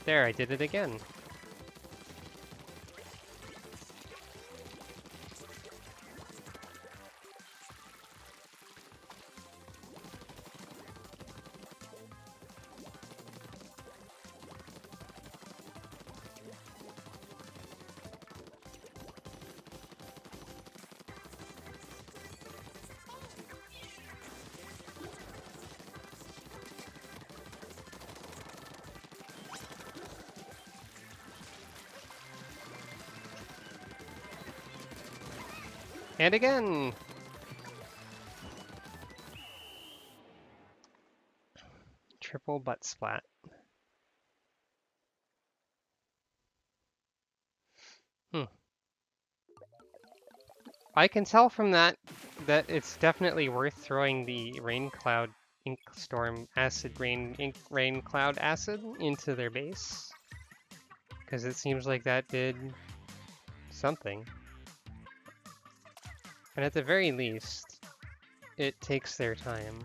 There, I did it again. And again! Triple butt splat. I can tell from that it's definitely worth throwing the Rain Cloud Ink Storm Acid Rain Ink Rain Cloud Acid into their base. Because it seems like that did something. And at the very least, it takes their time.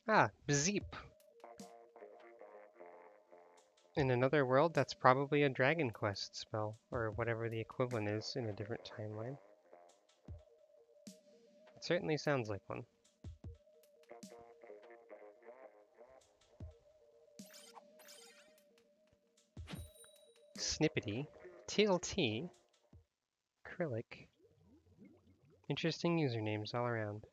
Ah, Bzeep. In another world, that's probably a Dragon Quest spell, or whatever the equivalent is in a different timeline. It certainly sounds like one. Snippety, TLT, Acrylic. Interesting usernames all around.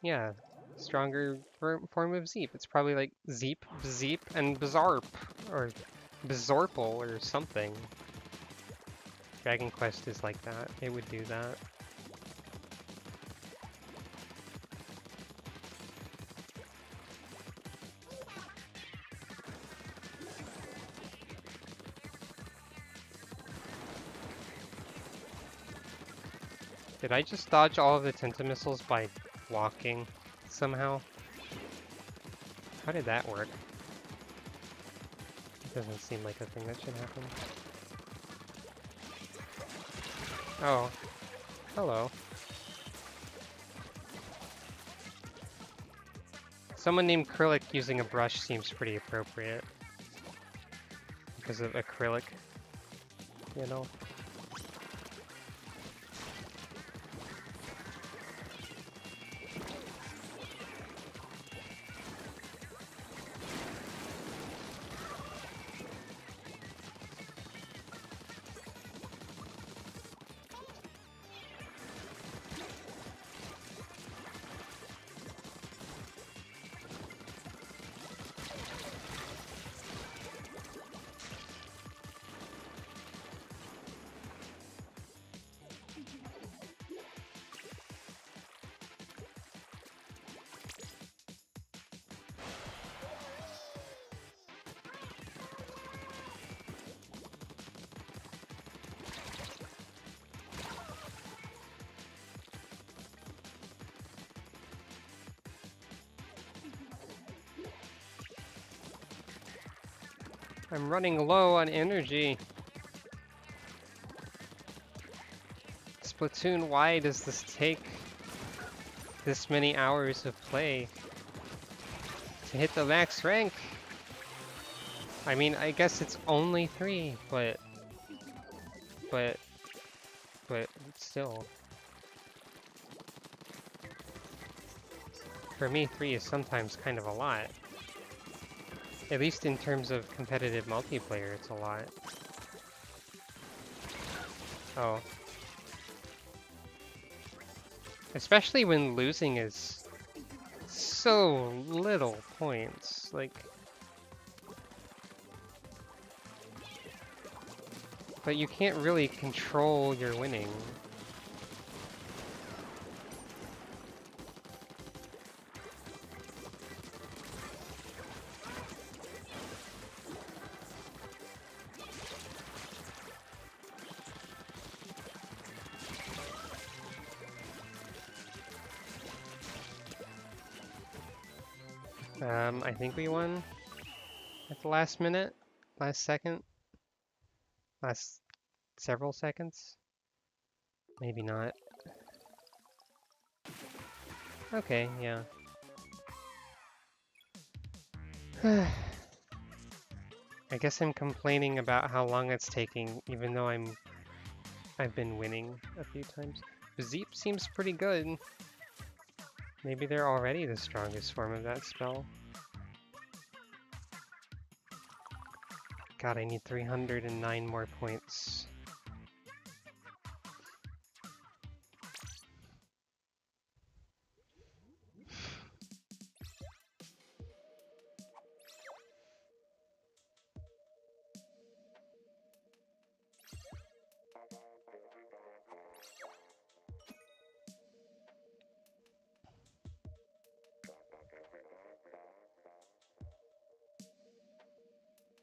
Yeah, stronger form of Zeep. It's probably like Zeep, Bzeep, and Bizarp, or Bizorple, or something. Dragon Quest is like that. It would do that. Did I just dodge all of the Tentamissiles by walking somehow? How did that work? It doesn't seem like a thing that should happen. Oh. Hello. Someone named Acrylic using a brush seems pretty appropriate. Because of acrylic, you know? I'm running low on energy. Splatoon, why does this take this many hours of play to hit the max rank? I mean, I guess it's only 3, but still. For me, 3 is sometimes kind of a lot. At least in terms of competitive multiplayer, it's a lot. Oh. Especially when losing is so little points, like... But you can't really control your winning. I think we won at the last minute, last second, last several seconds. Maybe not. Okay, yeah. I guess I'm complaining about how long it's taking, even though I've been winning a few times. Zeep seems pretty good. Maybe they're already the strongest form of that spell. God, I need 309 more points.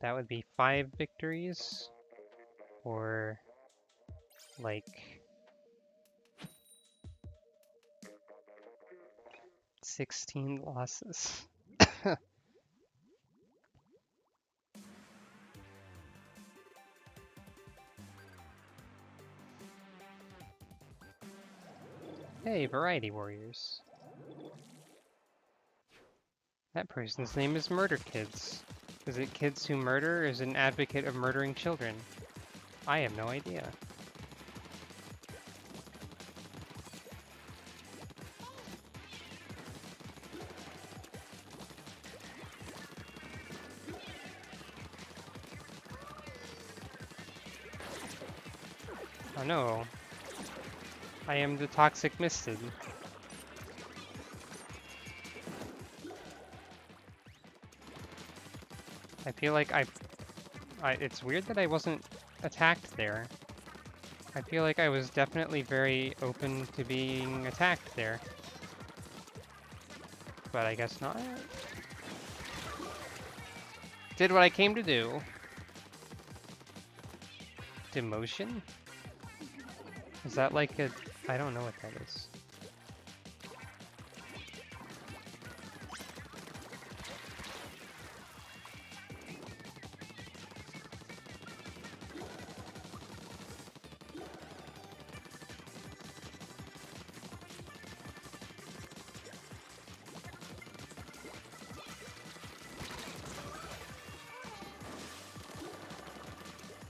That would be 5 victories, or like 16 losses. Hey, Variety Warriors. That person's name is Murder Kids. Is it kids who murder, or is it an advocate of murdering children? I have no idea. Oh no. I am the toxic misted. I feel like it's weird that I wasn't attacked there. I feel like I was definitely very open to being attacked there. But I guess not. Did what I came to do. Demotion? Is that like a... I don't know what that is.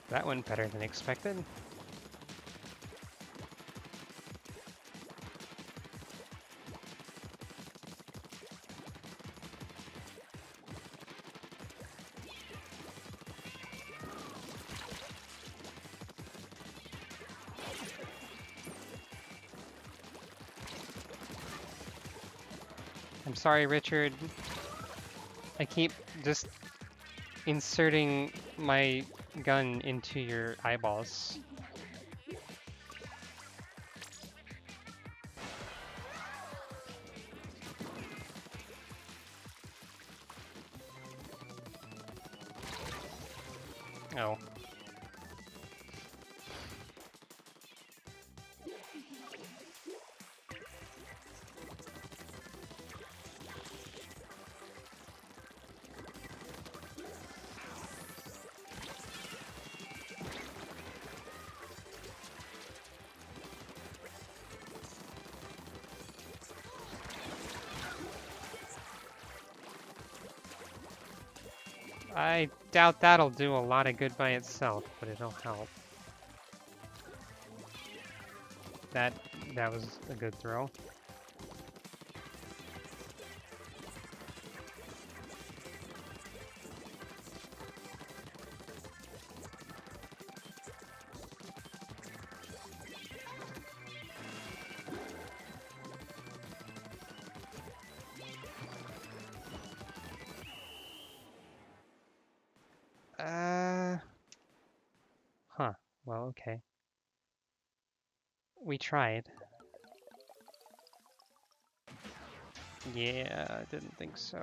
That went better than expected. I'm sorry, Richard. I keep just inserting my gun into your eyeballs. Oh. I doubt that'll do a lot of good by itself, but it'll help. That was a good throw. Huh. Well, okay. We tried. Yeah, I didn't think so.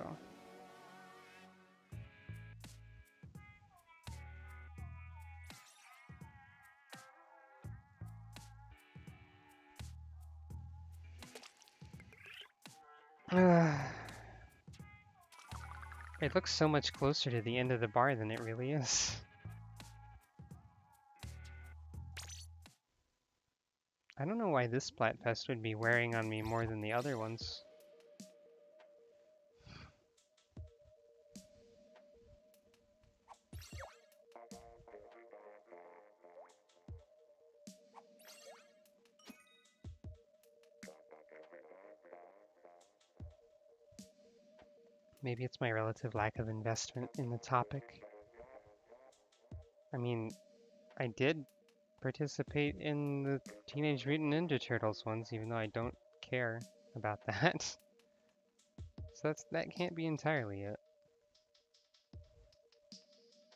It looks so much closer to the end of the bar than it really is. I don't know why this Splatfest would be wearing on me more than the other ones. Maybe it's my relative lack of investment in the topic. I mean, I did participate in the Teenage Mutant Ninja Turtles ones, even though I don't care about that. So that can't be entirely it.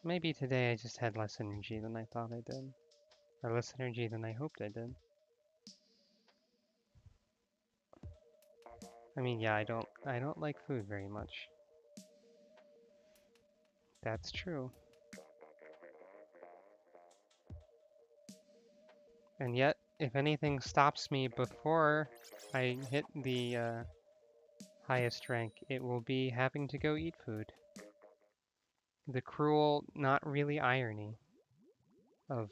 Maybe today I just had less energy than I thought I did. Or less energy than I hoped I did. I mean, yeah, I don't like food very much. That's true. And yet, if anything stops me before I hit the highest rank, it will be having to go eat food. The cruel, not really irony of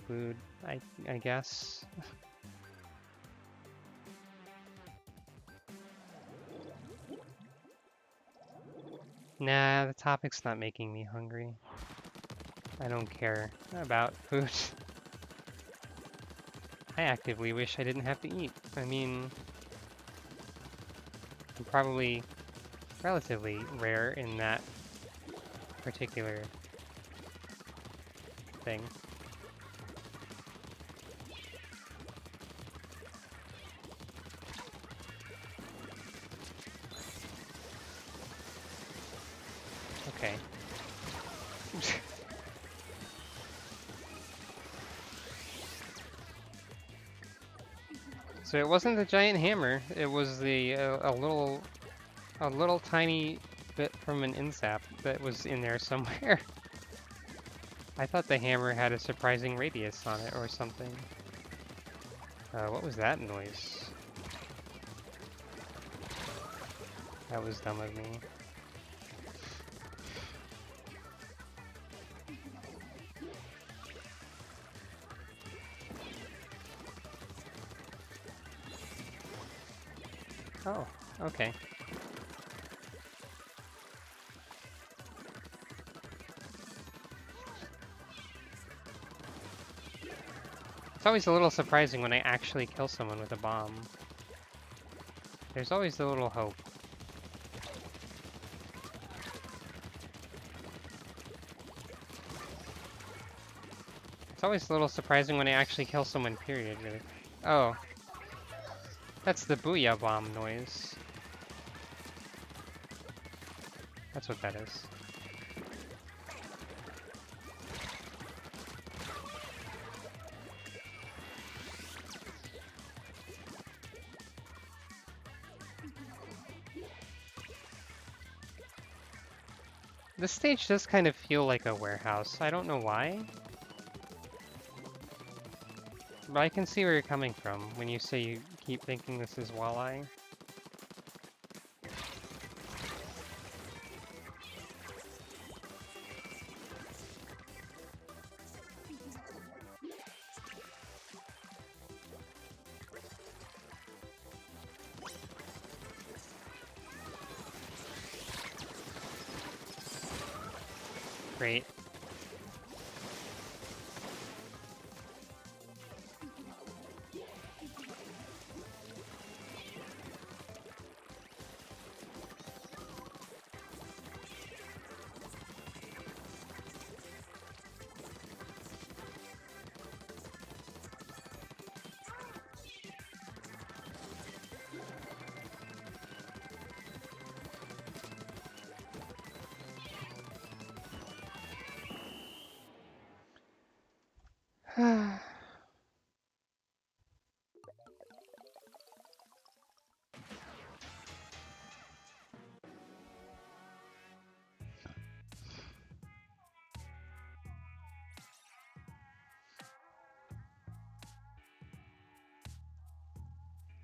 food, I guess. Nah, the topic's not making me hungry. I don't care about food. I actively wish I didn't have to eat. I mean, I'm probably relatively rare in that particular thing. Okay. So it wasn't the giant hammer. It was the a little tiny bit from an insap that was in there somewhere. I thought the hammer had a surprising radius on it or something. What was that noise? That was dumb of me. Oh, okay. It's always a little surprising when I actually kill someone with a bomb. There's always a little hope. It's always a little surprising when I actually kill someone, period, really. Oh. That's the booyah bomb noise. That's what that is. This stage does kind of feel like a warehouse. I don't know why. But I can see where you're coming from when you say you keep thinking this is Walleye. Great.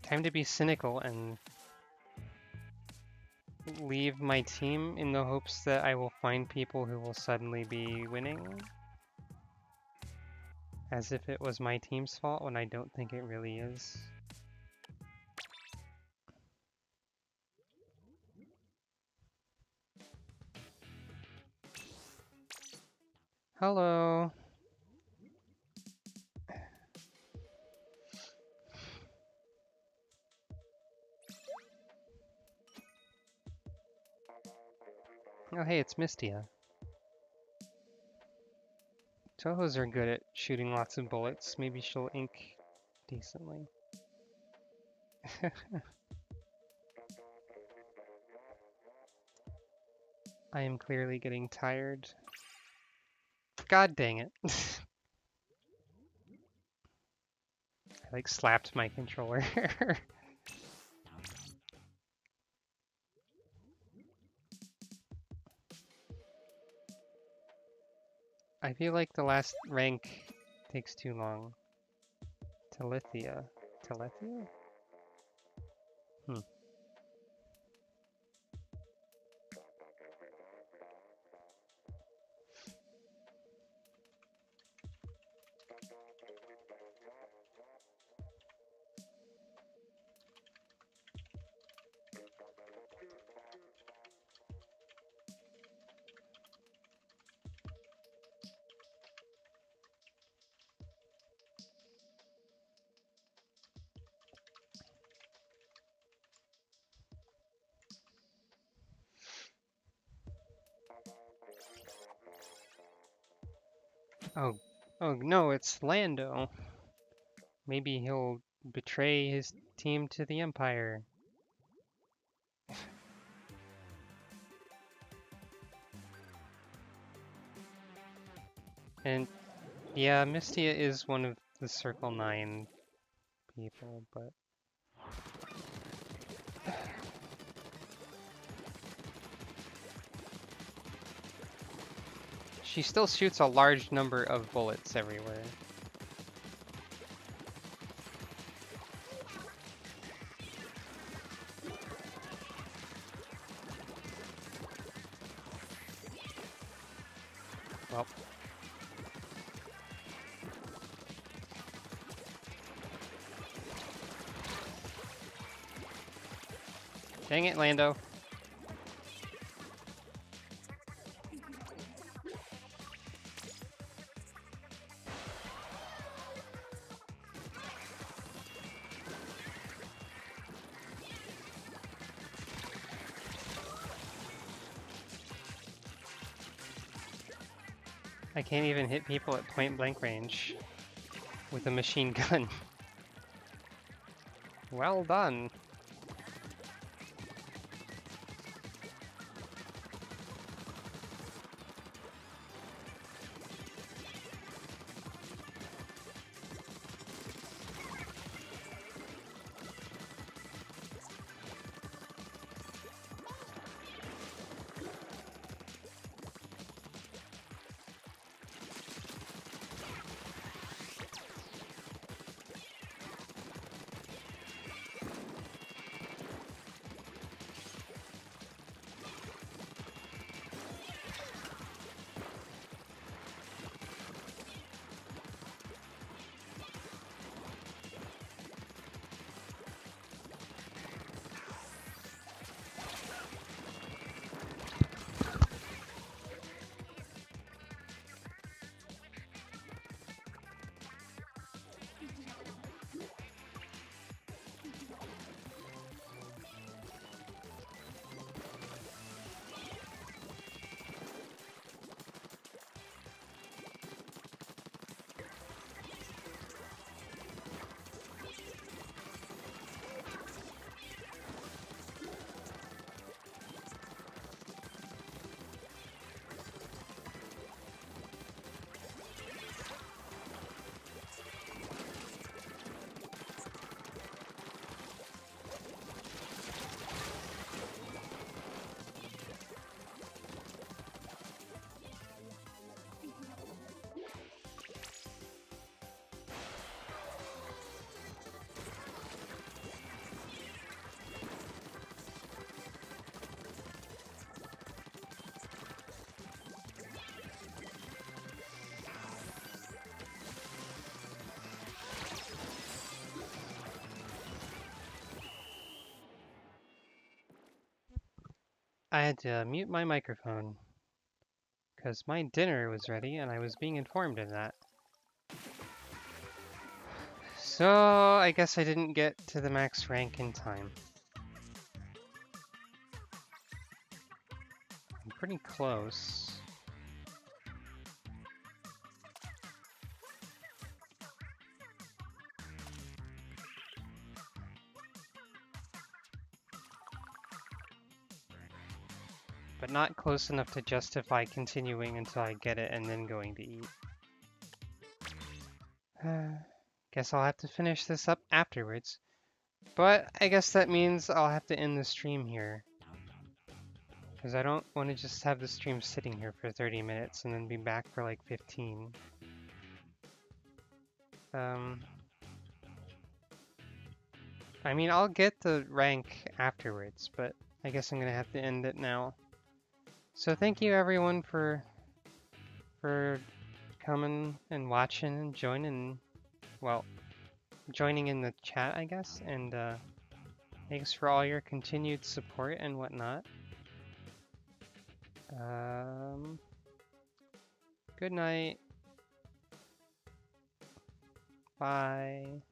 Time to be cynical and leave my team in the hopes that I will find people who will suddenly be winning. As if it was my team's fault when I don't think it really is. Hello. Oh hey, it's Mistia. Tohos are good at shooting lots of bullets. Maybe she'll ink decently. I am clearly getting tired. God dang it. I like slapped my controller. I feel like the last rank takes too long. Telethia. Telethia? Hmm. Oh no, it's Lando. Maybe he'll betray his team to the Empire. And yeah, Mystia is one of the Circle 9 people, but... She still shoots a large number of bullets everywhere. Well. Dang it, Lando. I can't even hit people at point blank range with a machine gun. Well done. I had to mute my microphone because my dinner was ready and I was being informed of that. So I guess I didn't get to the max rank in time. I'm pretty close. But not close enough to justify continuing until I get it and then going to eat. Guess I'll have to finish this up afterwards. But I guess that means I'll have to end the stream here. Because I don't want to just have the stream sitting here for 30 minutes and then be back for like 15. I mean, I'll get the rank afterwards, but I guess I'm gonna have to end it now. So thank you everyone for coming and watching and joining, well, joining in the chat, I guess, and thanks for all your continued support and whatnot. Good night. Bye.